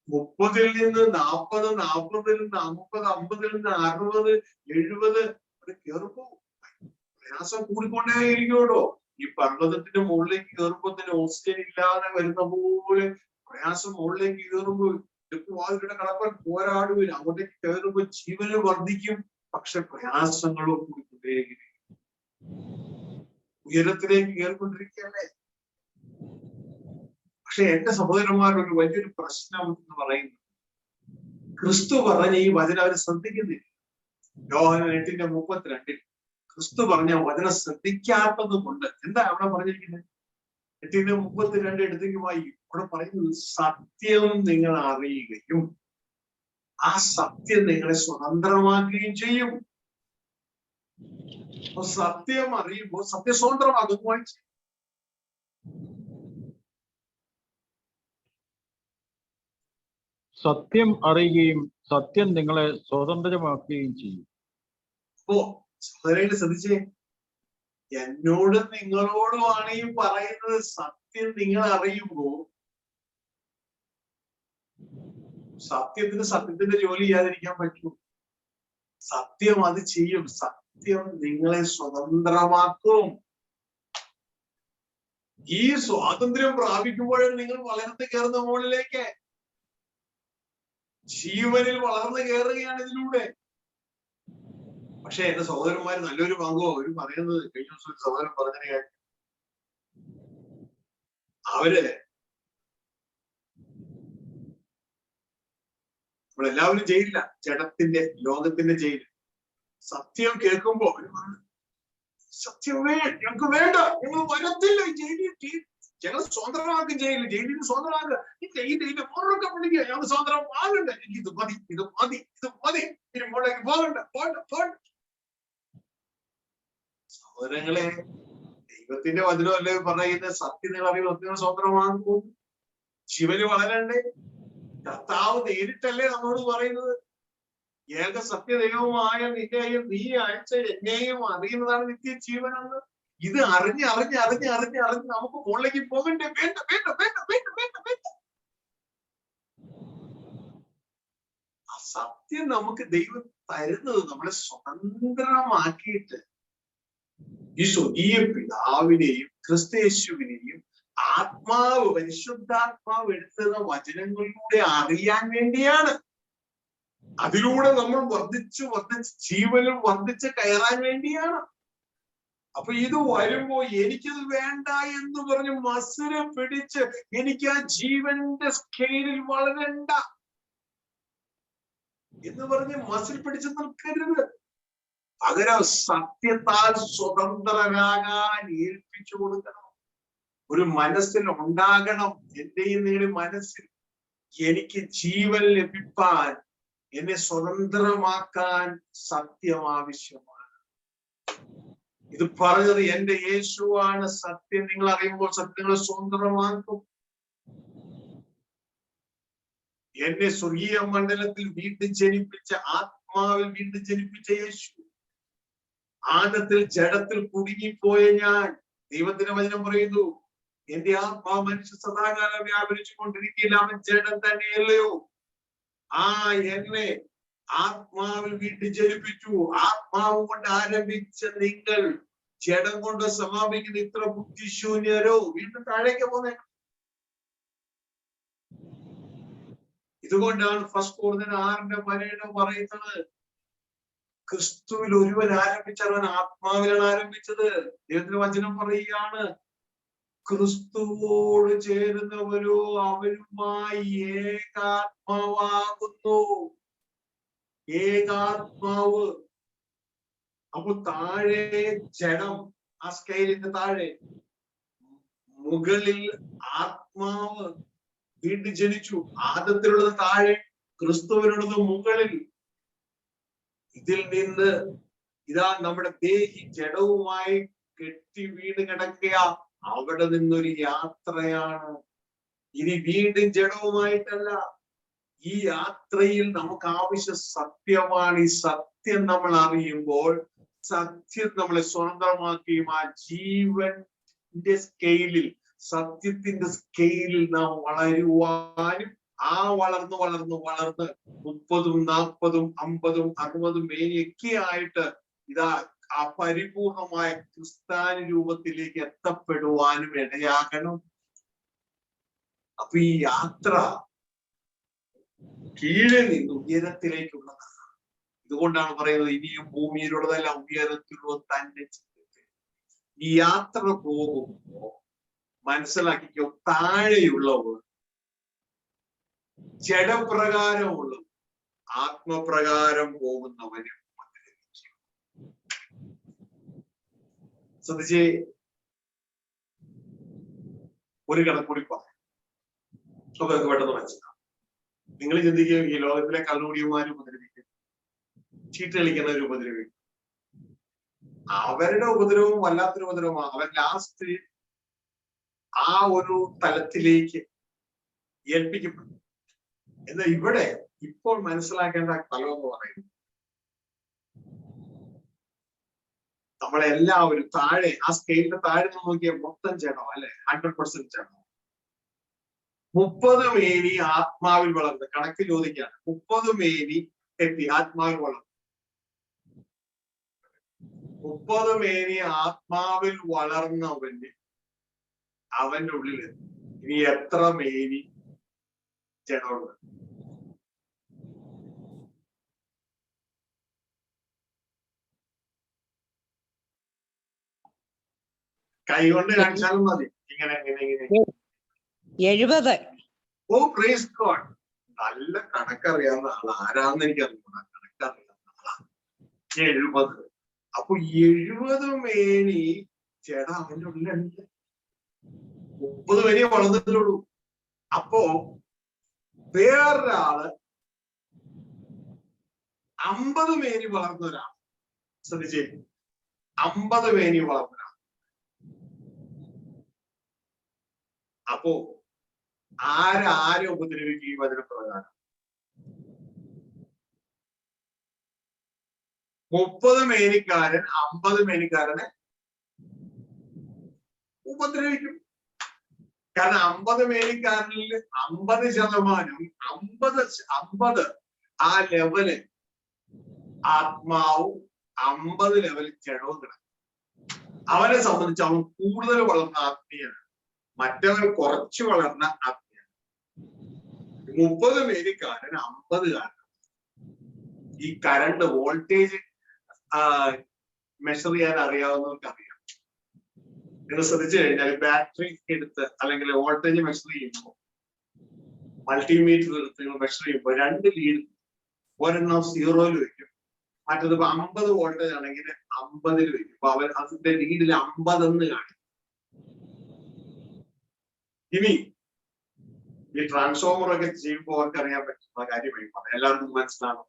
30-ൽ നിന്ന് 40, 40-ൽ നിന്ന് 50, 50-ൽ നിന്ന് 60, 70 കയറുമ്പോ പ്രയാസം കൂടിക്കൊണ്ടേയിരിക്കുമല്ലോ. ഈ പർവ്വതത്തിന്റെ മുകളിലേക്ക് കയറുമ്പോ തന്നെ ഓക്സിജൻ ഇല്ലാതെ വരുന്ന പോലെ പ്രയാസം മുകളിലേക്ക് കയറുമ്പോൾ വാതിലൂടെ കടപ്പാൻ പോരാടുകയും അങ്ങോട്ടേക്ക് കയറുമ്പോൾ ജീവന് വർദ്ധിക്കും. പക്ഷെ പ്രയാസങ്ങളും കൂടിക്കൊണ്ടേയിരിക്കും. ഉയരത്തിലേക്ക് കയറിക്കൊണ്ടിരിക്കുകയല്ലേ. പക്ഷെ എന്റെ സഹോദരന്മാരൊരു വലിയൊരു പ്രശ്നം എന്ന് പറയുന്നത്, ക്രിസ്തു പറഞ്ഞ ഈ വചനം അവർ ശ്രദ്ധിക്കുന്നില്ല. യോഹന്നാൻ 8:32 ക്രിസ്തു പറഞ്ഞ വചനം ശ്രദ്ധിക്കാത്തത് കൊണ്ട് എന്താ അവിടെ പറഞ്ഞിരിക്കുന്നത്? 8:32 എടുത്തേക്കുമായി അവിടെ പറയുന്നത് സത്യം നിങ്ങൾ അറിയുകയും ആ സത്യം നിങ്ങളെ സ്വതന്ത്രമാക്കുകയും ചെയ്യും. അപ്പൊ സത്യം അറിയുമ്പോൾ സത്യസ്വതന്ത്രമാകുകയും ചെയ്യും. സത്യം അറിയുകയും സത്യം നിങ്ങളെ സ്വതന്ത്രമാക്കുകയും ചെയ്യും. അപ്പോ സഹോദരനെ ശ്രദ്ധിച്ചേ, എന്നോടും നിങ്ങളോടുമാണ് ഈ പറയുന്നത്. സത്യം നിങ്ങൾ അറിയുമ്പോൾ സത്യത്തിന്റെ ജോലി ചെയ്യാതിരിക്കാൻ പറ്റൂ. സത്യം അത് ചെയ്യും. സത്യം നിങ്ങളെ സ്വതന്ത്രമാക്കും. ഈ സ്വാതന്ത്ര്യം പ്രാപിക്കുമ്പോഴും നിങ്ങൾ വളർന്നു കയറുന്ന മുകളിലേക്ക് ജീവനിൽ വളർന്നു കയറുകയാണ് ഇതിലൂടെ. പക്ഷെ എന്റെ സഹോദരന്മാര് നല്ലൊരു പങ്കോ അവര് പറയുന്നത്, കഴിഞ്ഞ ദിവസം ഒരു സഹോദരൻ പറഞ്ഞതിന് കാര്യം, അവര് നമ്മളെല്ലാവരും ജയിലില്ല, ജഡത്തിന്റെ ലോകത്തിന്റെ ജയിൽ. സത്യം കേൾക്കുമ്പോ അവര് പറഞ്ഞു, സത്യം ഞങ്ങൾക്ക് വേണ്ട, ഞങ്ങൾ വരത്തില്ല ജയിലിൽ, ഞങ്ങൾ സ്വതന്ത്രമാക്കും, ജയിലിൽ സ്വതന്ത്രമാക്കുക, ഇതിന്റെ മുറൊക്കെ പിടിക്കുക, ഞങ്ങൾ സ്വതന്ത്രം ആകണ്ട, എനിക്ക് ഇത് മതി, ഇത് മതി, ഇത് മതി, ഇനി മുകളിലേക്ക് പോകണ്ട, പോകണ്ട. സഹോദരങ്ങളെ, ദൈവത്തിന്റെ വചനമല്ലേ പറയുന്നത്, സത്യം നിങ്ങൾ അറിയുമ്പോൾ നിങ്ങൾ സ്വതന്ത്രമാകും. ശിവന് വളരണ്ടേ? കർത്താവ് നേരിട്ടല്ലേ നമ്മോട് പറയുന്നത്, ഏക സത്യദൈവമായ നിന്നെയും നീ അയച്ച എന്നെയും അറിയുന്നതാണ് നിത്യജീവനെന്ന്. ഇത് അറിഞ്ഞ് നമുക്ക് മുകളിലേക്ക് പോകണ്ടേ? വേണ്ട. ആ സത്യം നമുക്ക് ദൈവം തരുന്നത് നമ്മളെ സ്വതന്ത്രമാക്കിയിട്ട് ഈ സ്വർഗീയ പിതാവിനെയും ക്രിസ്തയേശുവിനെയും ആത്മാവ്, പരിശുദ്ധാത്മാവ് എടുത്തുന്ന വചനങ്ങളിലൂടെ അറിയാൻ വേണ്ടിയാണ്. അതിലൂടെ നമ്മൾ വർദ്ധിച്ച് ജീവനിൽ വർദ്ധിച്ച് കയറാൻ വേണ്ടിയാണ്. അപ്പൊ ഇത് വരുമ്പോ എനിക്കത് വേണ്ട എന്ന് പറഞ്ഞ് മസില് പിടിച്ച് എനിക്ക് ആ ജീവന്റെ സ്കെയിലിൽ വളരണ്ട എന്ന് പറഞ്ഞ് മസിൽ പിടിച്ച് നിൽക്കരുത്. പകരം സത്യത്താൽ സ്വതന്ത്രരാകാൻ ഏൽപ്പിച്ചു കൊടുക്കണം. ഒരു മനസ്സിൽ ഉണ്ടാകണം, എന്റെയും നിങ്ങളുടെ മനസ്സിൽ, എനിക്ക് ജീവൻ ലഭിപ്പാൻ, എന്നെ സ്വതന്ത്രമാക്കാൻ സത്യം ആവശ്യമാണ്. ഇത് പറഞ്ഞത് എന്റെ യേശുവാണ്. സത്യം നിങ്ങൾ അറിയുമ്പോൾ സത്യങ്ങളെ സ്വതന്ത്രമാക്കും. എന്നെ സ്വർഗീയ മണ്ഡലത്തിൽ വീണ്ടും ജനിപ്പിച്ച, ആത്മാവിൽ വീണ്ടും ജനിപ്പിച്ച യേശു. ആദത്തിൽ ജഡത്തിൽ കുടുങ്ങിപ്പോയ ഞാൻ, ദൈവത്തിന്റെ വചനം പറയുന്നു, എന്റെ ആത്മാവ് മനുഷ്യ സദാകാലം വ്യാപരിച്ചു കൊണ്ടിരിക്കില്ല, അവൻ ജഡം തന്നെയല്ലയോ. എന്നെ ആത്മാവിൽ വീണ്ടും ജനിപ്പിച്ചു. ആത്മാവ് കൊണ്ട് ആരംഭിച്ച നിങ്ങൾ ജഡം കൊണ്ട് സമാപിക്കുന്ന ഇത്ര ബുദ്ധിശൂന്യരോ. വീണ്ടും താഴേക്ക് പോന്നെ. ഇതുകൊണ്ടാണ് ഫസ്റ്റ് കോറിന്ത്യർ 6:17 പറയുന്നത്, ക്രിസ്തുവിൽ ഒരുവൻ ആരംഭിച്ചവൻ ആത്മാവിലാണ് ആരംഭിച്ചത്. ദൈവത്തിന്റെ വചനം പറയുകയാണ്, ക്രിസ്തുവോട് ചേരുന്നവരോ അവരുമായി ഏകാത്മാവാകുന്നു. ഏകാത്മാവ്. അപ്പൊ താഴെ ജഡം, ആ സ്കെയിലിന്റെ താഴെ, മുകളിൽ ആത്മാവ് വീണ്ടും ജനിച്ചു. ആദത്തിലുള്ളത് താഴെ, ക്രിസ്തുവിനുള്ളത് മുകളിൽ. ഇതിൽ നിന്ന് ഇതാ നമ്മുടെ ദേഹി ജഡവുമായി കെട്ടി വീണ് കിടക്കുക. അവിടെ നിന്നൊരു യാത്രയാണ്. ഇനി വീണ്ടും ജഡവുമായിട്ടല്ല. ഈ യാത്രയിൽ നമുക്ക് ആവശ്യം സത്യമാണ്. ഈ സത്യം നമ്മൾ അറിയുമ്പോൾ സത്യം നമ്മളെ സ്വതന്ത്രമാക്കുകയും ആ ജീവന്റെ സ്കെയിലിൽ, സത്യത്തിന്റെ സ്കെയിലിൽ നാം വളരുവാനും, വളർന്ന് 30, 40, 50, 60 മേനിയൊക്കെ ആയിട്ട് ഇതാ ആ പരിപൂർണമായ ക്രിസ്ത്യാനി രൂപത്തിലേക്ക് എത്തപ്പെടുവാനും ഇടയാകണം. അപ്പൊ ഈ യാത്ര കീഴെ നിന്ന് ഉയരത്തിലേക്കുള്ളതാണ്. ഇതുകൊണ്ടാണ് പറയുന്നത്, ഇനിയും ഭൂമിയിലുള്ളതല്ല ഉയരത്തിലുള്ളത് തന്നെ. ഈ യാത്ര പോകുമ്പോ മനസ്സിലാക്കിക്കോ, താഴെയുള്ളവർ ജഡപ്രകാരമുള്ളവർ ആത്മപ്രകാരം പോകുന്നവരും ശ്രദ്ധിച്ചേ. ഒരു കണക്കൂടി പറയാം, നമുക്ക് പെട്ടെന്ന് മനസ്സിലാവും. നിങ്ങൾ ചിന്തിക്കുക, ഈ ലോകത്തിലെ കള്ളുകൂടിയന്മാരും ഉപദ്രവിക്കും, ചീട്ട് കളിക്കുന്നവരും ഉപദ്രവിക്കും. അവരുടെ ഉപദ്രവവും വല്ലാത്തൊരു ഉപദ്രവമാണ്. അവൻ ലാസ്റ്റ് ആ ഒരു തലത്തിലേക്ക് ഏൽപ്പിക്കപ്പെടും. എന്നാൽ ഇവിടെ ഇപ്പോൾ മനസ്സിലാക്കേണ്ട തലം എന്ന് പറയുന്നത്, നമ്മളെല്ലാവരും താഴെ, ആ സ്കെയിലിന്റെ താഴെ നിന്ന് നോക്കിയാൽ മൊത്തം ജഡം അല്ലെ, 100% ജഡം. 30 മേനി ആത്മാവിൽ വളർന്ന്, കണക്ക് ചോദിക്കാണ്, 30 മേനി എത്തി ആത്മാവിൽ വളർന്നു. 30 മേനി ആത്മാവിൽ വളർന്നവന് അവന്റെ ഉള്ളിൽ ഇനി എത്ര മേനി ജഡമുണ്ട്? കൈകൊണ്ട് കാണിച്ചാലും മതി. ഇങ്ങനെ 70. ഓ പ്രൈസ് ഗോഡ്. നല്ല കണക്കറിയാവുന്ന ആള്. ആരാന്ന് എനിക്ക് അറിഞ്ഞൂടാ, കണക്കറിയാവുന്ന ആളാണ്. 70. അപ്പൊ 70 മേനി ചേട അവന്റെ ഉള്ളിലുണ്ട്. 30 മേനിയെ വളർന്നിട്ടുള്ളൂ. അപ്പോ വേറൊരാള് 50 മേനി വളർന്ന ഒരാൾ, ശ്രദ്ധിച്ചേ, 50 മേനി വളർന്ന ഒരാൾ. അപ്പോ ആരെ ഉപദ്രവിക്കുകയും അതിന് പ്രകാരം 30 മേനിക്കാരൻ 50 മേനിക്കാരനെ ഉപദ്രവിക്കും. കാരണം 50 മേനിക്കാരനിൽ 50% 50 ആ ലെവല് ആത്മാവും 50 ലെവലിൽ ജഡവും കിടക്കും. അവനെ സംബന്ധിച്ച് അവൻ കൂടുതൽ വളർന്ന ആത്മീയനാണ്, മറ്റവൻ കുറച്ച് വളർന്ന ആത്മീയനാണ്. 30 മേനിക്കാരൻ 50കാരൻ. ഈ കറണ്ട് വോൾട്ടേജ് മെഷർ ചെയ്യാൻ അറിയാവുന്നവർക്ക് അറിയാം. നിങ്ങൾ ശ്രദ്ധിച്ചു കഴിഞ്ഞാൽ ബാറ്ററി എടുത്ത് അല്ലെങ്കിൽ വോൾട്ടേജ് മെഷർ ചെയ്യുമ്പോൾ, മൾട്ടിമീറ്റർ എടുത്ത് നിങ്ങൾ മെഷർ ചെയ്യുമ്പോൾ 2 ലീഡ്, ഒരെണ്ണം 0-ൽ വയ്ക്കും, മറ്റത് 50 വോൾട്ടേജ് ആണെങ്കിൽ 50-ൽ വയ്ക്കും. അപ്പൊ അവൻ അതിന്റെ ലീഡിൽ 50 എന്ന് കാണിക്കും. ഇനി ഈ ട്രാൻസ്ഫോമർ ഒക്കെ ചെയ്യുമ്പോൾ അവർക്ക് അറിയാൻ പറ്റുന്ന കാര്യമായി പറയാം, എല്ലാവർക്കും മനസ്സിലാകും.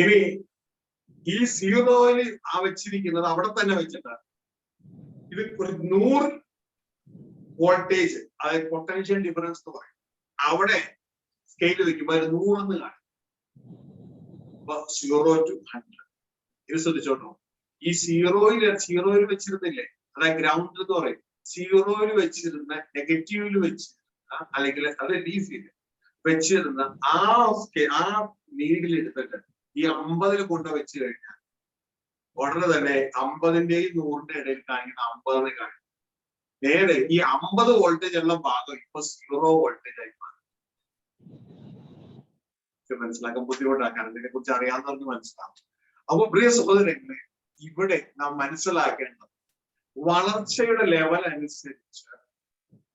ഇനി ഈ 0-ൽ വെച്ചിരിക്കുന്നത് അവിടെ തന്നെ വെച്ചിട്ടാണ്. ഇത് ഒരു 100 വോൾട്ടേജ്, അതായത് പൊട്ടൻഷ്യൽ ഡിഫറൻസ് എന്ന് പറയും. അവിടെ സ്കെയിൽ വെക്കുമ്പോൾ അതിന് 100 കാണും. അപ്പൊ 0 to 100 ഇത് ശ്രദ്ധിച്ചോട്ടോ. ഈ സീറോയിൽ വെച്ചിരുന്നില്ലേ, അതായത് ഗ്രൗണ്ട് എന്ന് പറയും. 0യിൽ വെച്ചിരുന്ന, നെഗറ്റീവിൽ വെച്ചിരുന്ന, അല്ലെങ്കിൽ അത് ഡിസിയിൽ വെച്ചിരുന്ന ആ നീഡിൽ എടുത്തിട്ട് ഈ 50 കൊണ്ട് വെച്ച് കഴിഞ്ഞാൽ ഉടനെ തന്നെ 50ന്റെയും 100ന്റെ ഇടയിൽ കാണിക്കുന്ന 50 കാണിക്കും. നേരെ ഈ 50 വോൾട്ടേജ് ഉള്ള ഭാഗം ഇപ്പൊ 0 വോൾട്ടേജ് ആയി മാറും. മനസ്സിലാക്കാൻ ബുദ്ധിമുട്ടാക്കാൻ ഇതിനെ കുറിച്ച് അറിയാവുന്നവർക്ക് മനസ്സിലാവും. അപ്പൊ പ്രിയ സഹോദരങ്ങളെ, ഇവിടെ നാം മനസ്സിലാക്കേണ്ടത് വളർച്ചയുടെ ലെവൽ അനുസരിച്ച്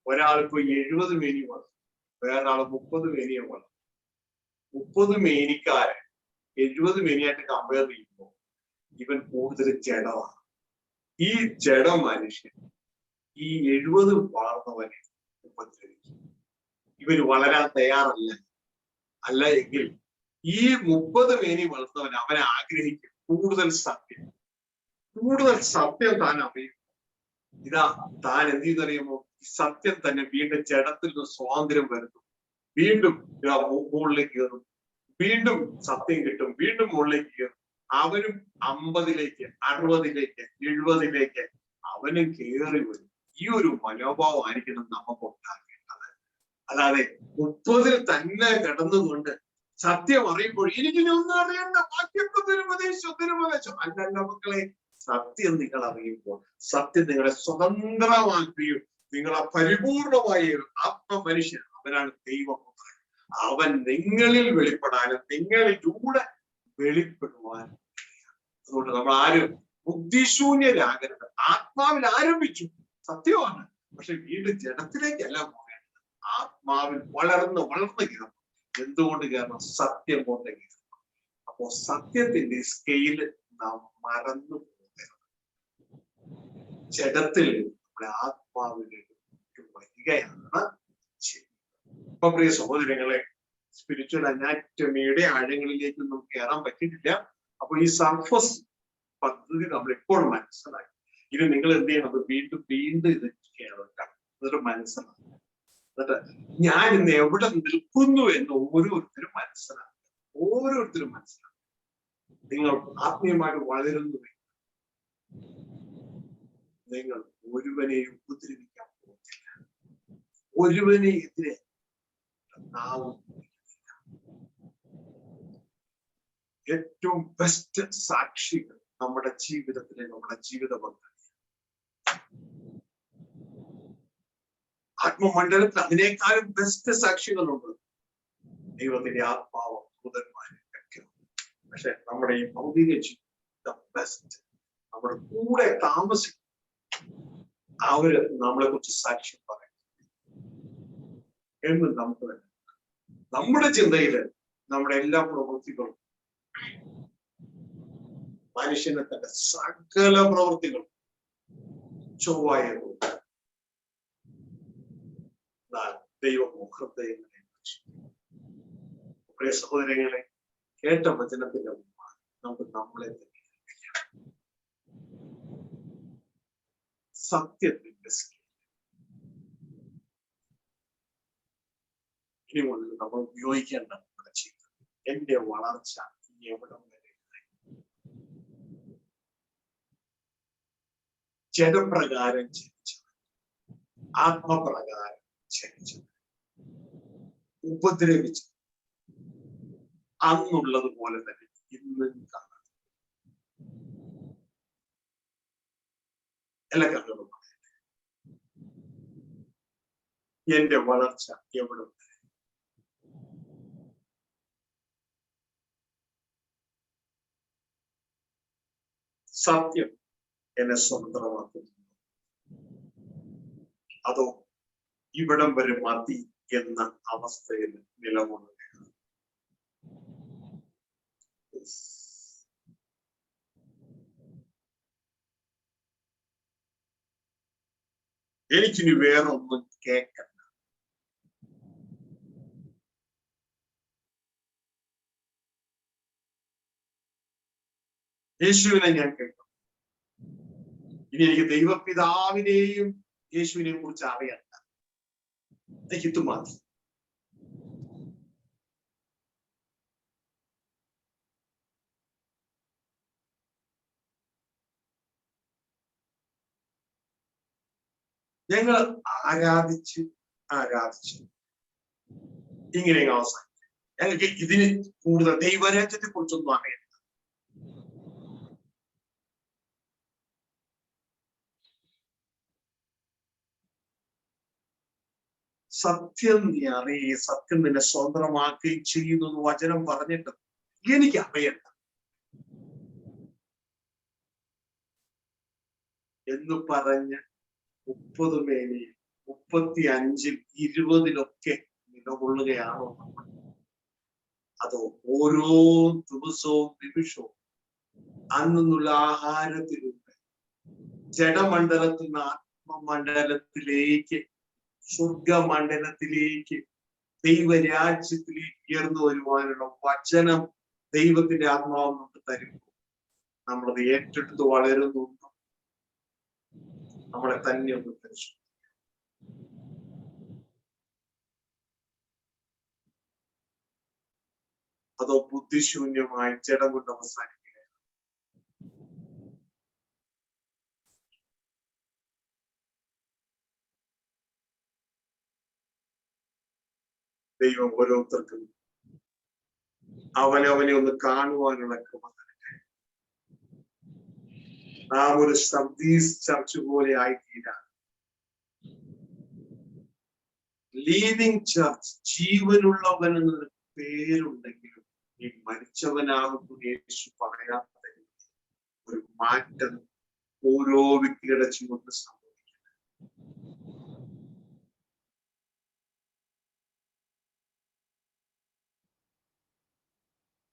ഒരാൾക്ക് 70 മേനി വളർന്നു, വേറൊരാൾ 30 മേനിയെ വളർന്നു. 30 മേനിക്കാരൻ 70 മേനിയായിട്ട് കമ്പയർ ചെയ്യുമ്പോൾ ഇവൻ കൂടുതൽ ജഡമാണ്. ഈ ജഡ മനുഷ്യൻ ഈ 70 വളർന്നവനെ ഉപദ്രവിക്കും. ഇവന് വളരാൻ തയ്യാറല്ല. അല്ല എങ്കിൽ ഈ 30 മേനി വളർന്നവൻ അവനെ ആഗ്രഹിക്കും കൂടുതൽ സത്യം താൻ അറിയും. ഇതാ താൻ എന്ത് ചെയ്തറിയുമോ, സത്യം തന്നെ വീണ്ടും ജഡത്തിൽ നിന്ന് സ്വാതന്ത്ര്യം വരുന്നു. വീണ്ടും മുകളിലേക്ക് കയറും, വീണ്ടും സത്യം കിട്ടും, വീണ്ടും മുകളിലേക്ക് കയറും. അവനും 50ലേക്ക് 60ലേക്ക് 70ലേക്ക് അവനും കയറി വരും. ഈ ഒരു മനോഭാവം ആയിരിക്കണം നമുക്ക് ഉണ്ടാക്കേണ്ടത്. അല്ലാതെ 30ൽ തന്നെ കിടന്നുകൊണ്ട് സത്യം അറിയുമ്പോൾ എനിക്കിനി ഒന്നും അറിയണ്ട, ബാക്കിയൊക്കെ തിരുമതേശോ അല്ലല്ല മക്കളെ. സത്യം നിങ്ങൾ അറിയുമ്പോൾ സത്യം നിങ്ങളെ സ്വതന്ത്രമാക്കുകയും നിങ്ങളെ പരിപൂർണമായ ആത്മമനുഷ്യൻ, അവനാണ് ദൈവപുത്രൻ. അവൻ നിങ്ങളിൽ വെളിപ്പെടാനും നിങ്ങളിലൂടെ വെളിപ്പെടുവാനും. അതുകൊണ്ട് നമ്മൾ ആരും ബുദ്ധിശൂന്യരാകരുത്. ആത്മാവിൽ ആരംഭിച്ചു, സത്യമാണ്, പക്ഷെ വീണ്ടും ജഡത്തിലേക്കല്ല പോകേണ്ടത്. ആത്മാവിൽ വളർന്ന് കയറണം. എന്തുകൊണ്ട് കയറണം? സത്യം കൊണ്ട് കയറണം. അപ്പോ സത്യത്തിന്റെ സ്കെയില് നാം മറന്നു പോകരുത്. ജഡത്തിൽ നമ്മുടെ ആത്മാവിലേക്ക് വരികയാണ്. ഇപ്പൊ പ്രിയ സഹോദരങ്ങളെ, സ്പിരിച്വൽ അനാറ്റമിയുടെ ആഴങ്ങളിലേക്ക് നമുക്ക് കയറാൻ പറ്റിയിട്ടില്ല. അപ്പൊ ഈ സർഫസ് പദ്ധതി നമ്മൾ ഇപ്പോൾ മനസ്സിലാക്കി. ഇനി നിങ്ങൾ എന്ത് ചെയ്യണം? വീണ്ടും ഇത് കേൾക്കാം, എന്നിട്ട് മനസ്സിലാക്കാം. എന്നിട്ട് ഞാൻ ഇന്ന് എവിടെ നിൽക്കുന്നു എന്ന് ഓരോരുത്തരും മനസ്സിലാക്കുക. നിങ്ങൾ ആത്മീയമായിട്ട് വളരുന്നു. നിങ്ങൾ ഒരുവനെയും ഉപദ്രവിക്കാൻ പോകുന്നില്ല. ഒരുവനെതിരെ നാവും. ഏറ്റവും ബെസ്റ്റ് സാക്ഷികൾ നമ്മുടെ ജീവിതത്തിലെ നമ്മുടെ ജീവിത പങ്കാളി. ആത്മമണ്ഡലത്തിൽ അതിനേക്കാളും ബെസ്റ്റ് സാക്ഷികളുണ്ട്. ദൈവത്തിന്റെ ആത്മാവും ദൂതന്മാരും ഒക്കെ. പക്ഷെ നമ്മുടെ ഈ ഭൗതിക ജീവിതം ബെസ്റ്റ്. നമ്മുടെ കൂടെ താമസിക്കും. അവര് നമ്മളെ കുറിച്ച് സാക്ഷ്യം പറയും എന്ന് നമുക്ക് തന്നെ. നമ്മുടെ ചിന്തയില് നമ്മുടെ എല്ലാ പ്രവൃത്തികളും, മനുഷ്യനെ തന്റെ സകല പ്രവൃത്തികളും ചൊവ്വായിരുന്നു. ദൈവമോഹൃദയങ്ങളെ പ്രിയ സഹോദരങ്ങളെ, കേട്ട വചനത്തിന്റെ മുമ്പാണ് നമുക്ക് നമ്മളെ തന്നെ സത്യത്തിന്റെ ഇനി മുതൽ നമ്മൾ ഉപയോഗിക്കേണ്ട നമ്മുടെ ജീവിതം. എന്റെ വളർച്ച എവിടം വരെ? ജഡപ്രകാരം ജനിച്ചവൻ, ആത്മപ്രകാരം ജനിച്ചവൻ, ഉപദ്രവിച്ചു അന്നുള്ളത് പോലെ തന്നെ ഇന്നും കാണാം. എല്ലാ കണ്ണുകളും പറയട്ടെ, എന്റെ വളർച്ച എവിടെ വരെ? സത്യം എന്നെ സ്വതന്ത്രമാക്കുന്നു, അതോ ഇവിടം വരെ മതി എന്ന അവസ്ഥയിൽ നിലകൊള്ളുകയാണ്? എനിക്കിനി വേറെ ഒന്നും കേൾക്കണ്ട. യേശുവിനെ ഞാൻ കേൾക്കും. ഇനി എനിക്ക് ദൈവപിതാവിനെയും യേശുവിനെയും കുറിച്ച് അറിയണ്ട. എനിക്ക് ഇത് മതി. ഞങ്ങൾ ആരാധിച്ച് ഇങ്ങനെ അവസാനിക്കും. ഞങ്ങൾക്ക് ഇതിന് കൂടുതൽ ദൈവരാജ്യത്തെ കുറിച്ചൊന്നും അറിയില്ല. സത്യം നീ അറിയ, സത്യം നിന്നെ സ്വതന്ത്രമാക്കുകയും ചെയ്യുന്നു വചനം പറഞ്ഞിട്ട് എനിക്ക് അറിയണ്ട എന്ന് പറഞ്ഞ് 30 മേനിൽ 35-ൽ 20-ലൊക്കെ നിലകൊള്ളുകയാണോ നമ്മൾ? അതോ ഓരോ ദിവസവും നിമിഷവും അന്നുള്ള ആഹാരത്തിലൂടെ ജഡമണ്ഡലത്തിൽ നിന്ന് ആത്മമണ്ഡലത്തിലേക്ക്, സ്വർഗമണ്ഡലത്തിലേക്ക്, ദൈവരാജ്യത്തിലേക്ക് ഉയർന്നു വരുവാനുള്ള വചനം ദൈവത്തിന്റെ ആത്മാവ് നമുക്ക് തരുമ്പോൾ നമ്മളത് ഏറ്റെടുത്ത് വളരുന്നുണ്ടോ? നമ്മളെ തന്നെ ഒന്ന് പരിശോധിക്കുക. അതോ ബുദ്ധിശൂന്യമായി ജഡം കൊണ്ട് അവസാനിക്കുക? ദൈവം ഓരോരുത്തർക്കും അവനവനെ ഒന്ന് കാണുവാനുള്ള കൃപ തരട്ടെ. നാം ഒരു സബ്ദീസ് ചർച്ച് പോലെ ആയിത്തീരാൻ, ലീവിംഗ് ചർച്ച്, ജീവനുള്ളവൻ എന്നൊരു പേരുണ്ടെങ്കിലും ഈ മരിച്ചവനാകുന്നു യേശു പറയാത്ത ഒരു മാറ്റം ഓരോ വ്യക്തിയുടെ ജീവിതത്തിൽ സംഭവിക്കുന്നത്.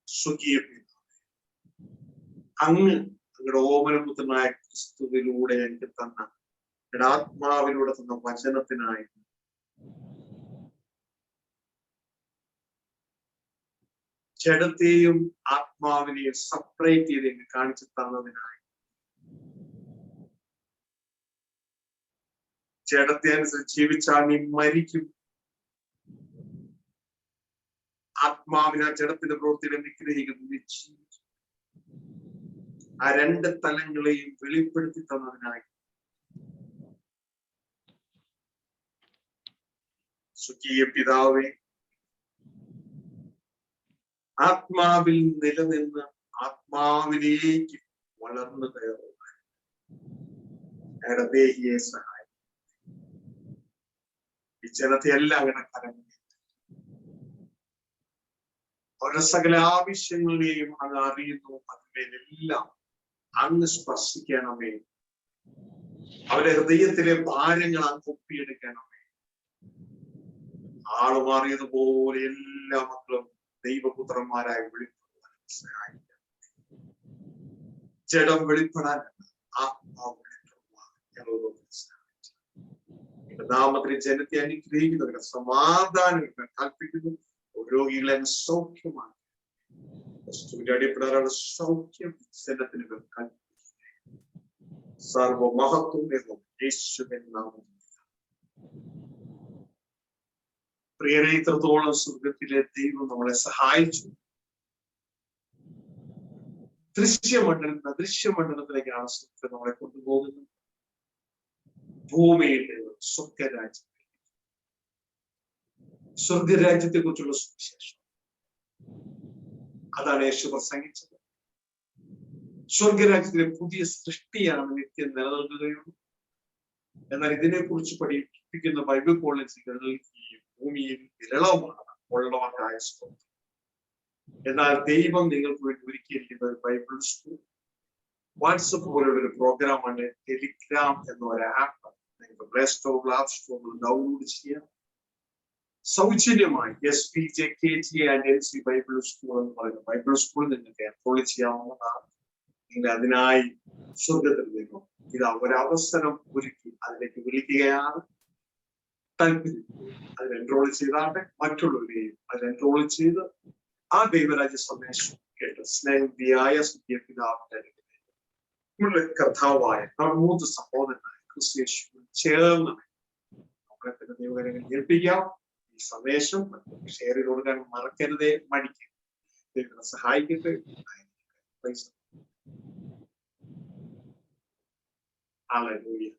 സ്വകീയ അങ്ങ് നിങ്ങളുടെ ഓമനപുത്രനായ ക്രിസ്തുവിലൂടെ എനിക്ക് തന്ന, നിങ്ങളുടെ ആത്മാവിലൂടെ തന്ന വചനത്തിനായി ജഡത്തെയും ആത്മാവിനെയും സെപ്പറേറ്റ് ചെയ്ത് എനിക്ക് കാണിച്ചു തന്നതിനായി, ജഡത്തെ അനുസരിച്ച് ജീവിച്ചാൽ നീ മരിക്കും, ആത്മാവിനെ ജഡത്തിന്റെ പ്രവൃത്തിയുടെ നിഗ്രഹിക്കുന്നു നീ ജീവിക്കും. ആ 2 തലങ്ങളെയും വെളിപ്പെടുത്തി തന്നതിനായി സ്വകീയ പിതാവേ, ആത്മാവിൽ നിലനിന്ന് ആത്മാവിലേക്ക് വളർന്നു കയറുക. ഞങ്ങളുടെ ദേഹിയെ സഹായിക്കും. ഈ ജനത്തെ എല്ലാം അങ്ങനെ കരം അവരുടെ സകല ആവശ്യങ്ങളെയും അങ്ങ് അറിയുന്നു. അതിന്മേലെല്ലാം അങ്ങ് സ്പർശിക്കണമേ. അവരുടെ ഹൃദയത്തിലെ ഭാരങ്ങൾ അങ്ങ് ഒപ്പിയെടുക്കണമേ. ആളുമാറിയതുപോലെ എല്ലാ മക്കളും ദൈവപുത്രന്മാരായി വെളിപ്പെടുവാൻ സഹായിക്കണം. ജഡം വെളിപ്പെടാൻ, ആത്മാവ് വെളിപ്പെടുവാൻ ഞങ്ങളോട് സഹായിച്ചു. നാമത്തിൽ ജനത്തെ അനുഗ്രഹിക്കുന്നവരുടെ സമാധാനം കൽപ്പിക്കുന്നു. രോഗികളെ സൗഖ്യമാണ്, അടിപ്പെടാനുള്ള സൗഖ്യം ജനത്തിന് കൽപ്പിക്കുന്നു. സർവമഹത്വം യേശുവിൻ നാമത്തിൽ. പ്രിയരെ, ഇത്രത്തോളം സ്വർഗത്തിലെ ദൈവം നമ്മളെ സഹായിച്ചു. ദൃശ്യമണ്ഡലത്തിലേക്കാണ് സ്വർഗം നമ്മളെ കൊണ്ടുപോകുന്നത്. ഭൂമിയിൽ സ്വർഗരാജ്യം, സ്വർഗരാജ്യത്തെ കുറിച്ചുള്ള സുവിശേഷം, അതാണ് യേശു പ്രസംഗിച്ചത്. സ്വർഗരാജ്യത്തിലെ പുതിയ സൃഷ്ടിയാണ് നിത്യം നിലനിൽക്കുകയുള്ളൂ. എന്നാൽ ഇതിനെക്കുറിച്ച് പഠിപ്പിക്കുന്ന ബൈബിൾ കോളേജുകൾ ഈ ഭൂമിയിൽ വിരളമാണ് ഉള്ളവർക്കായ സ്തോത്രം. എന്നാൽ ദൈവം നിങ്ങൾക്ക് വേണ്ടി ഒരുക്കിയിരിക്കുന്ന ഒരു ബൈബിൾ സ്കൂൾ, വാട്സപ്പ് പോലുള്ള ഒരു പ്രോഗ്രാമാണ് ടെലിഗ്രാം എന്ന ഒരു ആപ്പ്. നിങ്ങൾക്ക് പ്ലേ സ്റ്റോറിൽ ആപ്പ് സ്റ്റോറിൽ ഡൗൺലോഡ് ചെയ്യാം. സൗജന്യമായി SPJKG and NC Bible school എന്ന് പറയുന്ന ബൈബിൾ സ്കൂൾ നിങ്ങൾക്ക് എൻറോൾ ചെയ്യാവുന്നതാണ്. നിങ്ങൾ അതിനായി സ്വർഗത്തിൽ നിന്നും ഇത് ഒരവസരം ഒരുക്കി അതിലേക്ക് വിളിക്കുകയാണ്. താല്പര്യം അതിൽ എൻറോൾ ചെയ്താട്ടെ, മറ്റുള്ളവരെയും അതിൽ എൻറോൾ ചെയ്ത് ആ ദൈവരാജ്യ സന്ദേശം കേട്ട് സ്നേഹിയായ സ്വകീയ പിതാവിന്റെ നമ്മുടെ കർത്താവായ നമ്മുടെ 3 സഹോദരനായ ക്രിസ്തു ചേർന്ന് നമ്മളെ തന്നെ ദൈവകരങ്ങളിൽ ഏൽപ്പിക്കാം. ഈ സന്ദേശം ഷെയർ ചെയ്ത് കൊടുക്കാൻ മറക്കരുതേ, മടിക്കരുത്. ദൈവം സഹായിക്കട്ടെ. ഹല്ലേലൂയ.